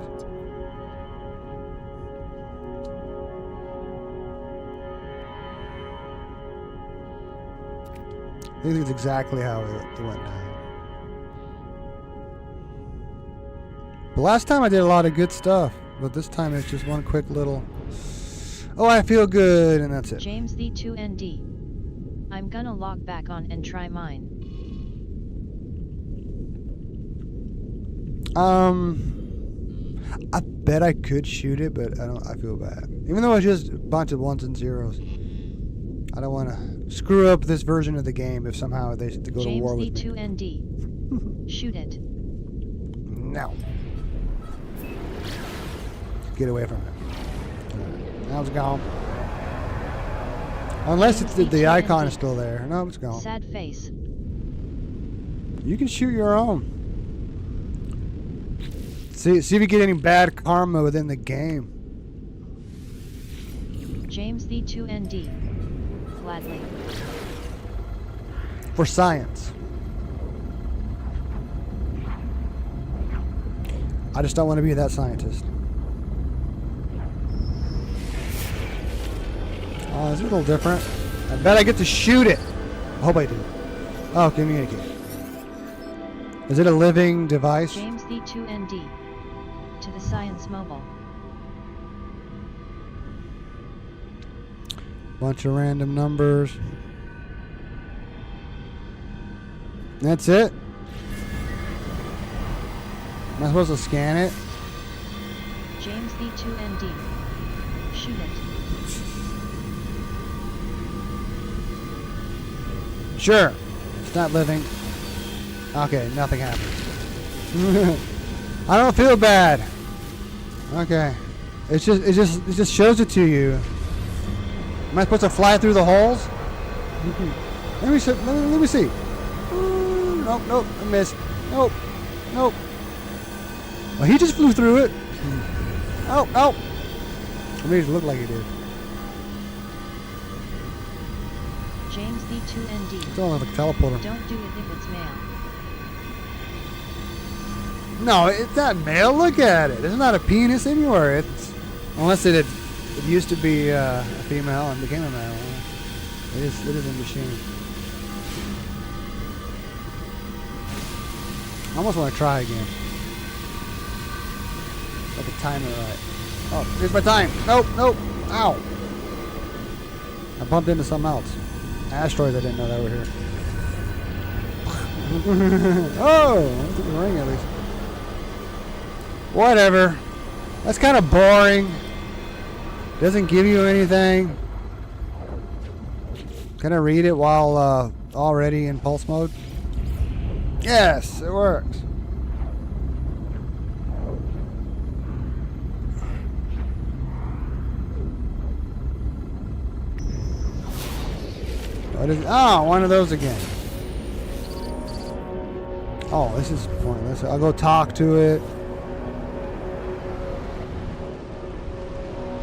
I think it's exactly how it went down. The last time I did a lot of good stuff, but this time it's just one quick little, oh, I feel good, and that's it. James the 2ND. I'm gonna log back on and try mine. I bet I could shoot it, but I feel bad. Even though it's just a bunch of ones and zeros. I don't want to screw up this version of the game if somehow they go to war with me. James the 2ND. Shoot it. No. Get away from it. Now it's gone. Unless it's the icon is still there. No, it's gone. Sad face. You can shoot your own. See if you get any bad karma within the game. James the 2ND. Gladly. For science. I just don't want to be that scientist. Oh, it's a little different. I bet I get to shoot it. I hope I do. Oh, communicate. Is it a living device? James the 2ND. To the Science Mobile. Bunch of random numbers. That's it? Am I supposed to scan it? James the 2ND. Shoot it. Sure. It's not living. Okay, nothing happened. I don't feel bad. Okay. It just shows it to you. Am I supposed to fly through the holes? Let me see. Nope, I missed. Nope. Well, he just flew through it. Oh. It made it look like he did. James the 2ND. It's all like a teleporter. Don't do it if it's male. No, it's not male. Look at it. There's not a penis anywhere. It's unless it used to be a female and became a male. It is a machine. I almost want to try again. Like a timer right. Oh, here's my time. Nope. Ow. I bumped into something else. Asteroids I didn't know that were here. Oh, I took the ring at least. Whatever. That's kind of boring. Doesn't give you anything. Can I read it while already in pulse mode? Yes, it works. What is it? Oh, one of those again. Oh, this is pointless. I'll go talk to it.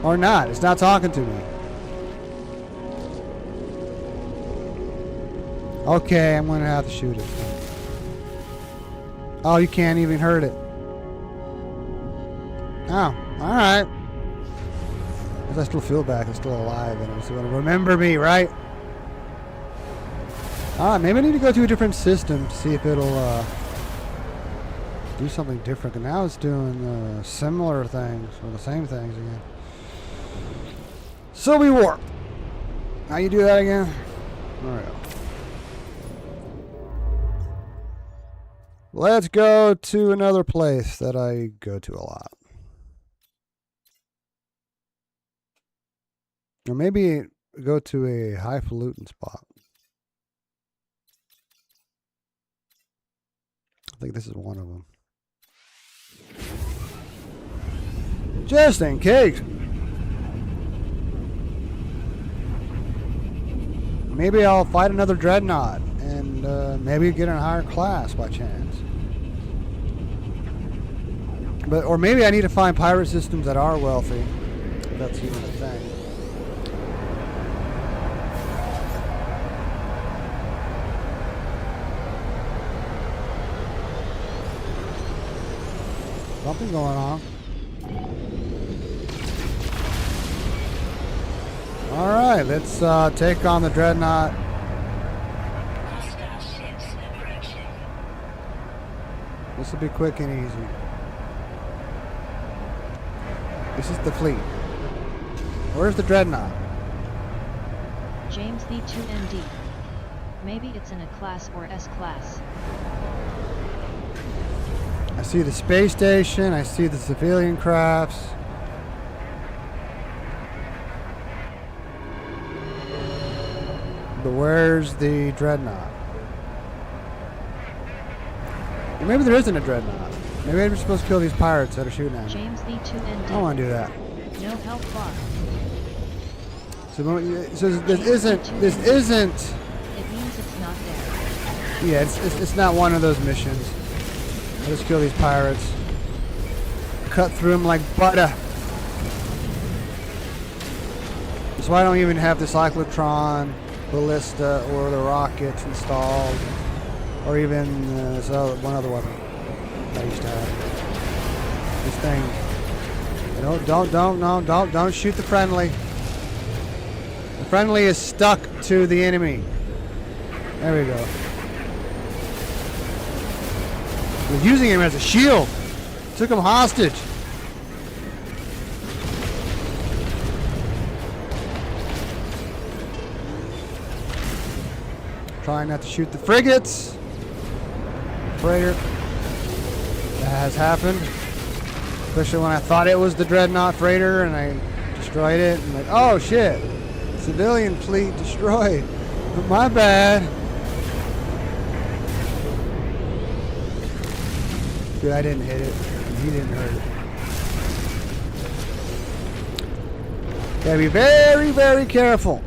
Or not. It's not talking to me. Okay, I'm going to have to shoot it. Oh, you can't even hurt it. Oh, alright. I still feel back. It's still alive. And it's going to remember me, right? Alright, maybe I need to go to a different system to see if it'll do something different. And now it's doing similar things, or the same things again. So we warp. How you do that again? Alright. Let's go to another place that I go to a lot. Or maybe go to a highfalutin spot. I think this is one of them. Just in case. Maybe I'll fight another dreadnought and maybe get in a higher class by chance. Or maybe I need to find pirate systems that are wealthy. That's even a thing. Something going on. Alright, let's take on the Dreadnought. Hostile ships approaching. This will be quick and easy. This is the fleet. Where's the Dreadnought? James the 2ND. Maybe it's in a class or S class. I see the space station. I see the civilian crafts. But where's the Dreadnought? Well, maybe there isn't a Dreadnought. Maybe we're supposed to kill these pirates that are shooting at me. James the 2ND. I don't want to do that. No help bar. So this isn't. It means it's not there. Yeah, it's not one of those missions. I'll just kill these pirates. Cut through them like butter. That's why I don't even have the cyclotron, ballista, or the rockets installed, or even one other weapon I used to have. This thing. Don't shoot the friendly. The friendly is stuck to the enemy. There we go. We're using him as a shield. Took him hostage. Trying not to shoot the frigates. Freighter. That has happened. Especially when I thought it was the Dreadnought freighter and I destroyed it. And like, oh shit. Civilian fleet destroyed. My bad. Good, I didn't hit it. He didn't hurt it. Gotta be very, very careful.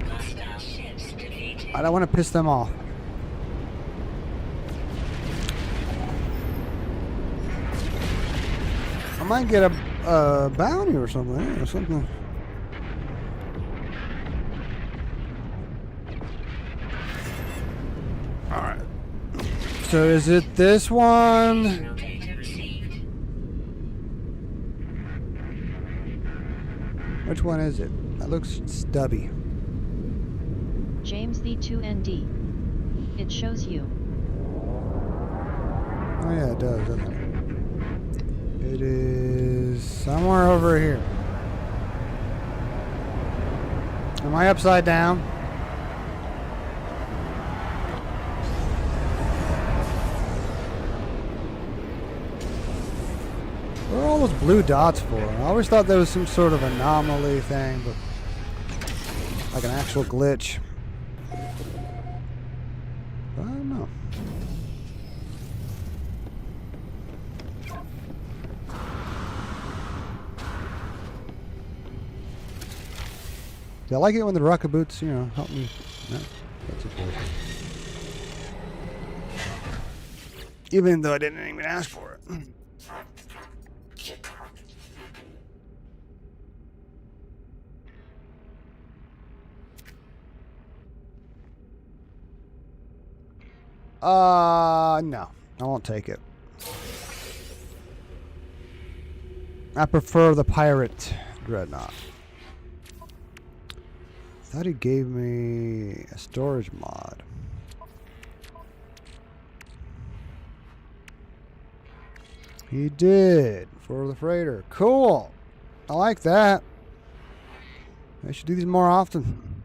Hostile ships defeated. I don't want to piss them off. I might get a bounty or something. Alright. So is it this one? Signal data received. Which one is it? That looks stubby. James the 2ND. It shows you. Oh yeah, it does, doesn't it? It is somewhere over here. Am I upside down? What are all those blue dots for? I always thought there was some sort of anomaly thing, but like an actual glitch. I don't know. I like it when the rocket boots, help me. No, that's situation. Even though I didn't even ask for it. No, I won't take it. I prefer the pirate Dreadnought. Thought he gave me a storage mod. He did for the freighter. Cool. I like that. I should do these more often.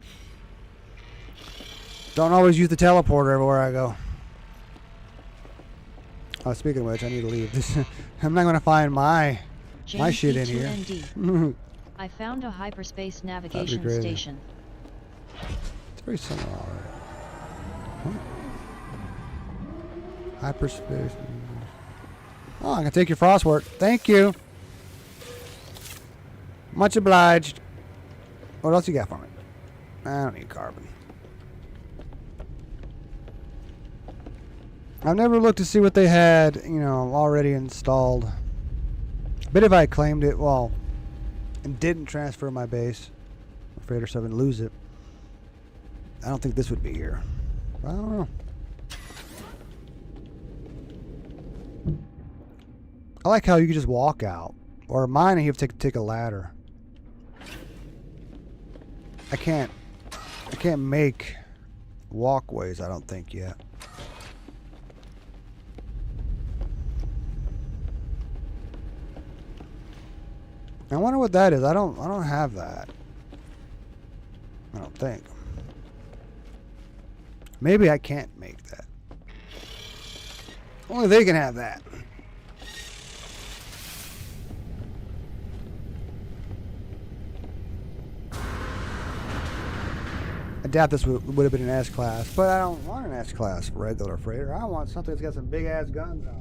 Don't always use the teleporter everywhere I go. Oh, speaking of which, I need to leave. I'm not going to find my shit in here. JMP2ND. I found a hyperspace navigation great. station. It's very similar, alright. Huh? Hyperspace. Oh, I can take your frostwork. Thank you. Much obliged. What else you got for me? I don't need carbon. I've never looked to see what they had, already installed. But if I claimed it, and didn't transfer my base, Freighter 7 lose it, I don't think this would be here. I don't know. I like how you can just walk out. Or mine, you have to take a ladder. I can't make walkways, I don't think, yet. I wonder what that is. I don't have that. I don't think. Maybe I can't make that. Only they can have that. I doubt this would have been an S class, but I don't want an S class regular freighter. I want something that's got some big ass guns on it.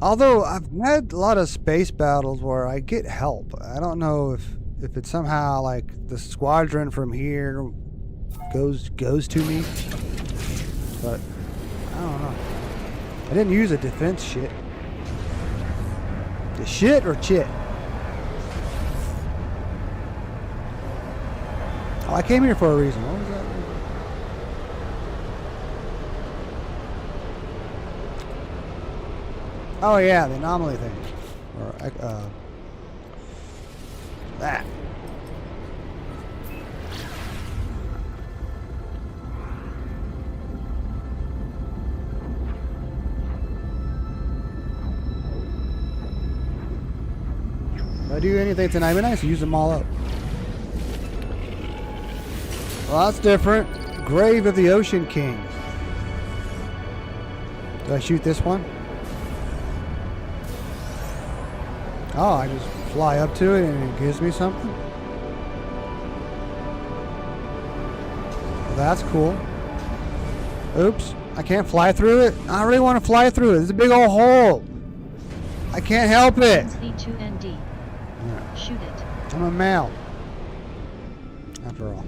Although I've had a lot of space battles where I get help. I don't know if it's somehow like the squadron from here goes to me, but I don't know. I didn't use a defense shit. The shit or chit? Oh, I came here for a reason. What was that? Oh yeah, the anomaly thing. Or that. If I do anything tonight, it'd be nice to use them all up. Well, that's different. Grave of the Ocean King. Do I shoot this one? Oh, I just fly up to it and it gives me something? Well, that's cool. Oops, I can't fly through it. I really want to fly through it. It's a big old hole. I can't help it. C2ND. Yeah. Shoot it. I'm a male. After all.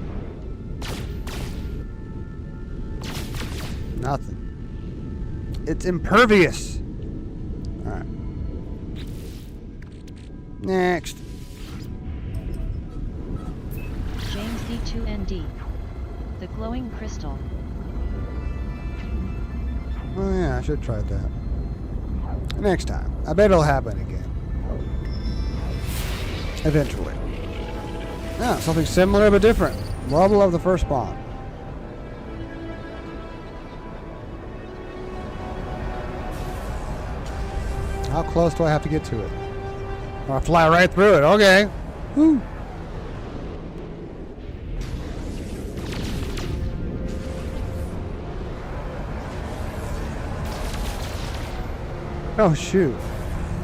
Nothing. It's impervious. Alright. Next. James D2ND. The glowing crystal. Oh yeah, I should try that. Next time. I bet it'll happen again. Eventually. Yeah, something similar but different. Level of the first spawn. How close do I have to get to it? Or I fly right through it. Okay. Woo. Oh shoot.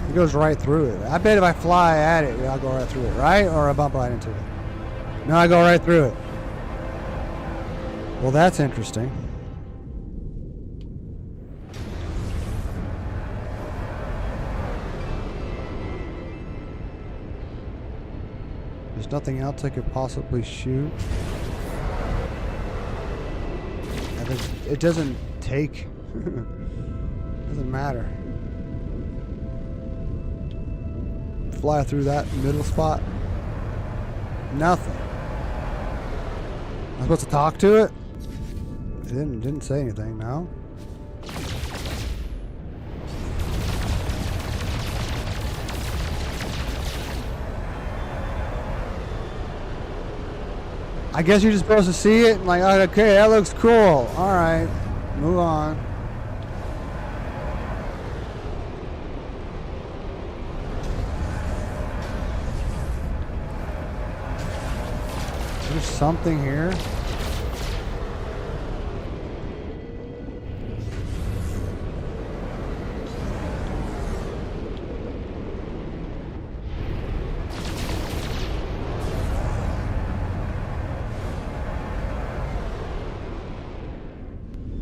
It goes right through it. I bet if I fly at it, I'll go right through it, right? Or I bump right into it. No, I go right through it. Well, that's interesting. There's nothing else I could possibly shoot. It doesn't take. Doesn't matter. Fly through that middle spot. Nothing. I'm supposed to talk to it? It didn't say anything, no? I guess you're just supposed to see it and like, okay, that looks cool. Alright, move on. There's something here.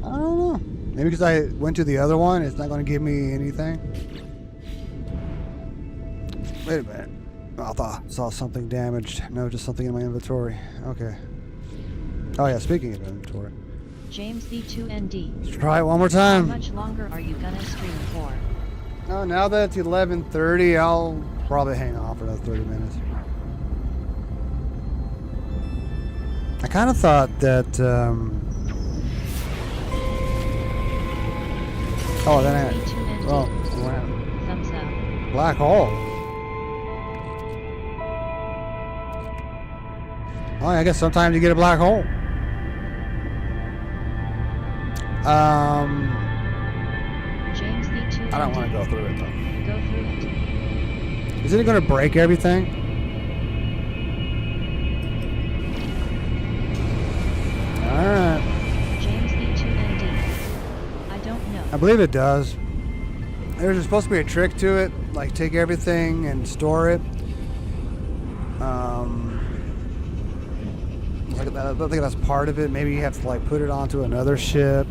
I don't know. Maybe because I went to the other one, it's not going to give me anything. Wait a minute. I thought I saw something damaged. No, just something in my inventory. Okay. Oh yeah, speaking of inventory. James D2ND. Let's try it one more How time. much longer are you gonna stream for? Oh, now that it's 11:30, I'll probably hang off for another 30 minutes. I kind of thought that, oh, then Oh, wow. Thumbs up. Black hole. Oh, I guess sometimes you get a black hole. James the 2 I don't want to go through it though. Go through it. Isn't it going to break everything? Alright. James the 2ND. I don't know. I believe it does. There's supposed to be a trick to it, like take everything and store it. I don't think that's part of it. Maybe you have to like put it onto another ship,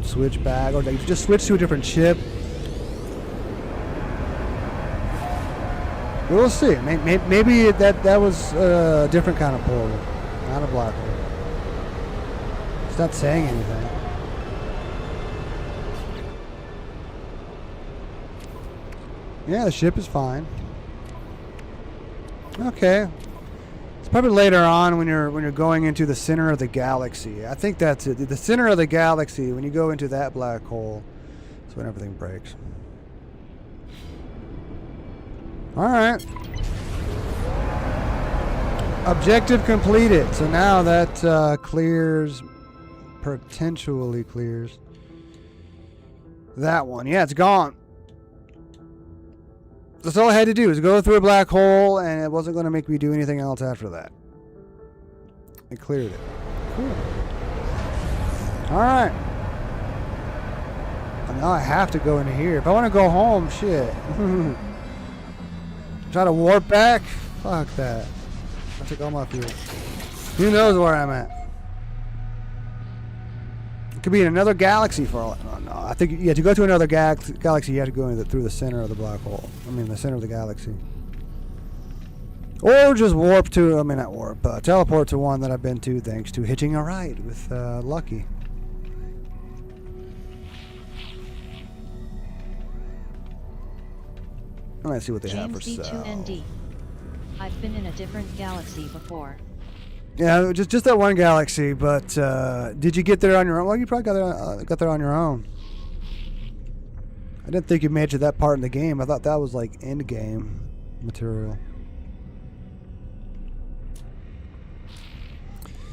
switch back, or like just switch to a different ship. We'll see. Maybe that was a different kind of portal, not a black hole. It's not saying anything. Yeah, the ship is fine. Okay. It's probably later on when you're going into the center of the galaxy. I think that's it. The center of the galaxy, when you go into that black hole, that's when everything breaks. Alright. Objective completed. So now that clears, potentially clears that one. Yeah, it's gone. That's all I had to do is go through a black hole, and it wasn't going to make me do anything else after that. It cleared it. Cool. Alright. Now I have to go into here. If I want to go home, shit. Try to warp back? Fuck that. I took all my fuel. Who knows where I'm at? It could be in another galaxy for all. No, I think to go to another galaxy, you have to go through the center of the black hole. I mean, the center of the galaxy. Or just warp to, not warp, teleport to one that I've been to thanks to hitching a ride with Lucky. I'm gonna see what they have for James sale. D2ND. I've been in a different galaxy before. Yeah, just that one galaxy. But did you get there on your own? Well, you probably got there on your own. I didn't think you made it to that part in the game. I thought that was like end game material.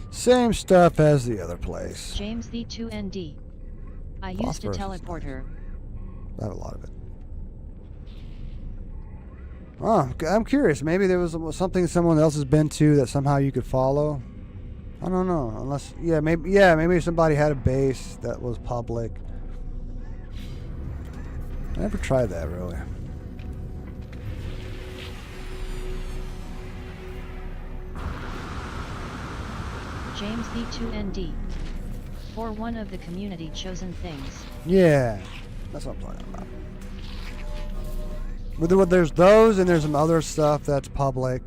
Same stuff as the other place. James the 2ND. I used a Phosphorus is teleporter. I have a lot of it. Oh, I'm curious. Maybe there was something someone else has been to that somehow you could follow. I don't know. Unless, maybe somebody had a base that was public. I never tried that really. James the 2ND. For one of the community chosen things. Yeah, that's what I'm talking about. But there's those, and there's some other stuff that's public.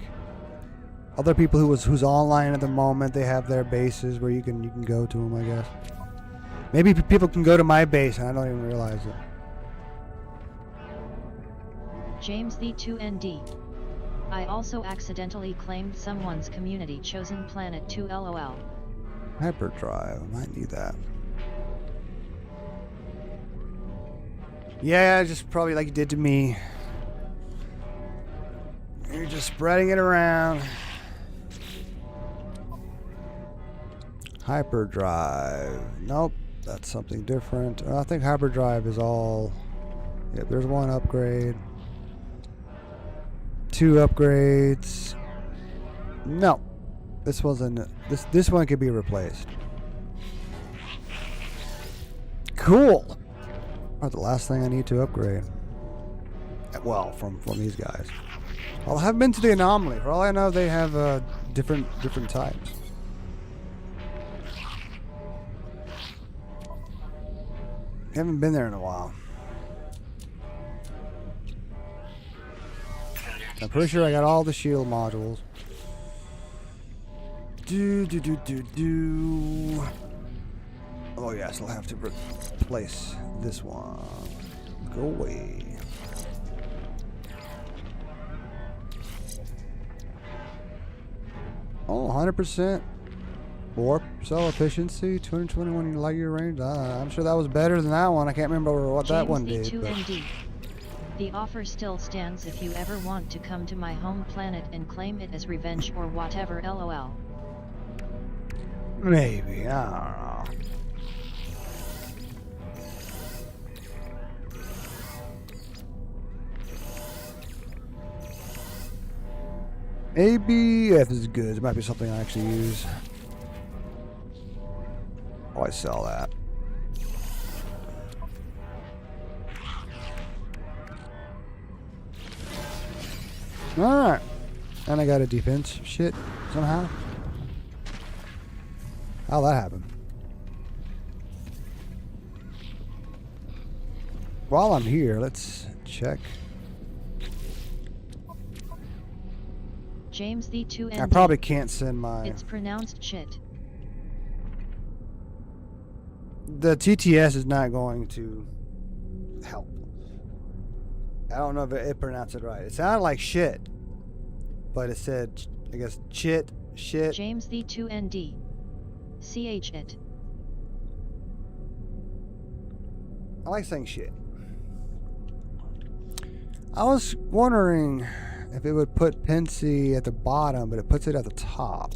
Other people who's online at the moment, they have their bases where you can go to them, I guess. Maybe people can go to my base, and I don't even realize it. James the 2ND. I also accidentally claimed someone's community chosen planet 2 LOL. Hyperdrive, I might need that. Yeah, just probably like you did to me. You're just spreading it around. Hyperdrive. Nope, that's something different. I think hyperdrive is all. Yep, there's one upgrade. 2 upgrades. No, this wasn't. This one could be replaced. Cool. That's the last thing I need to upgrade. Well, from these guys. Well, I haven't been to the anomaly. For all I know, they have different types. Haven't been there in a while. I'm pretty sure I got all the shield modules. Oh yes, I'll have to replace this one. Go away. Oh, 100%. Warp cell efficiency, 221 light year range. I'm sure that was better than that one. I can't remember what that one did. James but- V2ND. The offer still stands if you ever want to come to my home planet and claim it as revenge or whatever, lol. Maybe, I don't know. ABF is good. It might be something I actually use. Oh, I sell that. Alright. And I got a defense shit somehow. How'd that happen? While I'm here, let's check. James V2ND. I probably can't send my... It's pronounced shit. The TTS is not going to help. I don't know if it pronounced it right. It sounded like shit, but it said, I guess, shit. James V2ND. CH it. I like saying shit. I was wondering if it would put Pensy at the bottom, but it puts it at the top.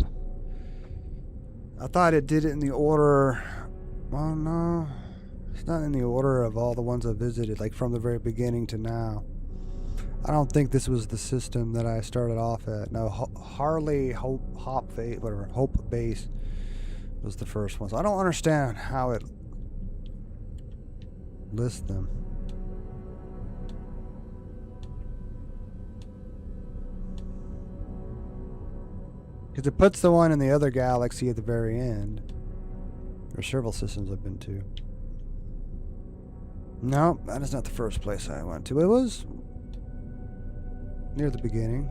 I thought it did it in the order... Well, no. It's not in the order of all the ones I visited, like from the very beginning to now. I don't think this was the system that I started off at. No, Harley Hope Base was the first one. So I don't understand how it lists them. Because it puts the one in the other galaxy at the very end. There's several systems I've been to. No, that is not the first place I went to. It was near the beginning.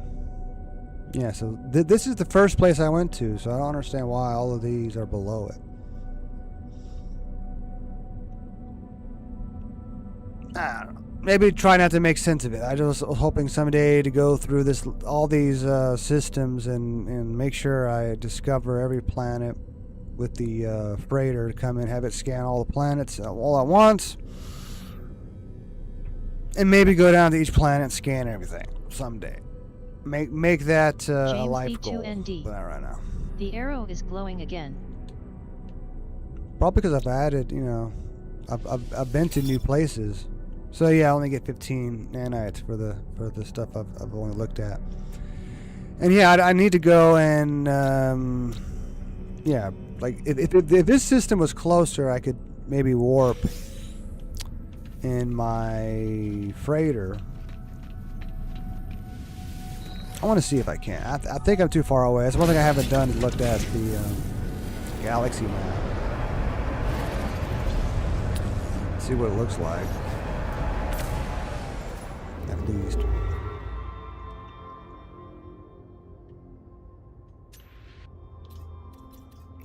Yeah, so this is the first place I went to, so I don't understand why all of these are below it. I don't know. Maybe try not to make sense of it. I just was hoping someday to go through all these systems and make sure I discover every planet with the freighter to come in, have it scan all the planets all at once, and maybe go down to each planet and scan everything someday. Make that a life goal. V2ND. But not right now. The arrow is glowing again. Probably because I've added, you know, I've been to new places. So yeah, I only get 15 nanites for the stuff I've only looked at. And yeah, I need to go and yeah, like if this system was closer, I could maybe warp in my freighter. I want to see if I can. I think I'm too far away. That's one thing I haven't done is looked at the galaxy map. See what it looks like. At least.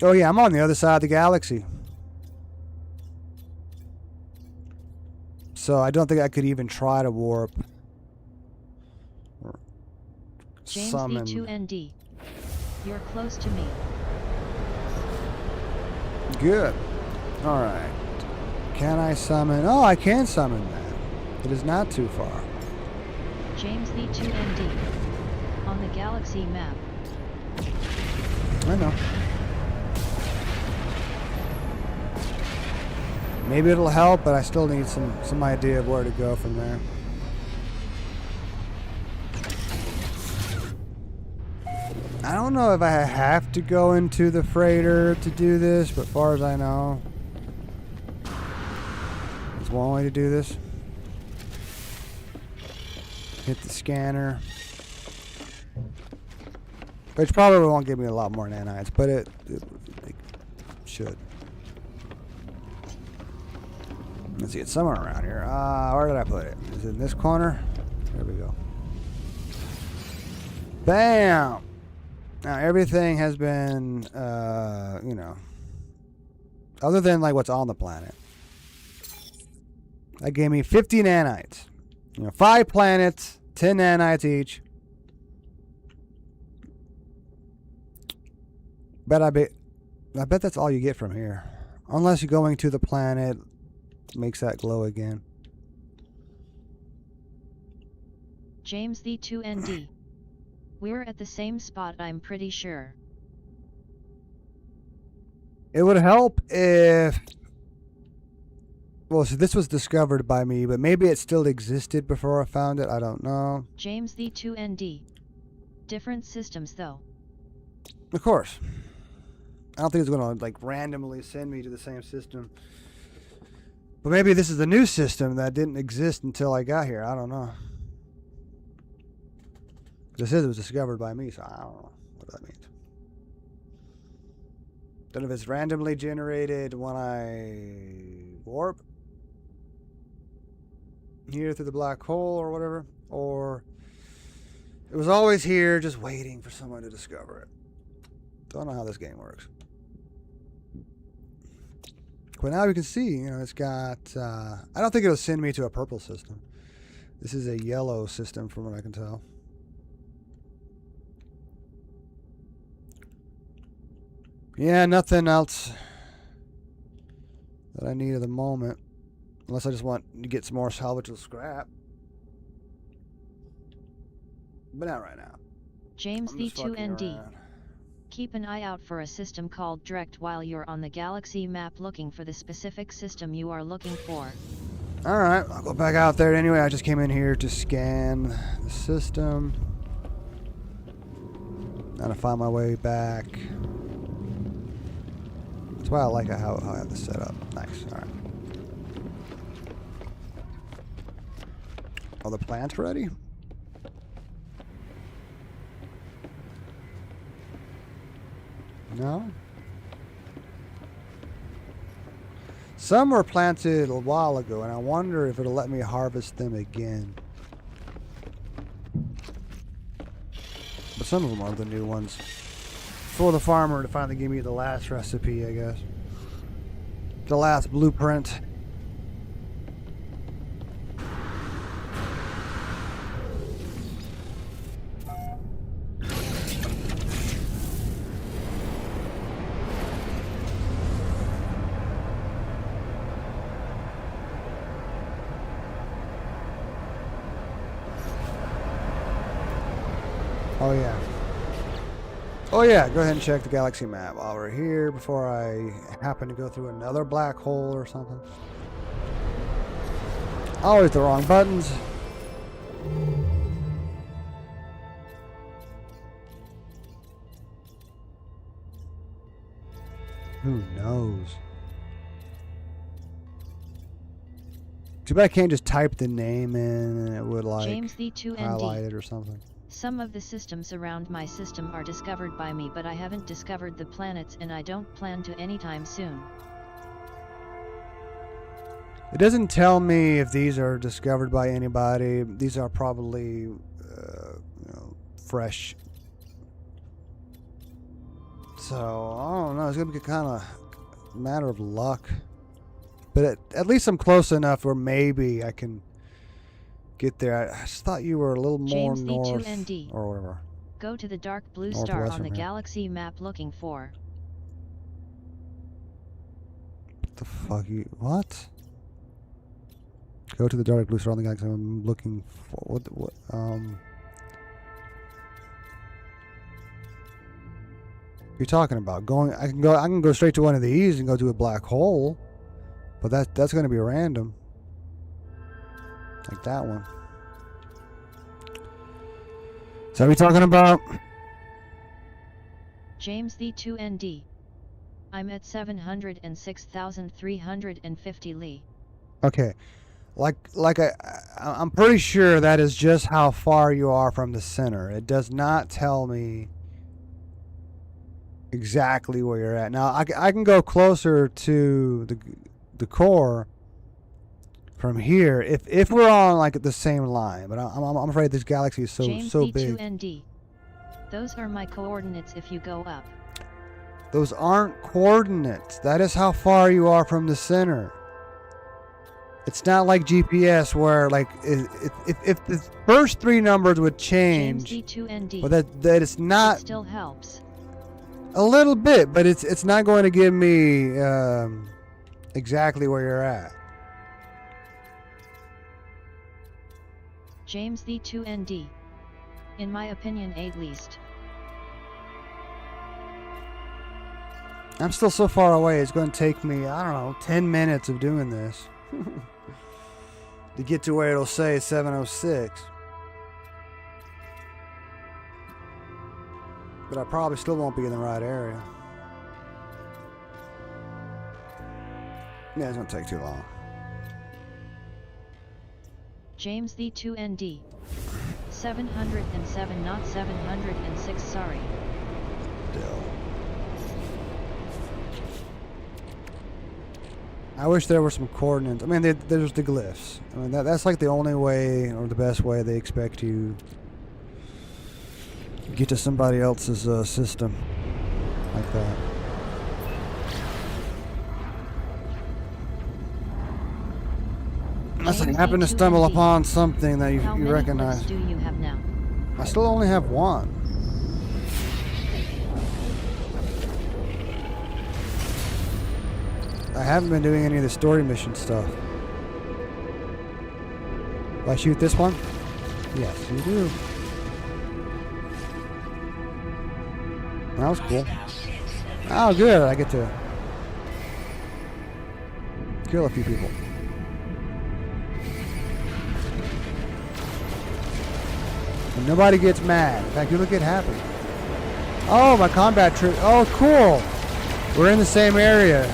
Oh yeah, I'm on the other side of the galaxy. So I don't think I could even try to warp. James Summon. V2ND. You're close to me. Good. Alright. Can I summon? Oh, I can summon that. It is not too far. James V2ND. On the galaxy map. I know. Maybe it'll help, but I still need some idea of where to go from there. I don't know if I have to go into the freighter to do this, but as far as I know, there's one way to do this. Hit the scanner. Which probably won't give me a lot more nanites, but it should. Let's see, it's somewhere around here. Where did I put it? Is it in this corner? There we go. Bam! Now everything has been, you know, other than like what's on the planet. That gave me 50 nanites. You know, 5 planets, 10 nanites each. Bet I bet that's all you get from here. Unless you're going to the planet, makes that glow again. James the 2ND. We're at the same spot, I'm pretty sure. It would help if... Well, so this was discovered by me, but maybe it still existed before I found it. I don't know. James the 2ND. Different systems though. Of course. I don't think it's going to like randomly send me to the same system. But maybe this is a new system that didn't exist until I got here. I don't know. It says it was discovered by me, so I don't know what that means. Don't know if it's randomly generated when I warp here through the black hole or whatever, or it was always here just waiting for someone to discover it. Don't know how this game works. But now we can see, you know, it's got, I don't think it'll send me to a purple system. This is a yellow system from what I can tell. Yeah, nothing else that I need at the moment. Unless I just want to get some more salvageable scrap. But not right now. James I'm the just fucking 2ND. around. Keep an eye out for a system called Direct while you're on the galaxy map looking for the specific system you are looking for. Alright, I'll go back out there anyway. I just came in here to scan the system. Now to find my way back. That's why I like how I have this set up. Nice, alright. Are the plants ready? No? Some were planted a while ago, and I wonder if it'll let me harvest them again. But some of them are the new ones. For the farmer to finally give me the last recipe, I guess. The last blueprint. Oh yeah. Oh yeah, go ahead and check the galaxy map while we're here before I happen to go through another black hole or something. Always the wrong buttons. Who knows? Too bad I can't just type the name in and it would like James the 2ND. highlight it or something. Some of the systems around my system are discovered by me, but I haven't discovered the planets and I don't plan to anytime soon. It doesn't tell me if these are discovered by anybody. These are probably, you know, fresh. So, I don't know. It's going to be kind of a matter of luck. But at least I'm close enough where maybe I can get there. I just thought you were a little more James the north 2ND. or whatever. Go to the dark blue Northwest star on from the here. galaxy map looking for. What the fuck you... What? Go to the dark blue star on the galaxy. I'm looking for... What you're talking about? I can go straight to one of these and go to a black hole. But that's going to be random. Like that one. Is that what you're talking about? James the 2ND. I'm at 706,350 Li. Okay. I'm pretty sure that is just how far you are from the center. It does not tell me exactly where you're at. Now, I can go closer to the core from here if we're on like the same line, but I'm afraid this galaxy is James so the big. 2ND. Those are my coordinates if you go up. Those aren't coordinates. That is how far you are from the center. It's not like GPS where like if the first three numbers would change, James the 2ND. well that is not. It still helps. A little bit, but it's not going to give me exactly where you're at. James the 2ND. In my opinion, at least. I'm still so far away. It's going to take me, I don't know, 10 minutes of doing this to get to where it'll say 706. But I probably still won't be in the right area. Yeah, it's going to take too long. James the 2ND. 707, not 706, sorry. Still. I wish there were some coordinates. I mean, there's the glyphs. I mean, that's like the only way or the best way they expect you to get to somebody else's system like that. Unless I happen to stumble upon something that you recognize. How many glyphs do you have now? I still only have one. I haven't been doing any of the story mission stuff. Do I shoot this one? Yes, you do. That was cool. Oh, good. I get to kill a few people. And nobody gets mad. In fact, you look, get happy. Oh, my combat trip. Oh, cool. We're in the same area.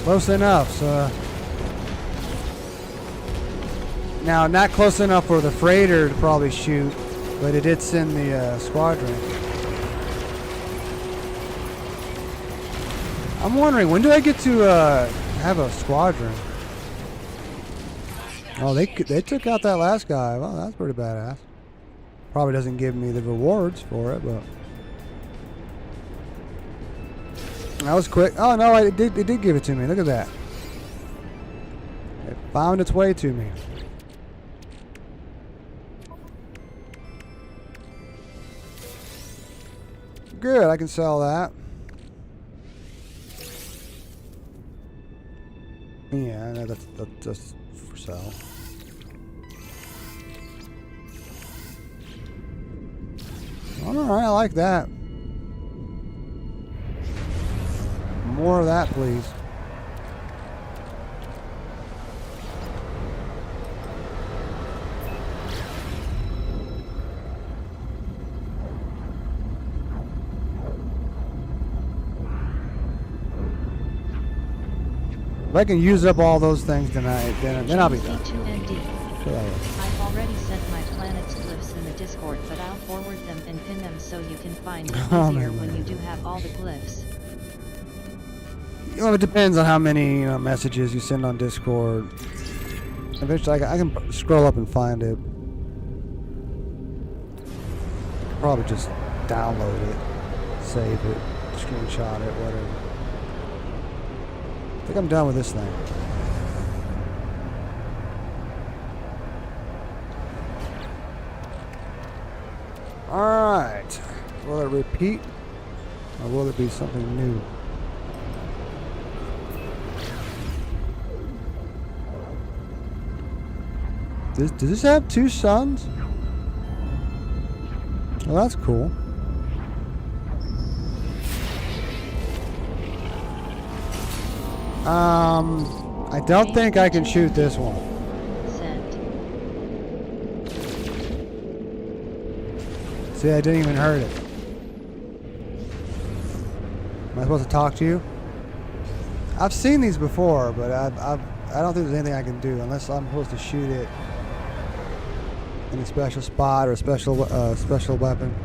Close enough, so... Now, not close enough for the freighter to probably shoot, but it did send the squadron. I'm wondering, when do I get to have a squadron? Oh, they took out that last guy. Well, that's pretty badass. Probably doesn't give me the rewards for it, but... That was quick. Oh no, it did give it to me. Look at that. It found its way to me. Good, I can sell that. Yeah, that's just for sale. Alright, I like that. More of that, please. If I can use up all those things tonight, then I'll be done. I've already sent my planet's glyphs in the Discord, but I'll forward them and pin them so you can find it easier when you do have all the glyphs. Well, it depends on how many messages you send on Discord. Eventually, I can scroll up and find it. Probably just download it, save it, screenshot it, whatever. I think I'm done with this thing. Alright. Will it repeat? Or will it be something new? Does this have two suns? Well, that's cool. I don't think I can shoot this one. Sent. See, I didn't even hurt it. Am I supposed to talk to you? I've seen these before, but I don't think there's anything I can do unless I'm supposed to shoot it in a special spot or a special weapon.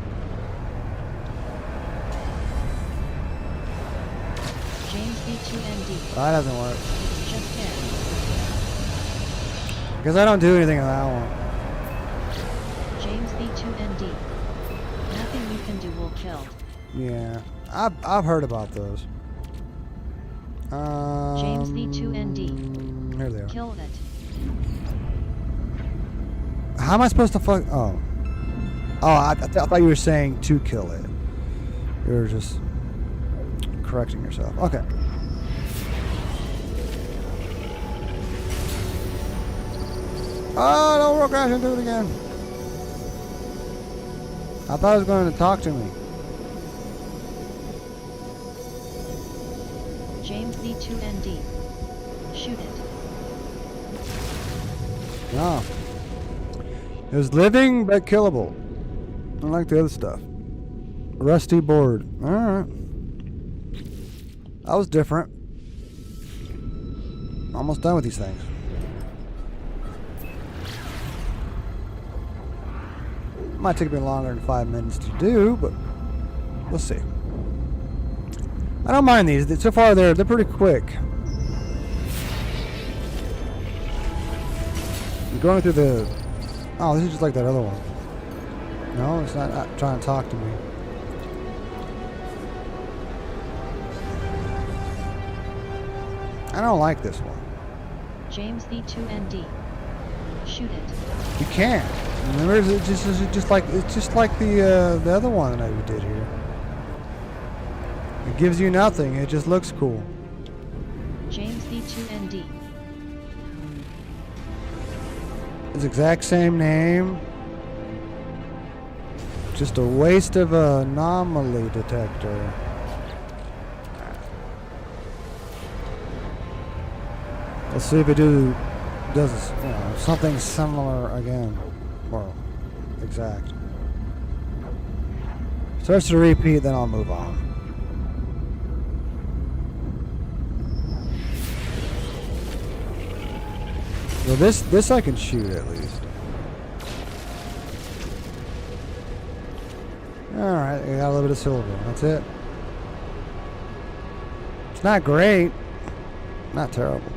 James B2ND. That doesn't work. It's just there. Because I don't do anything on that one. James B2ND. Nothing you can do will kill. Yeah, I've heard about those. James B2ND. Here they are. Kill it. How am I supposed to fuck? Oh. Oh, I thought you were saying to kill it. You were just... correcting yourself. Okay. Oh, don't roll crash into it again. I thought it was going to talk to me. James V2ND. Shoot it. No. It was living but killable. Unlike the other stuff. Rusty board. Alright. That was different. Almost done with these things. Might take me longer than 5 minutes to do, but we'll see. I don't mind these. So far they're pretty quick. You're going through the... Oh, this is just like that other one. No, it's not trying to talk to me. I don't like this one. James V2ND. Shoot it. You can't. Remember, it's just like the other one that we did here. It gives you nothing. It just looks cool. James V2ND. It's the exact same name. Just a waste of an anomaly detector. Let's see if it does something similar again. Well, exact. Starts to repeat, then I'll move on. Well, this I can shoot at least. Alright, I got a little bit of silver. That's it. It's not great. Not terrible.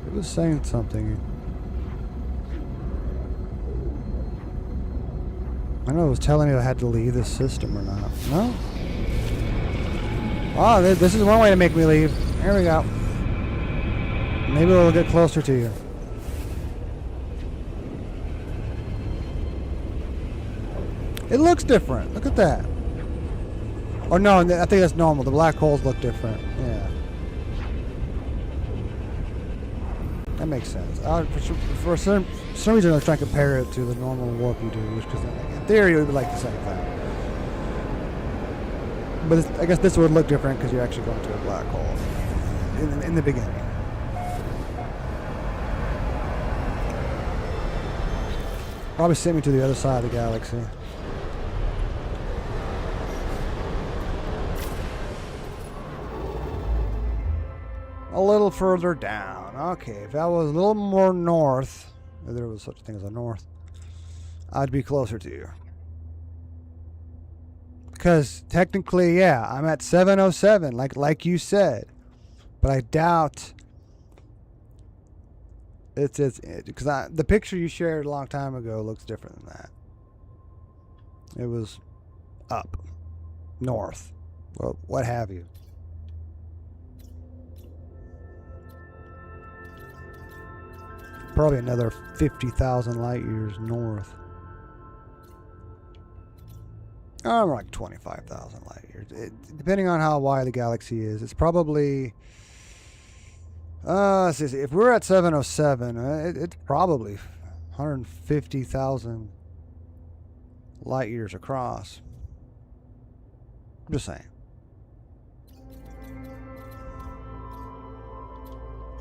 It was saying something. I know it was telling me I had to leave this system or not. No? Oh, this is one way to make me leave. Here we go. Maybe we'll get closer to you. It looks different. Look at that. Oh no, I think that's normal. The black holes look different. Yeah. That makes sense. For some reason, I was trying to compare it to the normal warp you do, which, because in theory, it would be like the same thing. But I guess this would look different because you're actually going to a black hole in the beginning. Probably sent me to the other side of the galaxy. A little further down. Okay, if I was a little more north, if there was such a thing as a north, I'd be closer to you. Because technically, yeah, I'm at 707, like you said, but I doubt it's because the picture you shared a long time ago looks different than that. It was up, north, well, what have you. Probably another 50,000 light years north. Oh, like 25,000 light years. Depending on how wide the galaxy is, it's probably... let's see, if we're at 707, it's probably 150,000 light years across. I'm just saying.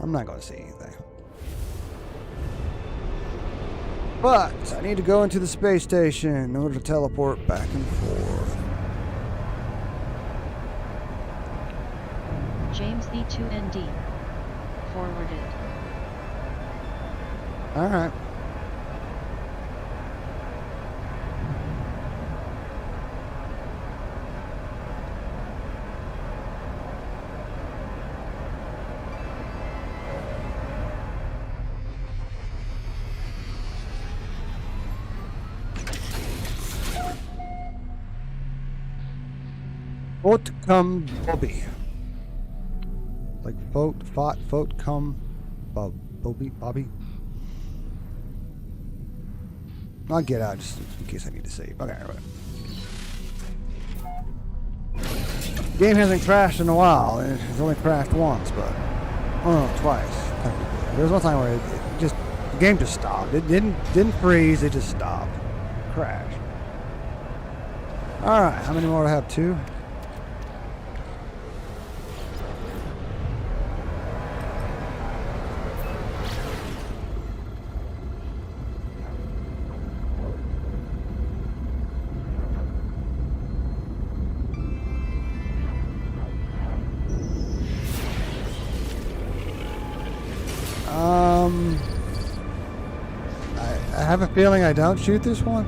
I'm not going to see anything. But I need to go into the space station in order to teleport back and forth. James V2ND. Forwarded. Alright. Vote come Bobby. Like vote, fought, vote come Bobby. I'll get out just in case I need to save. Okay, right. Game hasn't crashed in a while. It's only crashed once, but twice. There was one time where the game just stopped. It didn't freeze. It just stopped. Crashed. All right, how many more do I have? 2. I have a feeling I don't shoot this one.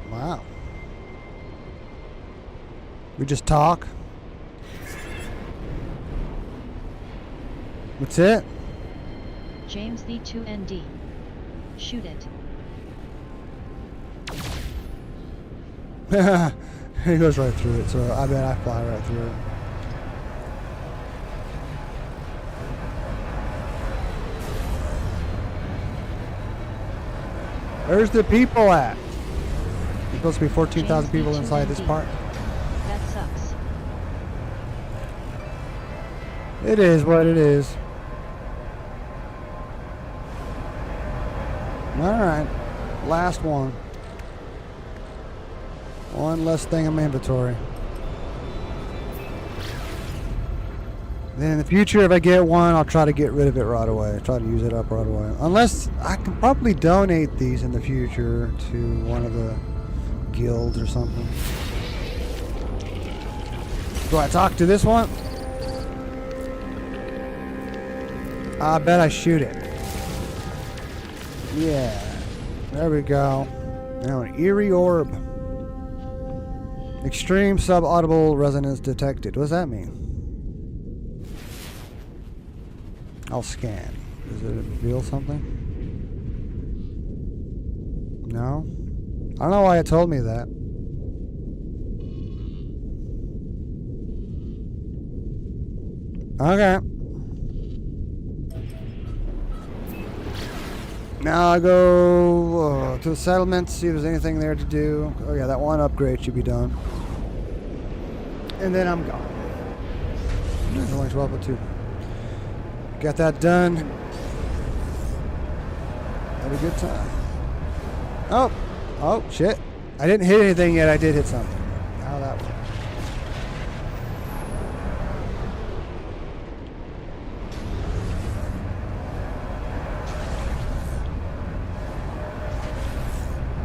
Wow. We just talk. That's it? James the 2ND. Shoot it. He goes right through it, so I bet I fly right through it. Where's the people at? There's supposed to be 14,000 people inside this part. That sucks. It is what it is. Alright. Last one. One less thing in my inventory. Then in the future, if I get one, I'll try to get rid of it right away. Try to use it up right away. Unless I can probably donate these in the future to one of the guilds or something. Do I talk to this one? I bet I shoot it. Yeah. There we go. Now an eerie orb. Extreme subaudible resonance detected. What does that mean? I'll scan. Does it reveal something? No? I don't know why it told me that. Okay. Now I go to the settlement, see if there's anything there to do. Oh yeah, that one upgrade should be done. And then I'm gone. There's only 12:02. Got that done. Had a good time. Oh shit. I didn't hit anything yet, I did hit something. How that works.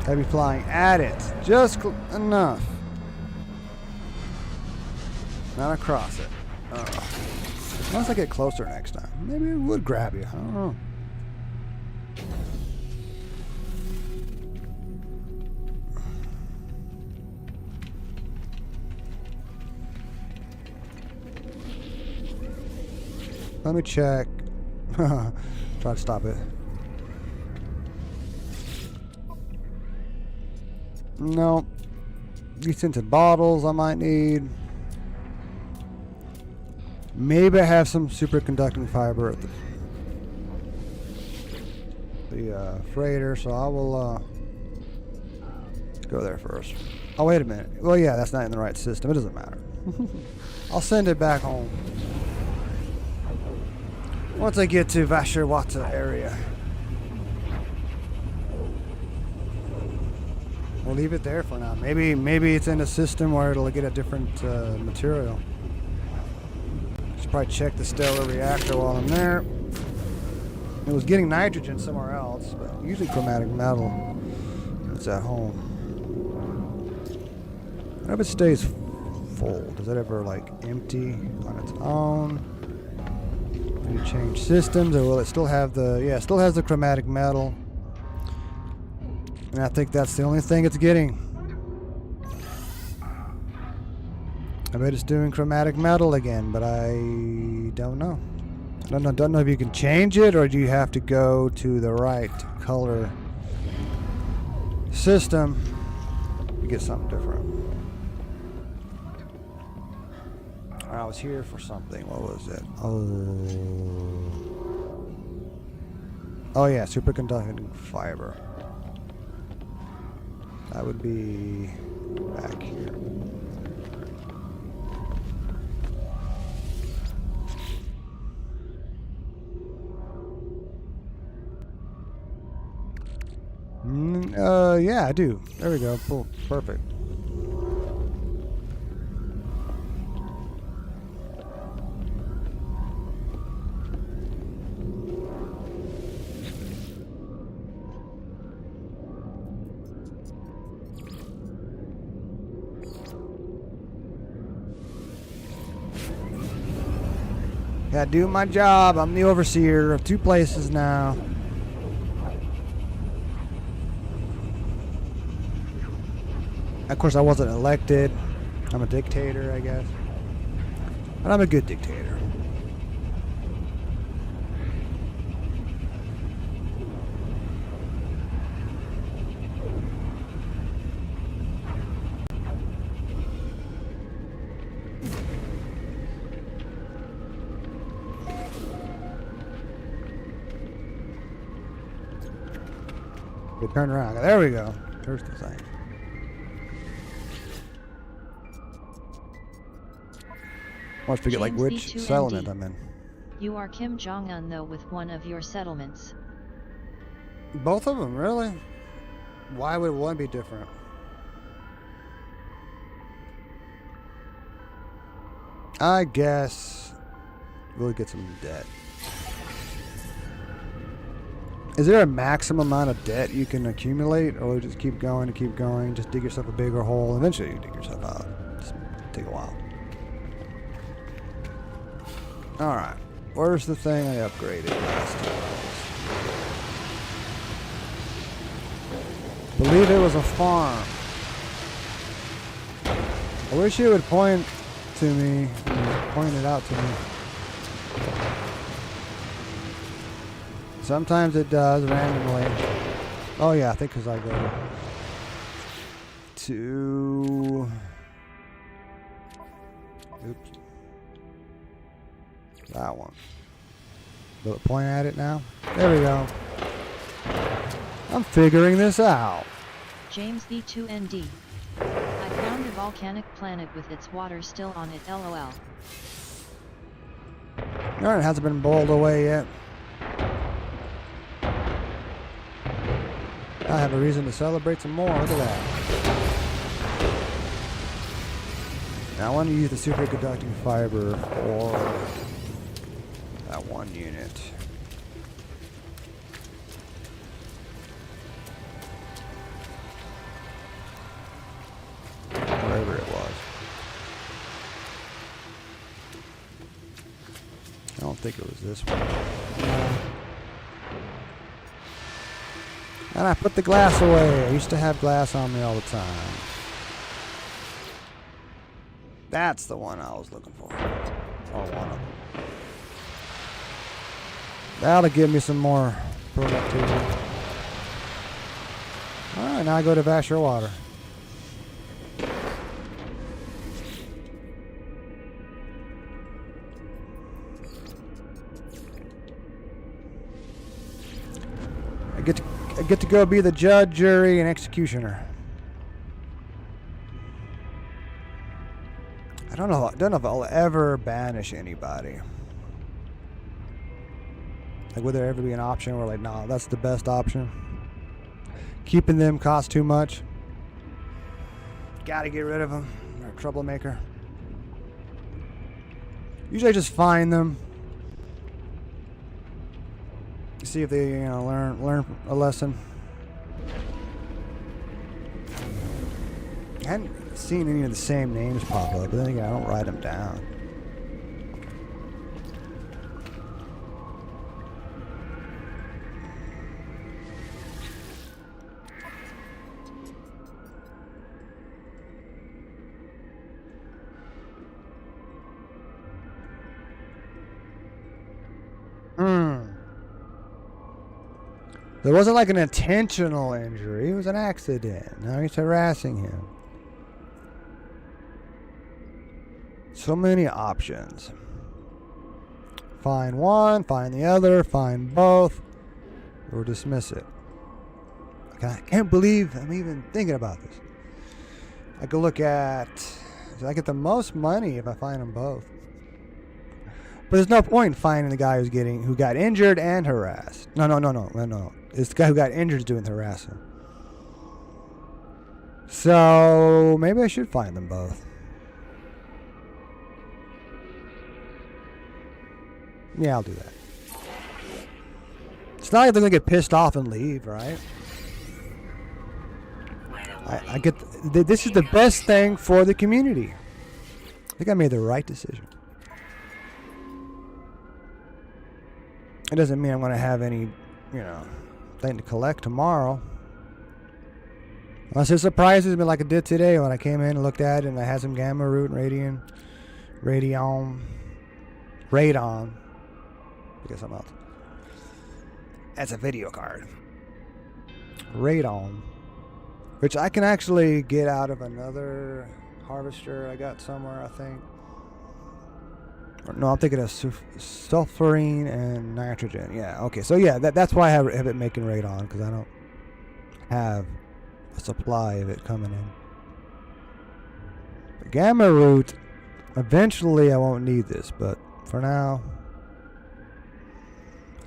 I'd be flying at it. Just enough. Not across it. Once I get closer next time, maybe it would grab you. I don't know. Let me check. Try to stop it. No. These scented bottles I might need. Maybe I have some superconducting fiber at the freighter, so I will go there first. Oh, wait a minute. Well, yeah, that's not in the right system. It doesn't matter. I'll send it back home. Once I get to Vasherwata area. We'll leave it there for now. Maybe it's in a system where it'll get a different material. Should probably check the stellar reactor while I'm there. It was getting nitrogen somewhere else, but usually chromatic metal. It's at home. I hope it stays full. Does that ever like empty on its own? Do you change systems, or will it still have the? Yeah, it still has the chromatic metal. And I think that's the only thing it's getting. I bet it's doing chromatic metal again, but I don't know. Don't know if you can change it, or do you have to go to the right color system. get something different. I was here for something. What was it? Oh yeah, superconducting fiber. That would be back here. Yeah, I do. There we go. Cool. Perfect. Gotta do my job. I'm the overseer of 2 places now. Of course, I wasn't elected. I'm a dictator, I guess. But I'm a good dictator. Okay, turn around. There we go. There's the thing. Once we get like James which V2ND. settlement I'm in. You are Kim Jong-un though with one of your settlements. Both of them, really? Why would one be different? I guess we'll get some debt. Is there a maximum amount of debt you can accumulate, or just keep going and keep going? Just dig yourself a bigger hole. Eventually, you dig yourself out. Just take a while. All right, where's the thing I upgraded last time? Believe it was a farm. I wish you would point to me, point it out to me. Sometimes it does randomly. Oh yeah, I think because I go to. Oops. That one. Will it point at it now? There we go. I'm figuring this out. James V2ND. I found a volcanic planet with its water still on it, LOL. Alright, it hasn't been bowled away yet. I have a reason to celebrate some more. Look at that. Now I want to use the superconducting fiber for that one unit. Wherever it was. I don't think it was this one. And I put the glass away. I used to have glass on me all the time. That's the one I was looking for. Or one of them. That'll give me some more productivity. Alright, now I go to Vasher Water. I get to go be the judge, jury, and executioner. I don't know if I'll ever banish anybody. Like, would there ever be an option where, like, no, that's the best option? Keeping them costs too much. Gotta get rid of them. They're a troublemaker. Usually I just find them. See if they, learn a lesson. I hadn't seen any of the same names pop up, but then again, I don't write them down. There wasn't like an intentional injury. It was an accident. Now he's harassing him. So many options. Find one, find the other, find both, or dismiss it. I can't believe I'm even thinking about this. I could look at... I get the most money if I find them both. But there's no point in finding the guy who got injured and harassed. No. It's the guy who got injured is doing the harassing. So maybe I should find them both. Yeah, I'll do that. It's not like they're gonna get pissed off and leave, right? I get this is the best thing for the community. I think I made the right decision. It doesn't mean I'm gonna have any, thing to collect tomorrow. Unless it surprises me like it did today when I came in and looked at it and I had some gamma root and radon. Because something else. That's a video card. Radon. Which I can actually get out of another harvester I got somewhere, I think. No, I'm thinking of sulfurine and nitrogen. Yeah, okay. So yeah, that's why I have it making radon, because I don't have a supply of it coming in. The gamma root, eventually I won't need this, but for now,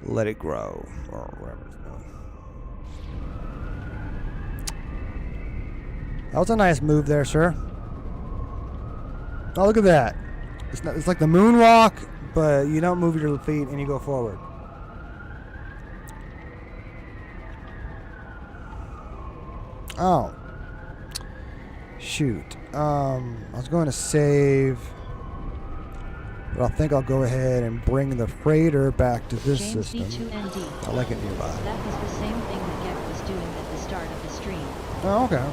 let it grow, or whatever it's doing. That was a nice move there, sir. Oh, look at that. It's like the moonwalk, but you don't move your feet and you go forward. Oh. Shoot. I was going to save, but I think I'll go ahead and bring the freighter back to this James system. B2ND. I like it nearby. That was the same thing that Gek was doing at the start of the stream. Oh, okay.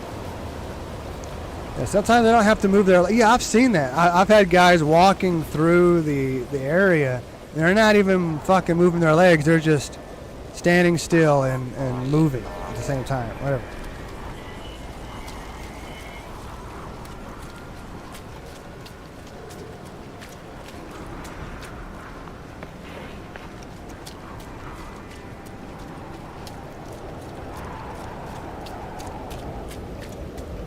Yeah, sometimes they don't have to move their... Yeah, I've seen that. I've had guys walking through the area. And they're not even fucking moving their legs. They're just standing still and moving at the same time. Whatever.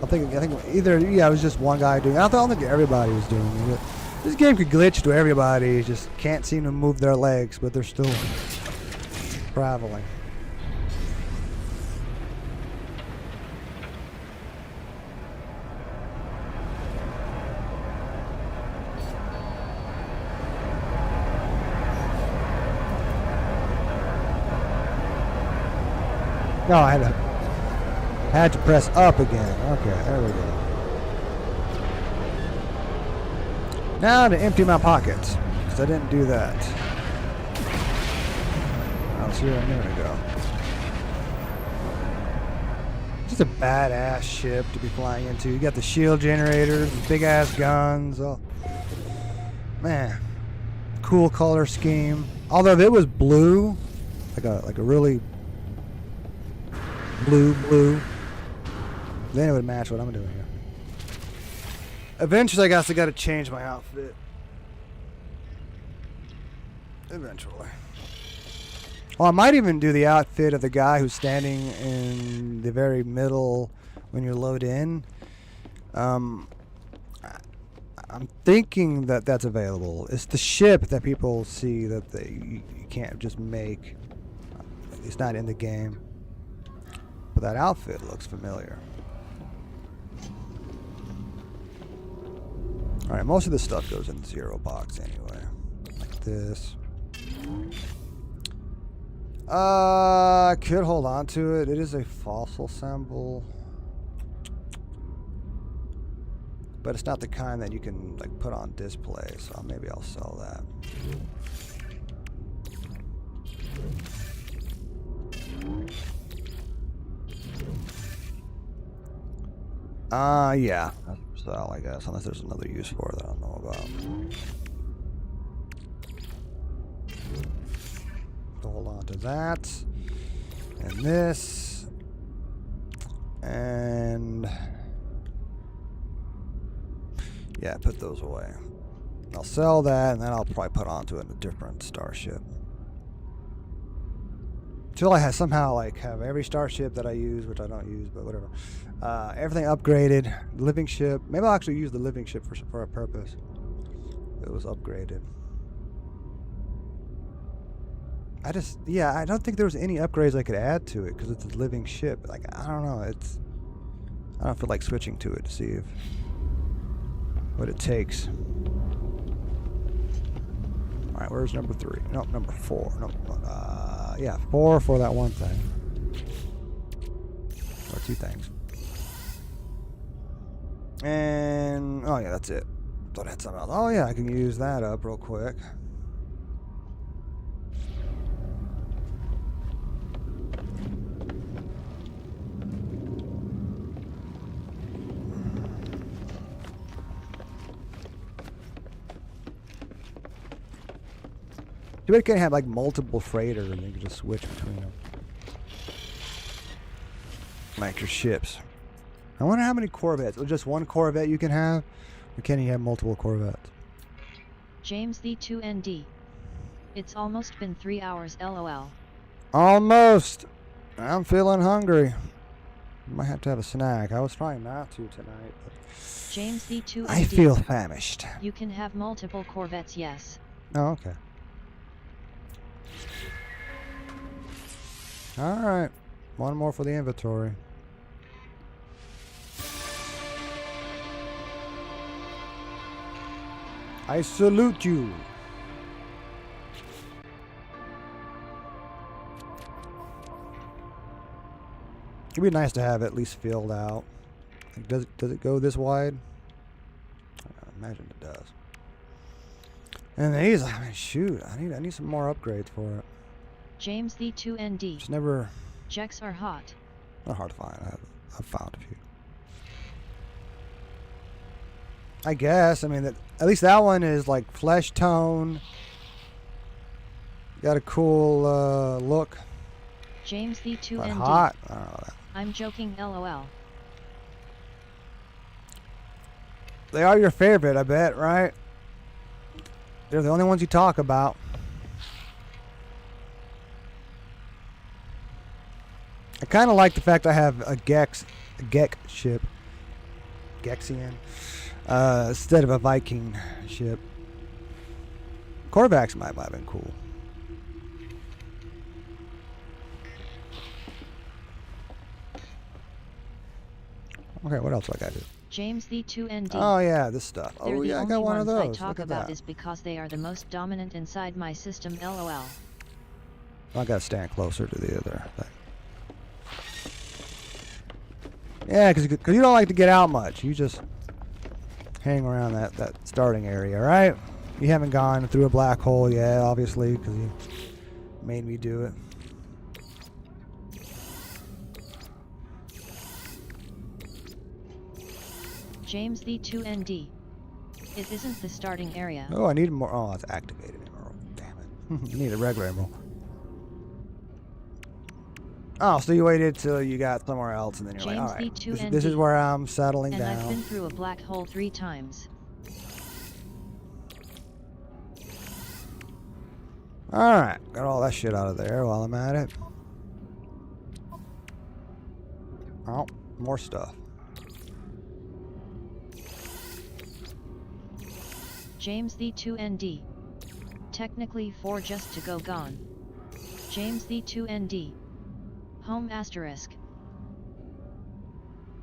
I think either it was just one guy doing it. I don't think everybody was doing it. This game could glitch to everybody. Just can't seem to move their legs, but they're still traveling. No, I had to press up again. Okay, there we go. Now to empty my pockets, because I didn't do that. I was here a minute ago. Just a badass ship to be flying into. You got the shield generators, the big ass guns. Oh, man, cool color scheme. Although if it was blue, like a really blue. Then it would match what I'm doing here. Eventually, I guess I got to change my outfit. Eventually. Well, I might even do the outfit of the guy who's standing in the very middle when you load in. I'm thinking that that's available. It's the ship that people see that you can't just make. It's not in the game. But that outfit looks familiar. Alright, most of this stuff goes in the 0 box anyway. Like this. I could hold on to it. It is a fossil symbol. But it's not the kind that you can like put on display, so maybe I'll sell that. Yeah. Sell, I guess, unless there's another use for it that I don't know about. Hold on to that. And this. And yeah, put those away. I'll sell that, and then I'll probably put onto a different starship. Until I somehow like have every starship that I use, which I don't use, but whatever. Everything upgraded. Living ship. Maybe I'll actually use the living ship for a purpose. It was upgraded. I don't think there was any upgrades I could add to it because it's a living ship. Like, I don't know. I don't feel like switching to it to see what it takes. All right, where's number 3? Nope, number 4. Nope. Yeah, 4 for that one thing. Or 2 things. And oh yeah, that's it. Thought I had something else. Oh yeah, I can use that up real quick. You can have like multiple freighters and you can just switch between them. Like your ships. I wonder how many Corvettes. Or just one Corvette you can have? Or can you have multiple Corvettes? James the 2ND. It's almost been 3 hours, lol. Almost! I'm feeling hungry. Might have to have a snack. I was trying not to tonight. But James the 2ND. I feel famished. You can have multiple Corvettes, yes. Oh, okay. Alright. One more for the inventory. I salute you. It'd be nice to have it at least filled out. Like, does it go this wide? I imagine it does. And these, I mean, shoot, I need some more upgrades for it. James the 2ND. It's never. Checks are hot. Not hard to find. I've found a few. I guess. I mean, at least that one is like flesh tone. Got a cool look. James the 2ND. But hot. I don't know that. I'm joking, lol. They are your favorite, I bet, right? They're the only ones you talk about. I kind of like the fact I have a Gex ship. Gexian. Instead of a Viking ship. Korvax might have been cool. Okay, what else do I got to do? James the 2ND. Oh yeah, this stuff. They're Oh the yeah, I only got one of ones those. I talk Look at about that. is because they are the most dominant inside my system, lol. I gotta stand closer to the other thing. Yeah, because you don't like to get out much. You just hang around that starting area, right? You haven't gone through a black hole yet, obviously, because you made me do it. James the 2ND. It isn't the starting area. Oh, I need more. Oh, it's activated emerald. Damn it. I need a regular emerald. Oh, so you waited till you got somewhere else and then you're James like, the alright, this is 2ND. where I'm settling And down. I've been through a black hole 3 times. Alright, got all that shit out of there while I'm at it. Oh, more stuff. James the 2ND. Technically 4 just to go gone. James the 2ND. Home asterisk.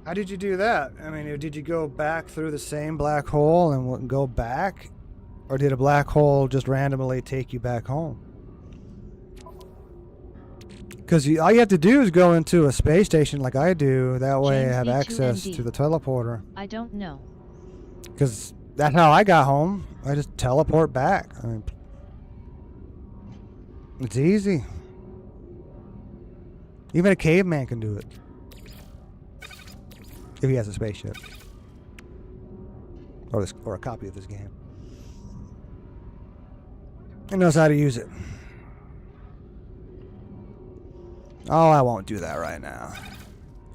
How did you do that? I mean, did you go back through the same black hole and go back? Or did a black hole just randomly take you back home? Because all you have to do is go into a space station like I do. That way James I have V2ND. access to the teleporter. I don't know. Because that's how I got home. I just teleport back. I mean, it's easy. Even a caveman can do it. If he has a spaceship. Or a copy of this game. He knows how to use it. Oh, I won't do that right now.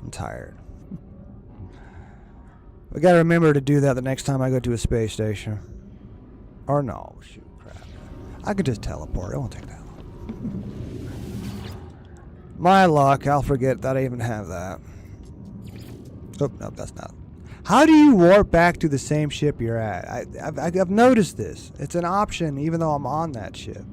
I'm tired. We gotta remember to do that the next time I go to a space station. Or no, shoot, crap. I could just teleport. It won't take that long. My luck, I'll forget that I even have that. Oh, no, that's not. How do you warp back to the same ship you're at? I've noticed this. It's an option even though I'm on that ship.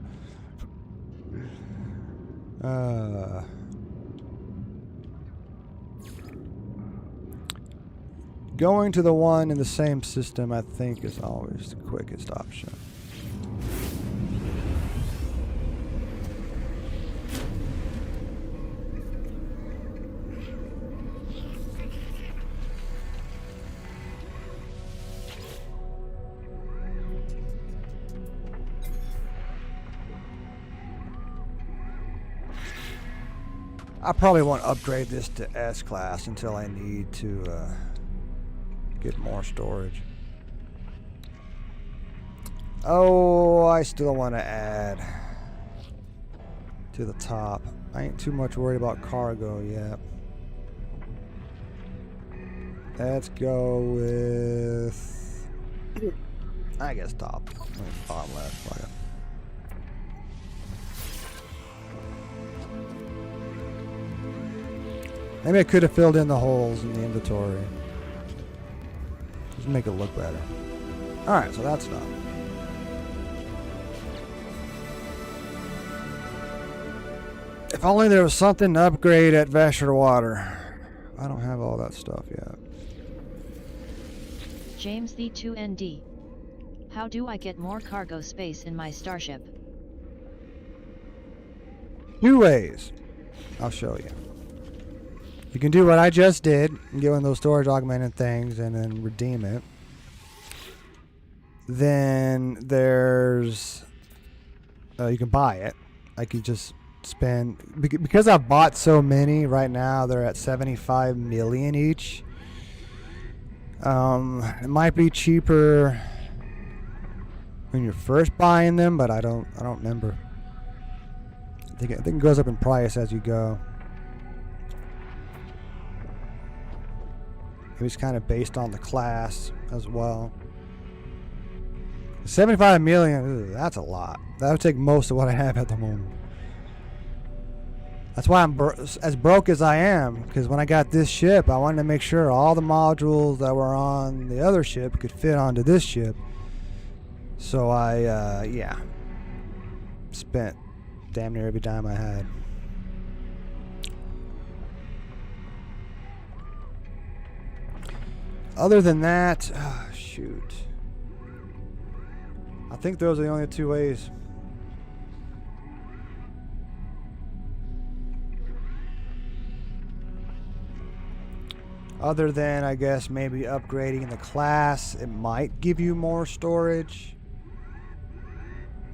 Going to the one in the same system, I think, is always the quickest option. I probably won't upgrade this to S class until I need to get more storage. Oh, I still want to add to the top. I ain't too much worried about cargo yet. Let's go with, I guess, top. Bottom left. Fuck it. Maybe I could have filled in the holes in the inventory. Just make it look better. Alright, so that's done. If only there was something to upgrade at Vasher Water. I don't have all that stuff yet. James the 2ND. How do I get more cargo space in my starship? 2 ways. I'll show you. You can do what I just did and get one of those storage augmented things and then redeem it. Then there's you can buy it. Like you just spend, because I've bought so many right now, they're at 75 million each. It might be cheaper when you're first buying them, but I don't remember. I think it goes up in price as you go. It was kind of based on the class as well. 75 million, that's a lot. That would take most of what I have at the moment. That's why I'm as broke as I am, because when I got this ship, I wanted to make sure all the modules that were on the other ship could fit onto this ship. So I, yeah, spent damn near every dime I had. Other than that, shoot. I think those are the only 2 ways. Other than, I guess, maybe upgrading the class, it might give you more storage.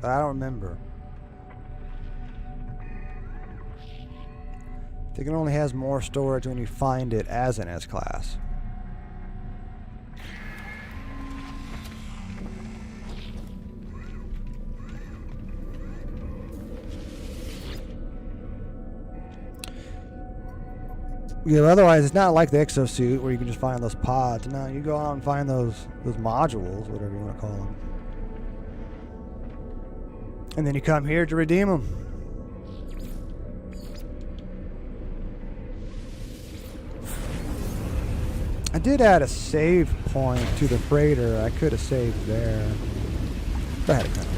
But I don't remember. I think it only has more storage when you find it as an S-class. Yeah, otherwise it's not like the exosuit where you can just find those pods. No, you go out and find those modules, whatever you want to call them. And then you come here to redeem them. I did add a save point to the freighter. I could have saved there. But I had to come here.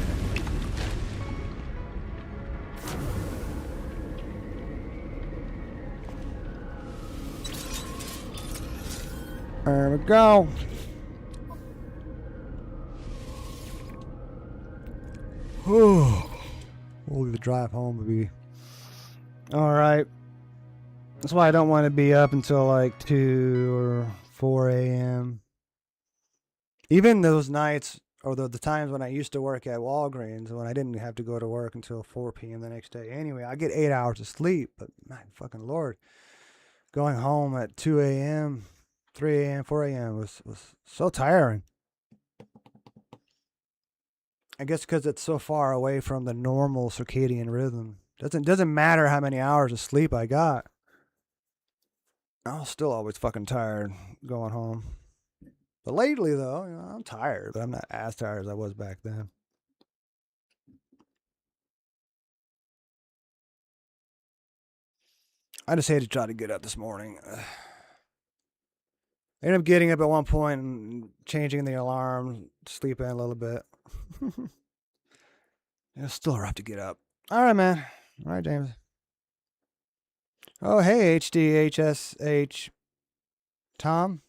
There we go. Hopefully the drive home will be alright. That's why I don't want to be up until like 2 or 4 a.m. Even those nights, or the times when I used to work at Walgreens, when I didn't have to go to work until 4 p.m. the next day. Anyway, I get 8 hours of sleep, but my fucking lord, going home at 2 a.m., 3 a.m., 4 a.m. was so tiring. I guess because it's so far away from the normal circadian rhythm. Doesn't matter how many hours of sleep I got. I was still always fucking tired going home. But lately, though, I'm tired, but I'm not as tired as I was back then. I just had to try to get up this morning. I ended up getting up at one point and changing the alarm, sleeping a little bit. It's still rough to get up. All right, man. All right, James. Oh, hey, HDHSH. Tom?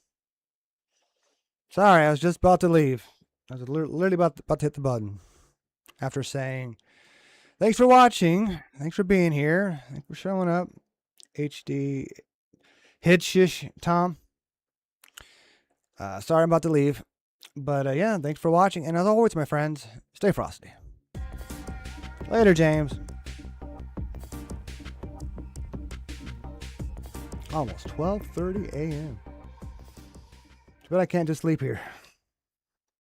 Sorry, I was just about to leave. I was literally about to hit the button after saying, thanks for watching. Thanks for being here. Thanks for showing up. HD Hidshish Tom. Sorry I'm about to leave. But yeah, thanks for watching. And as always, my friends, stay frosty. Later, James. Almost 12:30 a.m. But I can't just sleep here.